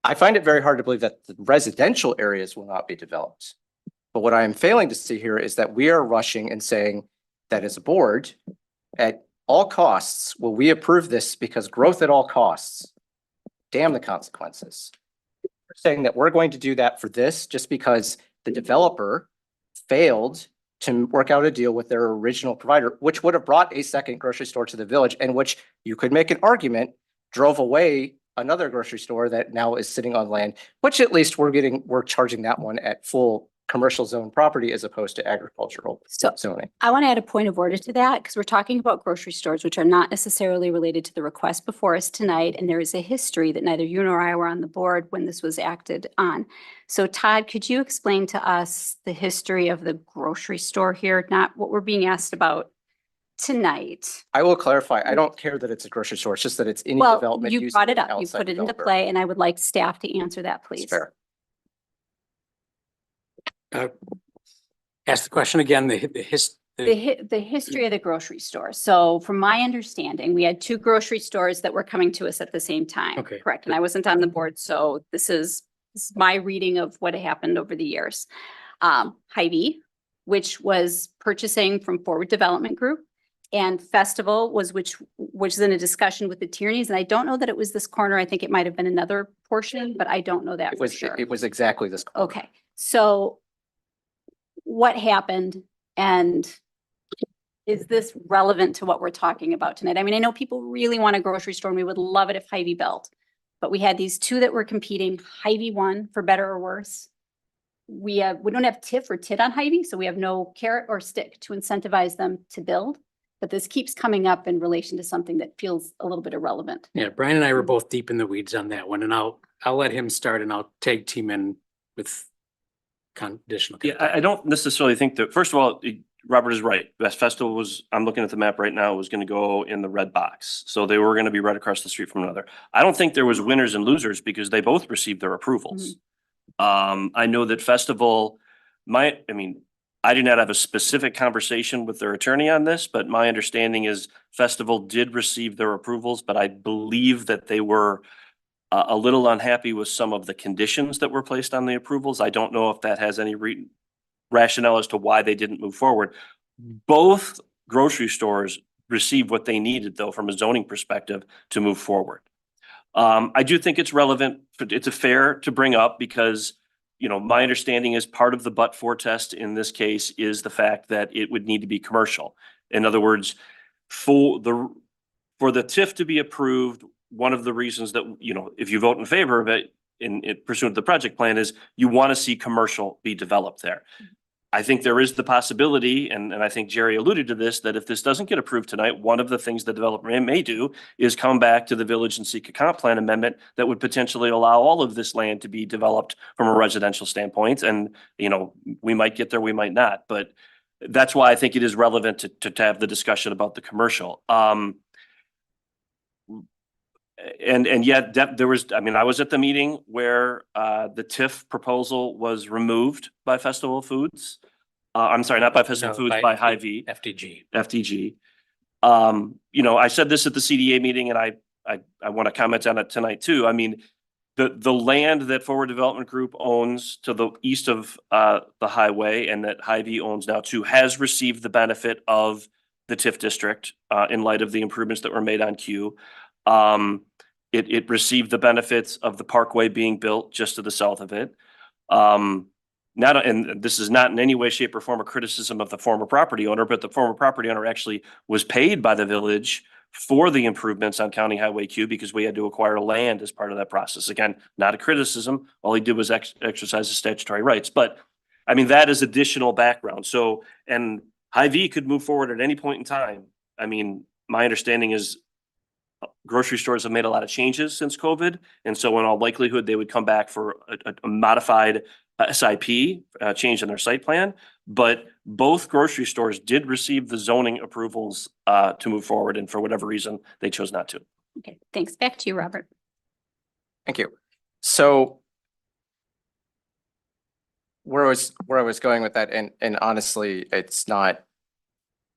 I find it very hard to believe that the residential areas will not be developed. But what I am failing to see here is that we are rushing and saying that as a board, at all costs, will we approve this because growth at all costs? Damn the consequences. We're saying that we're going to do that for this just because the developer failed to work out a deal with their original provider, which would have brought a second grocery store to the village, and which you could make an argument drove away another grocery store that now is sitting on land, which at least we're charging that one at full commercial zone property as opposed to agricultural zoning. I want to add a point of order to that because we're talking about grocery stores, which are not necessarily related to the request before us tonight. And there is a history that neither you nor I were on the board when this was acted on. So Todd, could you explain to us the history of the grocery store here, not what we're being asked about tonight? I will clarify. I don't care that it's a grocery store. It's just that it's any Well, development. you used brought by it an up, you outside put it into developer. play, and I would like staff to answer that, It's please. fair. Ask the question again, the The history of the grocery store. So from my understanding, we had two grocery stores that were coming to us at the same time. Okay. Correct. And I wasn't on the board, so this is my reading of what happened over the years. Hy-Vee, which was purchasing from Forward Development Group, and Festival which is in a discussion with the Tierneys. And I don't know that it was this corner. I think it might have been another portion, but I don't know that It for was, sure. it was exactly this. Okay, so what happened, and is this relevant to what we're talking about tonight? I mean, I know people really want a grocery store and we would love it if Hy-Vee built, but we had these two that were competing. Hy-Vee won, for better or worse. We don't have TIF or TID on Hy-Vee, so we have no carrot or stick to incentivize them to build. But this keeps coming up in relation to something that feels a little bit irrelevant. Yeah, Brian and I were both deep in the weeds on that one, and I'll let him start and I'll tag team in with conditional. Yeah, I don't necessarily think that, first of all, Robert is right. Best Festival was, I'm looking at the map right now, was going to go in the red box. So they were going to be right across the street from another. I don't think there was winners and losers because they both received their approvals. I know that Festival I did not have a specific conversation with their attorney on this, but my understanding is Festival did receive their approvals, but I believe that they were a little unhappy with some of the conditions that were placed on the approvals. I don't know if that has any rationale as to why they didn't move forward. Both grocery stores received what they needed, though, from a zoning perspective to move forward. I do think it's relevant. It's fair to bring up because, my understanding is part of the but-for test in this case is the fact that it would need to be commercial. In other words, for the TIF to be approved, one of the reasons that, if you vote in favor of it in pursuant to the project plan is you want to see commercial be developed there. I think there is the possibility, and I think Jerry alluded to this, that if this doesn't get approved tonight, one of the things the developer may do is come back to the village and seek a comp plan amendment that would potentially allow all of this land to be developed from a residential standpoint. And, we might get there, we might not, but that's why I think it is relevant to have the discussion about the commercial. And yet there was, I was at the meeting where the TIF proposal was removed by Festival Foods. I'm sorry, not by Festival Foods, by Hy-Vee. FDG. I said this at the CDA meeting and I want to comment on it tonight too. I mean, the land that Forward Development Group owns to the east of the highway and that Hy-Vee owns now too has received the benefit of the TIF district in light of the improvements that were made on Q. It received the benefits of the parkway being built just to the south of it. and this is not in any way, shape or form a criticism of the former property owner, but the former property owner actually was paid by the village for the improvements on County Highway Q because we had to acquire land as part of that process. Again, not a criticism. All he did was exercise his statutory rights. But I mean, that is additional background. So, and Hy-Vee could move forward at any point in time. I mean, my understanding is grocery stores have made a lot of changes since COVID. And so in all likelihood, they would come back for a modified SIP, change in their site plan. But both grocery stores did receive the zoning approvals to move forward. And for whatever reason, they chose not to. Okay, thanks. Back to you, Robert. Thank you. So where I was going with that, and honestly, it's not,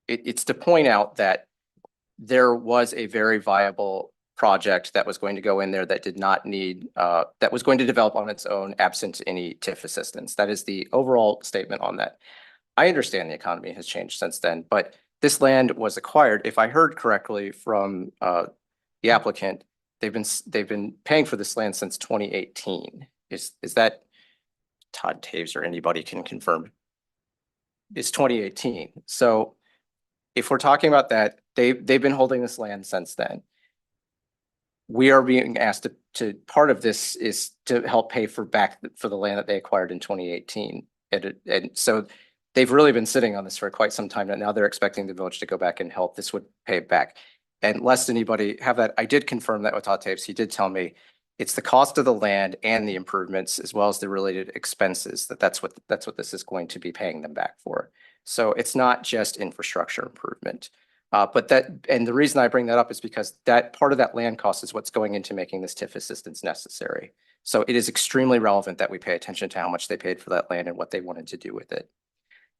it's to point out that there was a very viable project that was going to go in there that did not need, that was going to develop on its own absent any TIF assistance. That is the overall statement on that. I understand the economy has changed since then, but this land was acquired, if I heard correctly from the applicant, they've been paying for this land since 2018. Is that Todd Taves or anybody can confirm? It's 2018. So if we're talking about that, they've been holding this land since then. We are being asked to part of this is to help pay for the land that they acquired in 2018. And so they've really been sitting on this for quite some time. And now they're expecting the village to go back and help. This would pay it back. And lest anybody have that, I did confirm that with Todd Taves. He did tell me it's the cost of the land and the improvements as well as the related expenses that's what this is going to be paying them back for. So it's not just infrastructure improvement. And the reason I bring that up is because that part of that land cost is what's going into making this TIF assistance necessary. So it is extremely relevant that we pay attention to how much they paid for that land and what they wanted to do with it.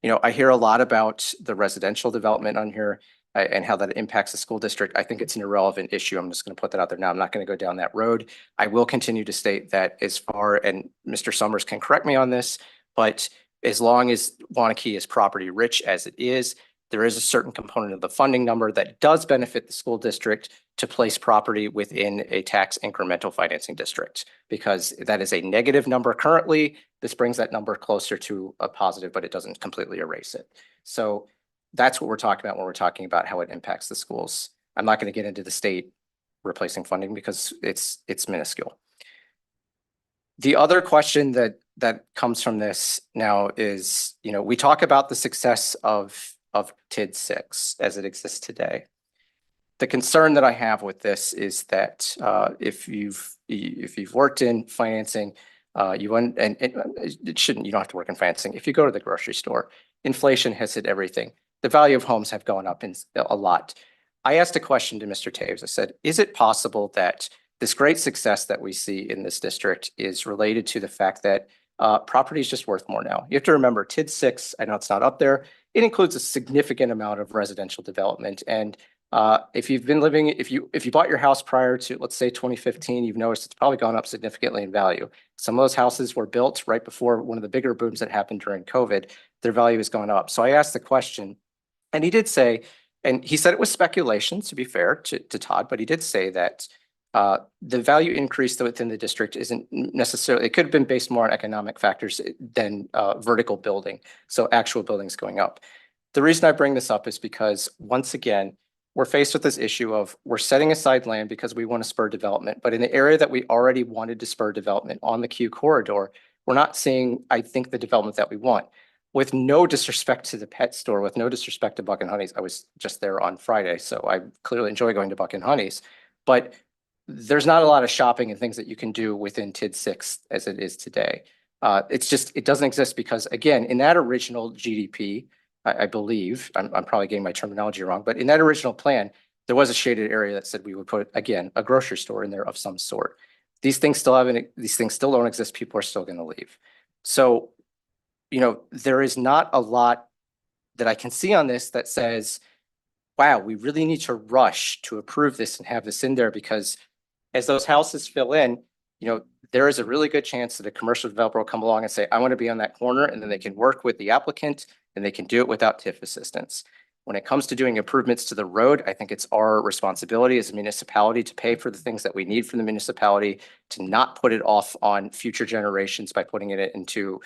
You know, I hear a lot about the residential development on here and how that impacts the school district. I think it's an irrelevant issue. I'm just going to put that out there now. I'm not going to go down that road. I will continue to state that and Mr. Summers can correct me on this, but as long as Waunakee is property rich as it is, there is a certain component of the funding number that does benefit the school district to place property within a tax incremental financing district, because that is a negative number currently. This brings that number closer to a positive, but it doesn't completely erase it. So that's what we're talking about when we're talking about how it impacts the schools. I'm not going to get into the state replacing funding because it's minuscule. The other question that comes from this now is, you know, we talk about the success of TID 6 as it exists today. The concern that I have with this is that if you've worked in financing, you don't have to work in financing. If you go to the grocery store, inflation has hit everything. The value of homes have gone up a lot. I asked a question to Mr. Taves. I said, is it possible that this great success that we see in this district is related to the fact that property is just worth more now? You have to remember TID 6, I know it's not up there. It includes a significant amount of residential development. And if you've been living, if you bought your house prior to, let's say 2015, you've noticed it's probably gone up significantly in value. Some of those houses were built right before one of the bigger booms that happened during COVID. Their value has gone up. So I asked the question, and he did say, and he said it was speculation, to be fair to Todd, but he did say that the value increase within the district isn't necessarily, it could have been based more on economic factors than vertical building. So actual buildings going up. The reason I bring this up is because once again, we're faced with this issue of we're setting aside land because we want to spur development, but in the area that we already wanted to spur development on the Q corridor, we're not seeing, I think, the development that we want. With no disrespect to the pet store, with no disrespect to Buck and Honey's, I was just there on Friday, so I clearly enjoy going to Buck and Honey's, but there's not a lot of shopping and things that you can do within TID 6 as it is today. It's just, it doesn't exist because again, in that original GDP, I believe, I'm probably getting my terminology wrong, but in that original plan, there was a shaded area that said we would put, again, a grocery store in there of some sort. These things still don't exist. People are still going to leave. So, you know, there is not a lot that I can see on this that says, wow, we really need to rush to approve this and have this in there, because as those houses fill in, you know, there is a really good chance that a commercial developer will come along and say, I want to be on that corner, and then they can work with the applicant and they can do it without TIF assistance. When it comes to doing improvements to the road, I think it's our responsibility as a municipality to pay for the things that we need from the municipality, to not put it off on future generations by putting it into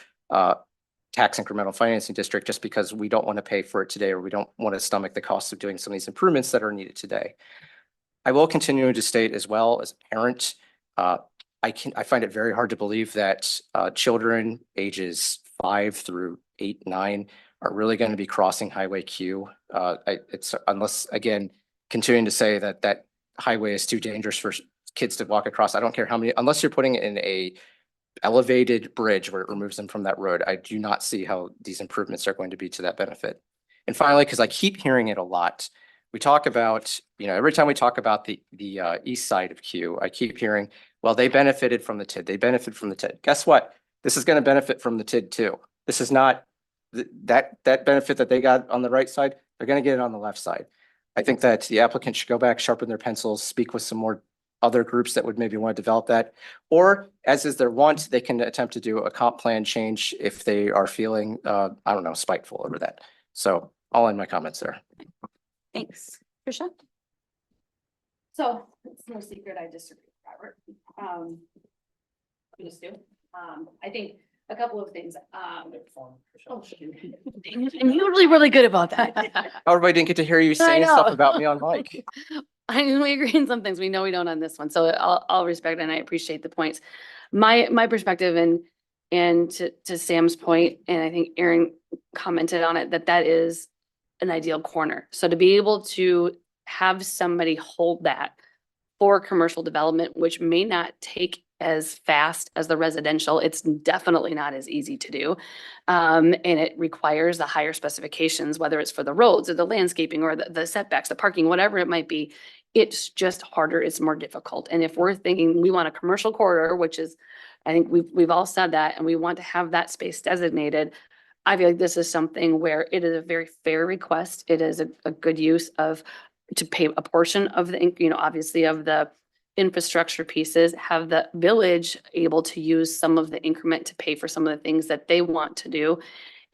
tax incremental financing district just because we don't want to pay for it today, or we don't want to stomach the cost of doing some of these improvements that are needed today. I will continue to state as well, as a parent, I find it very hard to believe that children ages 5 through 8, 9 are really going to be crossing Highway Q. It's unless, again, continuing to say that that highway is too dangerous for kids to walk across. I don't care how many, unless you're putting it in a elevated bridge where it removes them from that road. I do not see how these improvements are going to be to that benefit. And finally, because I keep hearing it a lot, we talk about, every time we talk about the east side of Q, I keep hearing, well, they benefited from the TID. They benefit from the TID. Guess what? This is going to benefit from the TID too. This is not that benefit that they got on the right side. They're going to get it on the left side. I think that the applicant should go back, sharpen their pencils, speak with some more other groups that would maybe want to develop that. Or as is their want, they can attempt to do a comp plan change if they are feeling, I don't know, spiteful over that. So I'll end my comments there. Thanks. Tricia? So it's no secret I disagree with Robert. I just do. I think a couple of things. Oh, shoot. I'm usually really good about that. Everybody didn't get to hear you saying know. stuff about me on mic. I mean, we agree on some things. We know we don't on this one. So I'll respect and I appreciate the points. My perspective and to Sam's point, and I think Aaron commented on it, that is an ideal corner. So to be able to have somebody hold that for commercial development, which may not take as fast as the residential, it's definitely not as easy to do. And it requires the higher specifications, whether it's for the roads or the landscaping or the setbacks, the parking, whatever it might be. It's just harder, it's more difficult. And if we're thinking we want a commercial corridor, which is, I think we've all said that, and we want to have that space designated, I feel like this is something where it is a very fair request. It is a good use to pay a portion of the, obviously of the infrastructure pieces, have the village able to use some of the increment to pay for some of the things that they want to do.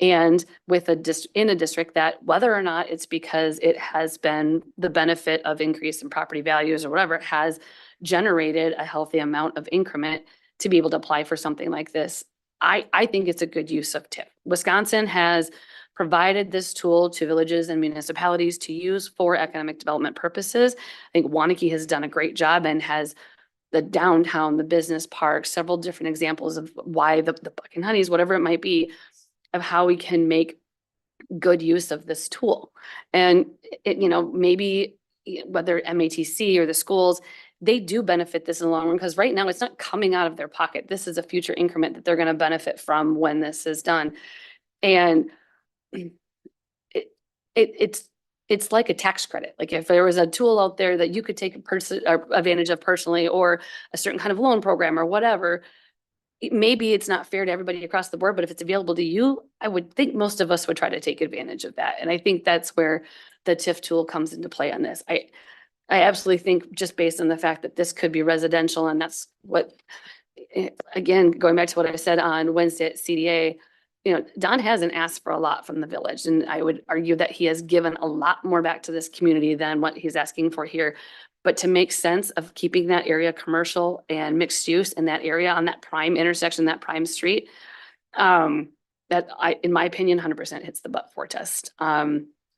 And with in a district that, whether or not it's because it has been the benefit of increase in property values or whatever, it has generated a healthy amount of increment to be able to apply for something like this. I think it's a good use of TIF. Wisconsin has provided this tool to villages and municipalities to use for economic development purposes. I think Waunakee has done a great job and has the downtown, the business park, several different examples of why the Buck and Honeys, whatever it might be, of how we can make good use of this tool. And maybe whether MATC or the schools, they do benefit this in the long run, because right now it's not coming out of their pocket. This is a future increment that they're going to benefit from when this is done. And it's like a tax credit. Like if there was a tool out there that you could take advantage of personally, or a certain kind of loan program or whatever, maybe it's not fair to everybody across the board, but if it's available to you, I would think most of us would try to take advantage of that. And I think that's where the TIF tool comes into play on this. I absolutely think, just based on the fact that this could be residential, and that's what, again, going back to what I said on Wednesday at CDA, Don hasn't asked for a lot from the village, and I would argue that he has given a lot more back to this community than what he's asking for here. But to make sense of keeping that area commercial and mixed use in that area on that prime intersection, that prime street, in my opinion, 100% hits the but-for test.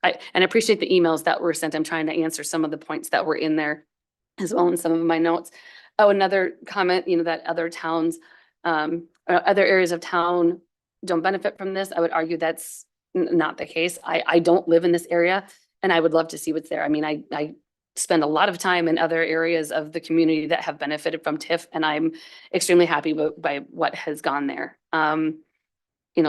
I appreciate the emails that were sent. I'm trying to answer some of the points that were in there as well in some of my notes. Oh, another comment, that other towns, or other areas of town don't benefit from this. I would argue that's not the case. I don't live in this area, and I would love to see what's there. I mean, I spend a lot of time in other areas of the community that have benefited from TIF, and I'm extremely happy by what has gone there.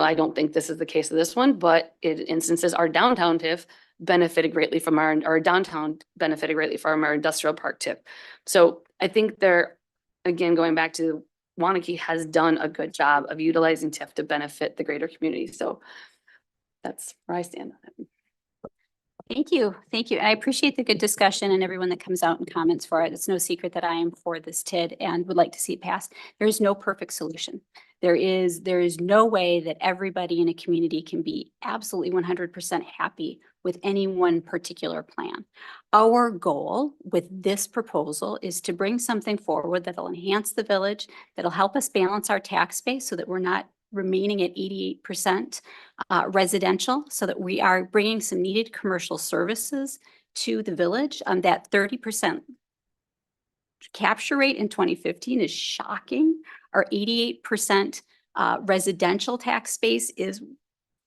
I don't think this is the case of this one, but in instances, our downtown TIF benefited greatly from our downtown benefited greatly from our industrial park TIF. So I think again, going back to Waunakee has done a good job of utilizing TIF to benefit the greater community. So that's where I stand on it. Thank you. Thank you. I appreciate the good discussion and everyone that comes out and comments for it. It's no secret that I am for this TID and would like to see it passed. There is no perfect solution. There is no way that everybody in a community can be absolutely 100% happy with any one particular plan. Our goal with this proposal is to bring something forward that'll enhance the village, that'll help us balance our tax base so that we're not remaining at 88% residential, so that we are bringing some needed commercial services to the village. That 30% capture rate in 2015 is shocking. Our 88% residential tax base is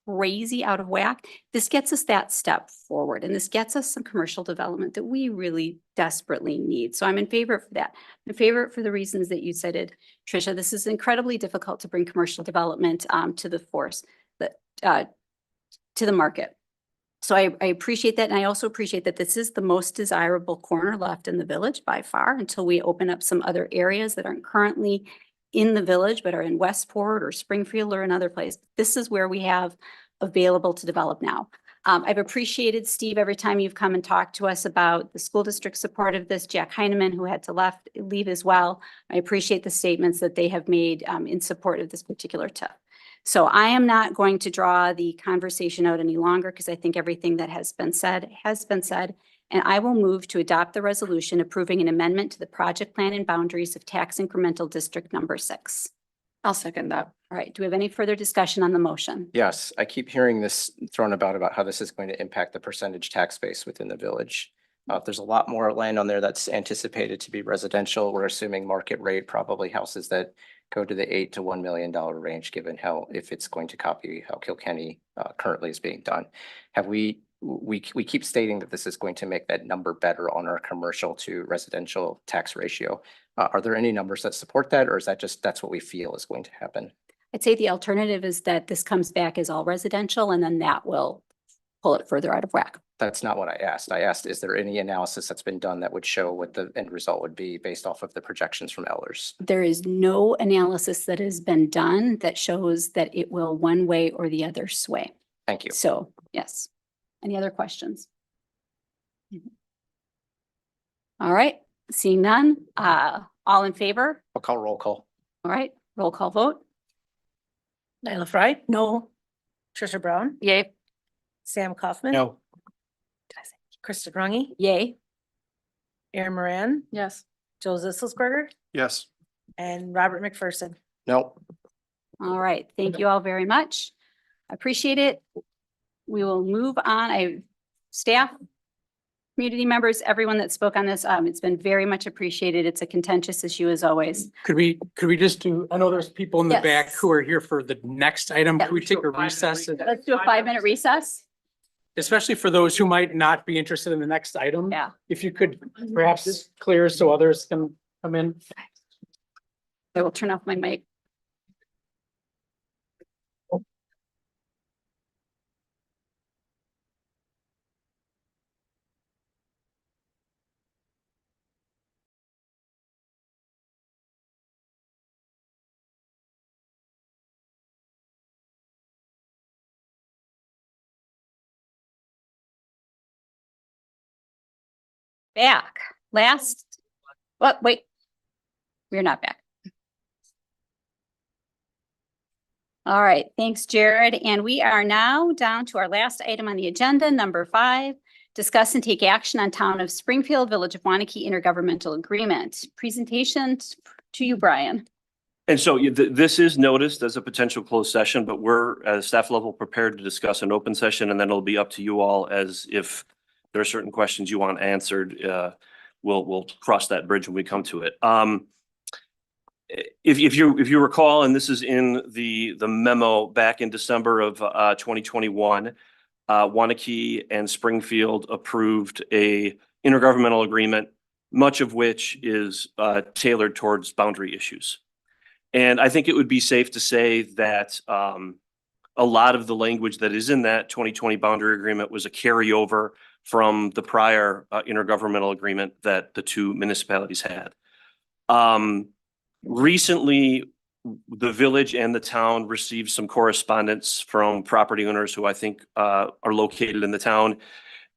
crazy out of whack. This gets us that step forward, and this gets us some commercial development that we really desperately need. So I'm in favor for that. I'm in favor for the reasons that you cited, Tricia. This is incredibly difficult to bring commercial development to the to the market. So I appreciate that. And I also appreciate that this is the most desirable corner left in the village by far, until we open up some other areas that aren't currently in the village, but are in Westport or Springfield or another place. This is where we have available to develop now. I've appreciated, Steve, every time you've come and talked to us about the school district support of this. Jack Heineman, who had to leave as well. I appreciate the statements that they have made in support of this particular TIF. So I am not going to draw the conversation out any longer, because I think everything that has been said. And I will move to adopt the resolution approving an amendment to the project plan and boundaries of tax incremental district number 6. I'll second that. All right, do we have any further discussion on the motion? Yes, I keep hearing this thrown about how this is going to impact the percentage tax base within the village. There's a lot more land on there that's anticipated to be residential. We're assuming market rate, probably houses that go to the $8 to $1 million range, given how, if it's going to copy how Kilkenny currently is being done. We keep stating that this is going to make that number better on our commercial to residential tax ratio. Are there any numbers that support that, or is that just, that's what we feel is going to happen? I'd say the alternative is that this comes back as all residential, and then that will pull it further out of whack. That's not what I asked. I asked, is there any analysis that's been done that would show what the end result would be based off of the projections from Elders? There is no analysis that has been done that shows that it will one way or the other sway. Thank you. So, yes. Any other questions? All right, seeing none, all in favor? I'll call roll call. All right, roll call vote. Nyla Fry, No. Trisha Brown, Yay. Sam Kaufman. No. Krista Grungy, Yay. Erin Moran, Yes. Joe Zisselsberger, Yes. and Robert McPherson. No. All right, thank you all very much. I appreciate it. We will move on. Staff, community members, everyone that spoke on this, it's been very much appreciated. It's a contentious issue as always. Could we just do, I know there's people in the back Yes. who are here for the next item. Yeah. Could we take a recess? Let's do a 5-minute recess. Especially for those who might not be interested in the next item. Yeah. If you could perhaps clear so others can come in. I will turn off my mic. Back. Wait. We're not back. All right, thanks, Jared. And we are now down to our last item on the agenda, number 5. Discuss and take action on Town of Springfield, Village of Waunakee Intergovernmental Agreement. Presentation to you, Brian. And so this is noticed as a potential closed session, but we're at a staff level prepared to discuss an open session, and then it'll be up to you all as if there are certain questions you want answered. We'll cross that bridge when we come to it. If you recall, and this is in the memo back in December of 2021, Waunakee and Springfield approved a intergovernmental agreement, much of which is tailored towards boundary issues. And I think it would be safe to say that a lot of the language that is in that 2020 boundary agreement was a carryover from the prior intergovernmental agreement that the two municipalities had. Recently, the village and the town received some correspondence from property owners who I think are located in the town,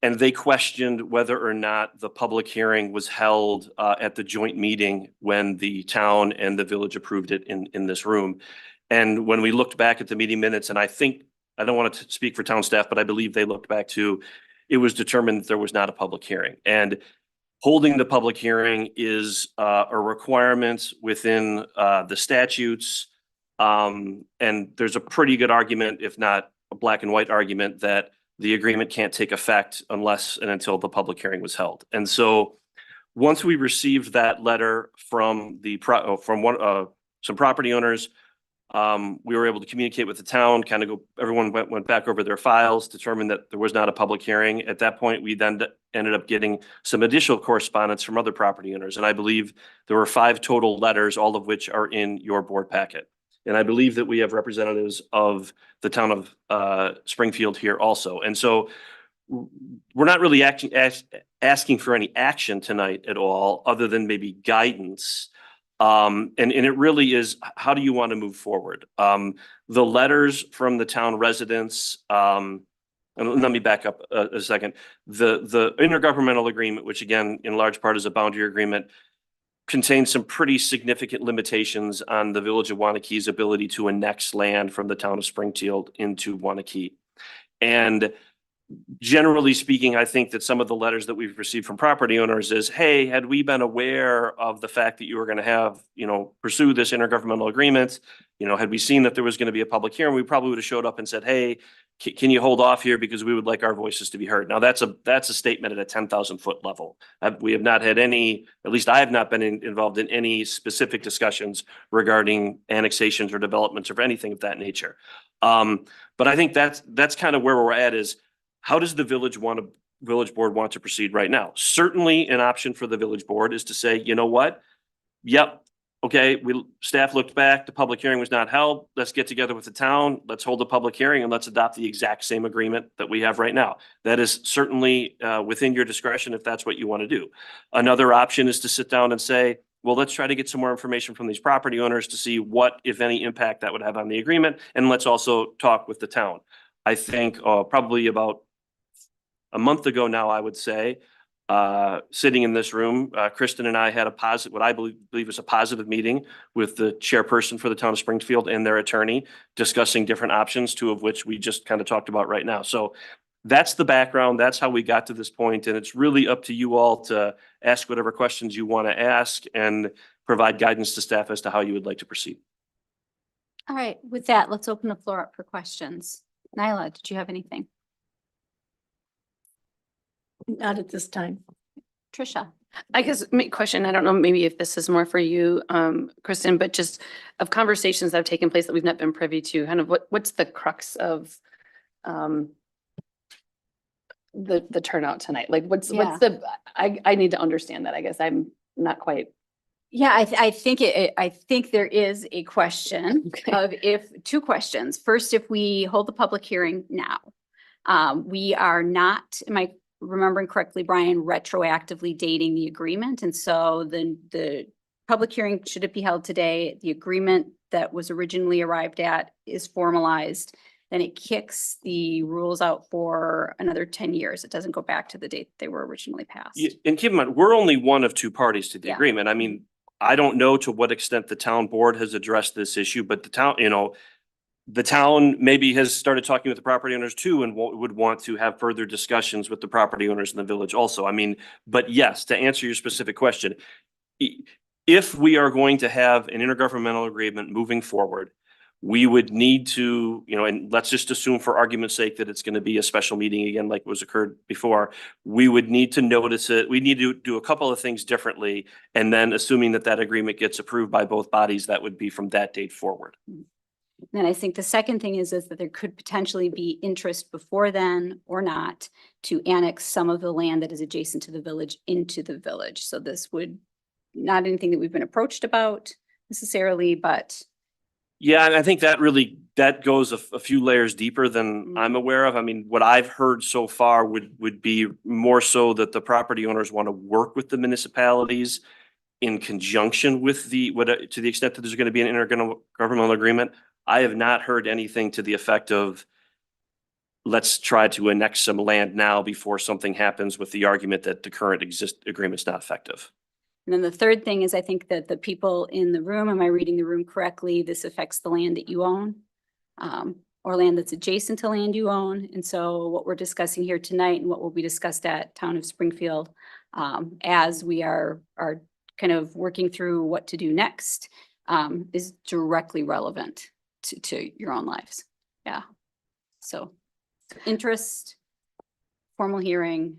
and they questioned whether or not the public hearing was held at the joint meeting when the town and the village approved it in this room. And when we looked back at the meeting minutes, and I think, I don't want to speak for town staff, but I believe they looked back to, it was determined that there was not a public hearing. And holding the public hearing is a requirement within the statutes And there's a pretty good argument, if not a black and white argument, that the agreement can't take effect unless and until the public hearing was held. And so once we received that letter from some property owners, we were able to communicate with the town, everyone went back over their files, determined that there was not a public hearing. At that point, we then ended up getting some additional correspondence from other property owners. And I believe there were 5 total letters, all of which are in your board packet. And I believe that we have representatives of the town of Springfield here also. And so we're not really asking for any action tonight at all, other than maybe guidance. And it really is, how do you want to move forward? The letters from the town residents, and let me back up a second. The intergovernmental agreement, which again, in large part is a boundary agreement, contains some pretty significant limitations on the village of Waunakee's ability to annex land from the town of Springfield into Waunakee. And generally speaking, I think that some of the letters that we've received from property owners is, hey, had we been aware of the fact that you were going to have, pursue this intergovernmental agreement, had we seen that there was going to be a public hearing, we probably would have showed up and said, hey, can you hold off here because we would like our voices to be heard. Now that's a statement at a 10,000 foot level. We have not had any, at least I have not been involved in any specific discussions regarding annexations or developments or anything of that nature. But I think that's kind of where we're at is, how does the village board want to proceed right now? Certainly an option for the village board is to say, you know what? Yep. Okay. Staff looked back, the public hearing was not held. Let's get together with the town. Let's hold a public hearing and let's adopt the exact same agreement that we have right now. That is certainly within your discretion if that's what you want to do. Another option is to sit down and say, well, let's try to get some more information from these property owners to see what, if any, impact that would have on the agreement. And let's also talk with the town. I think probably about a month ago now, I would say, sitting in this room, Kristen and I had what I believe was a positive meeting with the chairperson for the town of Springfield and their attorney, discussing different options, 2 of which we just kind of talked about right now. So that's the background. That's how we got to this point. And it's really up to you all to ask whatever questions you want to ask and provide guidance to staff as to how you would like to proceed. All right, with that, let's open the floor up for questions. Nyla, did you have anything? Not at this time. Trisha? I guess question, I don't know, maybe if this is more for you, Kristen, but just of conversations that have taken place that we've not been privy to, kind of what's the crux of the turnout tonight? Like what's the, I need to understand that. I guess I'm not quite. Yeah, I think there is a question of 2 questions. First, if we hold the public hearing now, we are not, am I remembering correctly, Brian, retroactively dating the agreement? And so the public hearing, should it be held today, the agreement that was originally arrived at is formalized, then it kicks the rules out for another 10 years. It doesn't go back to the date they were originally passed. And keep in mind, we're only one of 2 parties to the agreement. I mean, I don't know to what extent the town board has addressed this issue, but the town maybe has started talking with the property owners too, and would want to have further discussions with the property owners in the village also. I mean, but yes, to answer your specific question, if we are going to have an intergovernmental agreement moving forward, we would need to, and let's just assume for argument's sake that it's going to be a special meeting again, like was occurred before, we would need to notice it. We need to do a couple of things differently. And then assuming that agreement gets approved by both bodies, that would be from that date forward. And I think the second thing is that there could potentially be interest before then or not to annex some of the land that is adjacent to the village into the village. So this would not anything that we've been approached about necessarily, but. Yeah, and I think that goes a few layers deeper than I'm aware of. I mean, what I've heard so far would be more so that the property owners want to work with the municipalities in conjunction with to the extent that there's going to be an intergovernmental agreement. I have not heard anything to the effect of, let's try to annex some land now before something happens with the argument that the current agreement's not effective. And then the third thing is, I think that the people in the room, am I reading the room correctly? This affects the land that you own, or land that's adjacent to land you own. And so what we're discussing here tonight and what will be discussed at Town of Springfield, as we are kind of working through what to do next, is directly relevant to your own lives. Yeah. So interest, formal hearing,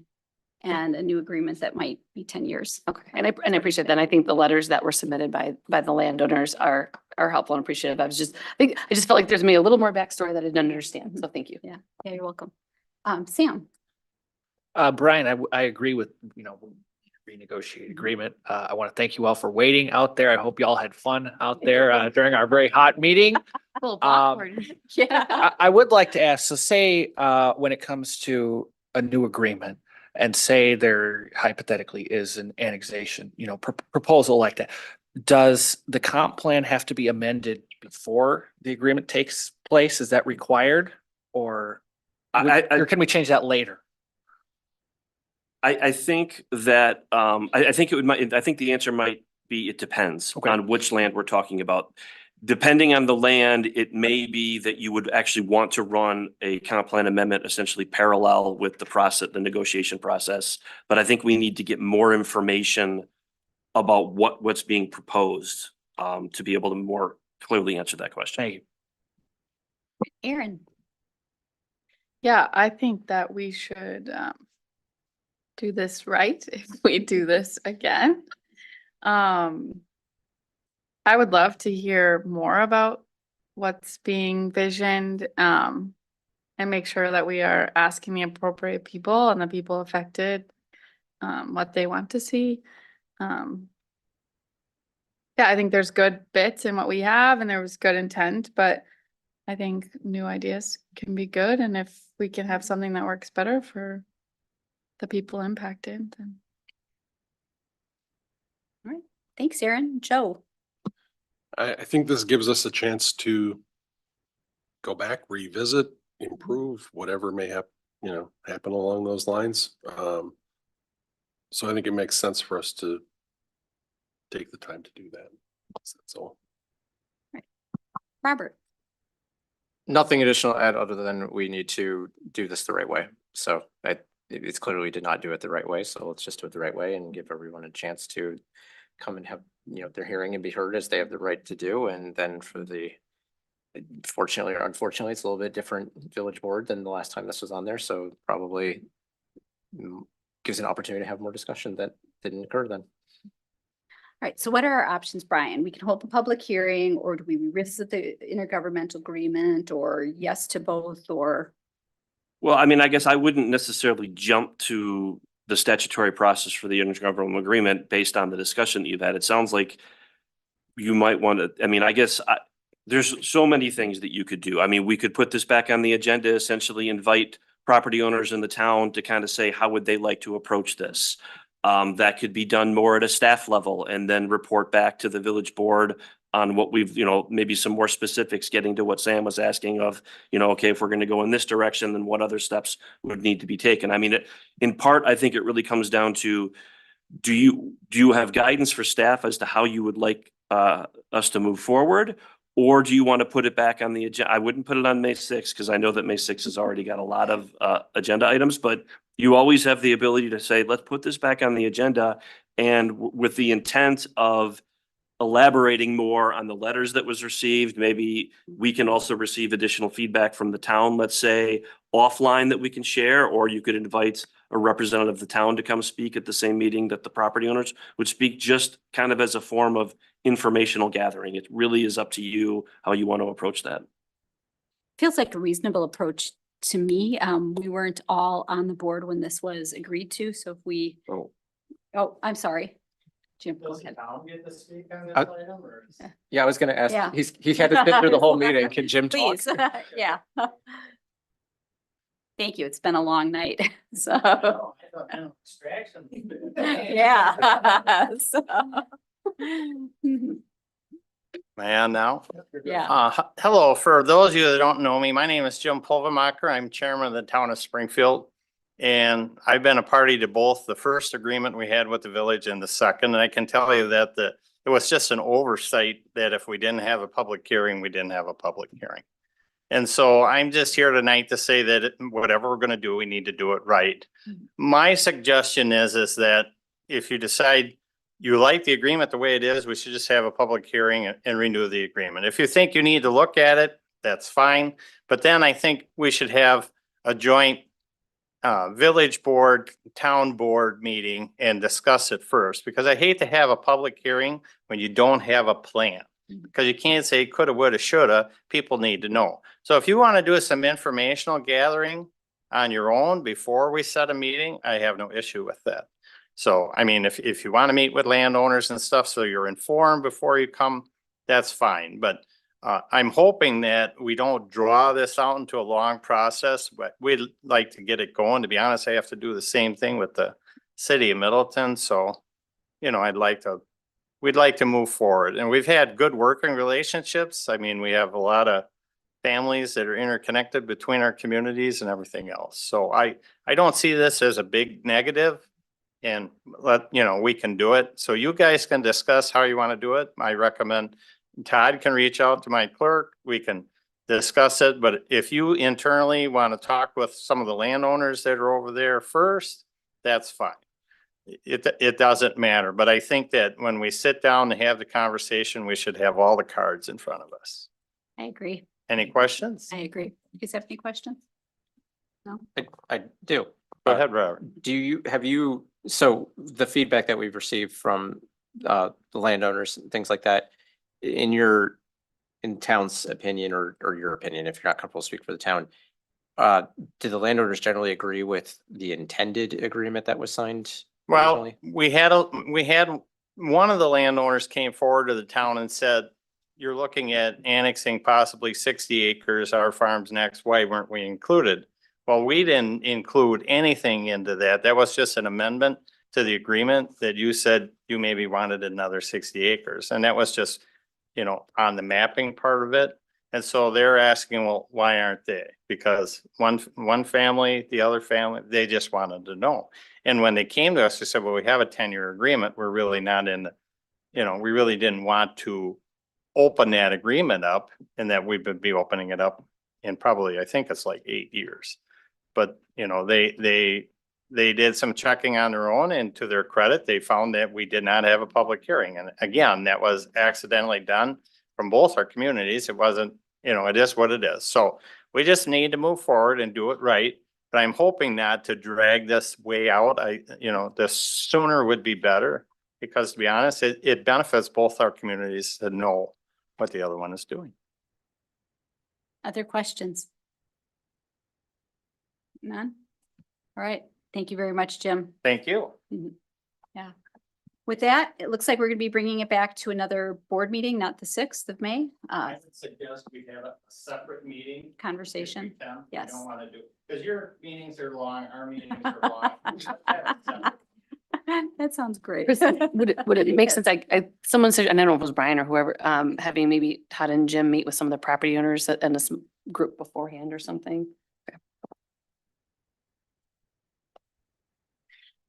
and a new agreement that might be 10 years. Okay, and I appreciate that. And I think the letters that were submitted by the landowners are helpful and appreciative. I just felt like there's maybe a little more backstory that I didn't understand. So thank you. Yeah, you're welcome. Sam. Brian, I agree with, renegotiate agreement. I want to thank you all for waiting out there. I hope you all had fun out there during our very hot meeting. A little awkward. Yeah. I would like to ask, so say, when it comes to a new agreement and say there hypothetically is an annexation, proposal like that, does the comp plan have to be amended before the agreement takes place? Is that required? Or can we change that later? I think that, I think I think the answer might be, it depends on which land we're talking about. Depending on the land, it may be that you would actually want to run a comp plan amendment essentially parallel with the process, the negotiation process. But I think we need to get more information about what's being proposed, to be able to more clearly answer that question. Thank you. Aaron. Yeah, I think that we should do this right if we do this again. I would love to hear more about what's being visioned, and make sure that we are asking the appropriate people and the people affected what they want to see. Yeah, I think there's good bits in what we have and there was good intent, but I think new ideas can be good. And if we can have something that works better for the people impacted, then. All right. Thanks, Aaron. Joe. I think this gives us a chance to go back, revisit, improve, whatever may have, happen along those lines. So I think it makes sense for us to take the time to do that. That's all. Right. Robert. Nothing additional to add other than we need to do this the right way. So it's clearly we did not do it the right way. So let's just do it the right way and give everyone a chance to come and have, their hearing and be heard as they have the right to do. And then for the, fortunately or unfortunately, it's a little bit different village board than the last time this was on there. So probably gives an opportunity to have more discussion that didn't occur then. All right, so what are our options, Brian? We can hold a public hearing, or do we revisit the intergovernmental agreement, or yes to both, or? Well, I mean, I guess I wouldn't necessarily jump to the statutory process for the intergovernmental agreement based on the discussion that you've had. It sounds like you might want to, I mean, I guess there's so many things that you could do. I mean, we could put this back on the agenda, essentially invite property owners in the town to kind of say, how would they like to approach this? That could be done more at a staff level and then report back to the village board on what we've, maybe some more specifics, getting to what Sam was asking of, okay, if we're going to go in this direction, then what other steps would need to be taken? I mean, in part, I think it really comes down to, do you have guidance for staff as to how you would like us to move forward? Or do you want to put it back on the agenda? I wouldn't put it on May 6th because I know that May 6th has already got a lot of agenda items, but you always have the ability to say, let's put this back on the agenda. And with the intent of elaborating more on the letters that was received, maybe we can also receive additional feedback from the town, let's say offline, that we can share, or you could invite a representative of the town to come speak at the same meeting that the property owners would speak, just kind of as a form of informational gathering. It really is up to you how you want to approach that. Feels like a reasonable approach to me. We weren't all on the board when this was agreed to, so if we, oh, I'm sorry. Jim, go ahead. Yeah, I was going to ask, Yeah. he had to sit through the whole meeting. Can Jim talk? Please, yeah. Thank you. It's been a long night, so. Yeah. So. Man, now. Yeah. Hello, for those of you that don't know me, my name is Jim Pulvermacher. I'm chairman of the town of Springfield. And I've been a party to both the first agreement we had with the village and the second. And I can tell you that it was just an oversight that if we didn't have a public hearing, we didn't have a public hearing. And so I'm just here tonight to say that whatever we're going to do, we need to do it right. My suggestion is that if you decide you like the agreement the way it is, we should just have a public hearing and renew the agreement. If you think you need to look at it, that's fine. But then I think we should have a joint village board, town board meeting and discuss it first, because I hate to have a public hearing when you don't have a plan. Because you can't say coulda, woulda, shoulda. People need to know. So if you want to do some informational gathering on your own before we set a meeting, I have no issue with that. So, I mean, if you want to meet with landowners and stuff, so you're informed before you come, that's fine. But I'm hoping that we don't draw this out into a long process, but we'd like to get it going. To be honest, I have to do the same thing with the city of Middleton. So, you know, we'd like to move forward. And we've had good working relationships. I mean, we have a lot of families that are interconnected between our communities and everything else. So I don't see this as a big negative. And we can do it. So you guys can discuss how you want to do it. I recommend Todd can reach out to my clerk. We can discuss it. But if you internally want to talk with some of the landowners that are over there first, that's fine. It doesn't matter. But I think that when we sit down to have the conversation, we should have all the cards in front of us. I agree. Any questions? I agree. You guys have any questions? No? I do. Go ahead, Robert. So the feedback that we've received from the landowners and things like that, in town's opinion or your opinion, if you're not comfortable speaking for the town, do the landowners generally agree with the intended agreement that was signed? Well, originally? we had one of the landowners came forward to the town and said, you're looking at annexing possibly 60 acres, our farm's next, why weren't we included? Well, we didn't include anything into that. That was just an amendment to the agreement that you said you maybe wanted another 60 acres. And that was just, on the mapping part of it. And so they're asking, well, why aren't they? Because one family, the other family, they just wanted to know. And when they came to us, they said, well, we have a 10-year agreement. We're really not in, we really didn't want to open that agreement up, and that we would be opening it up in probably, I think it's like 8 years. But, they did some checking on their own, and to their credit, they found that we did not have a public hearing. And again, that was accidentally done from both our communities. It wasn't, it is what it is. So we just need to move forward and do it right. But I'm hoping not to drag this way out. The sooner would be better, because to be honest, it benefits both our communities to know what the other one is doing. Other questions? None? All right. Thank you very much, Jim. Thank you. Yeah. With that, it looks like we're going to be bringing it back to another board meeting, not the 6th of May. I would suggest we have a separate meeting. Conversation. Yes. I don't want to do, because your meetings are long, our meetings are long. That sounds great. Would it make sense? Someone said, and I don't know if it was Brian or whoever, having maybe Todd and Jim meet with some of the property owners and a group beforehand or something?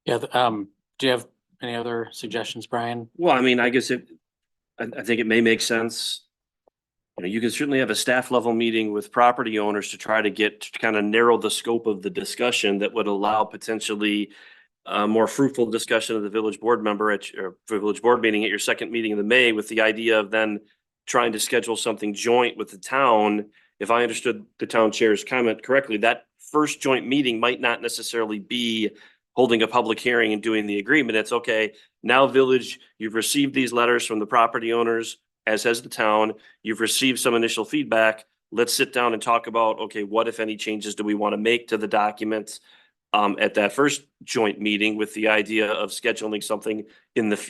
Yeah, do you have any other suggestions, Brian? Well, I mean, I guess I think it may make sense. You can certainly have a staff level meeting with property owners to try to kind of narrow the scope of the discussion that would allow potentially a more fruitful discussion of the village board village board meeting at your second meeting in the May, with the idea of then trying to schedule something joint with the town. If I understood the town chair's comment correctly, that first joint meeting might not necessarily be holding a public hearing and doing the agreement. It's okay. Now, village, you've received these letters from the property owners, as has the town. You've received some initial feedback. Let's sit down and talk about, okay, what, if any, changes do we want to make to the documents at that first joint meeting, with the idea of scheduling something in the,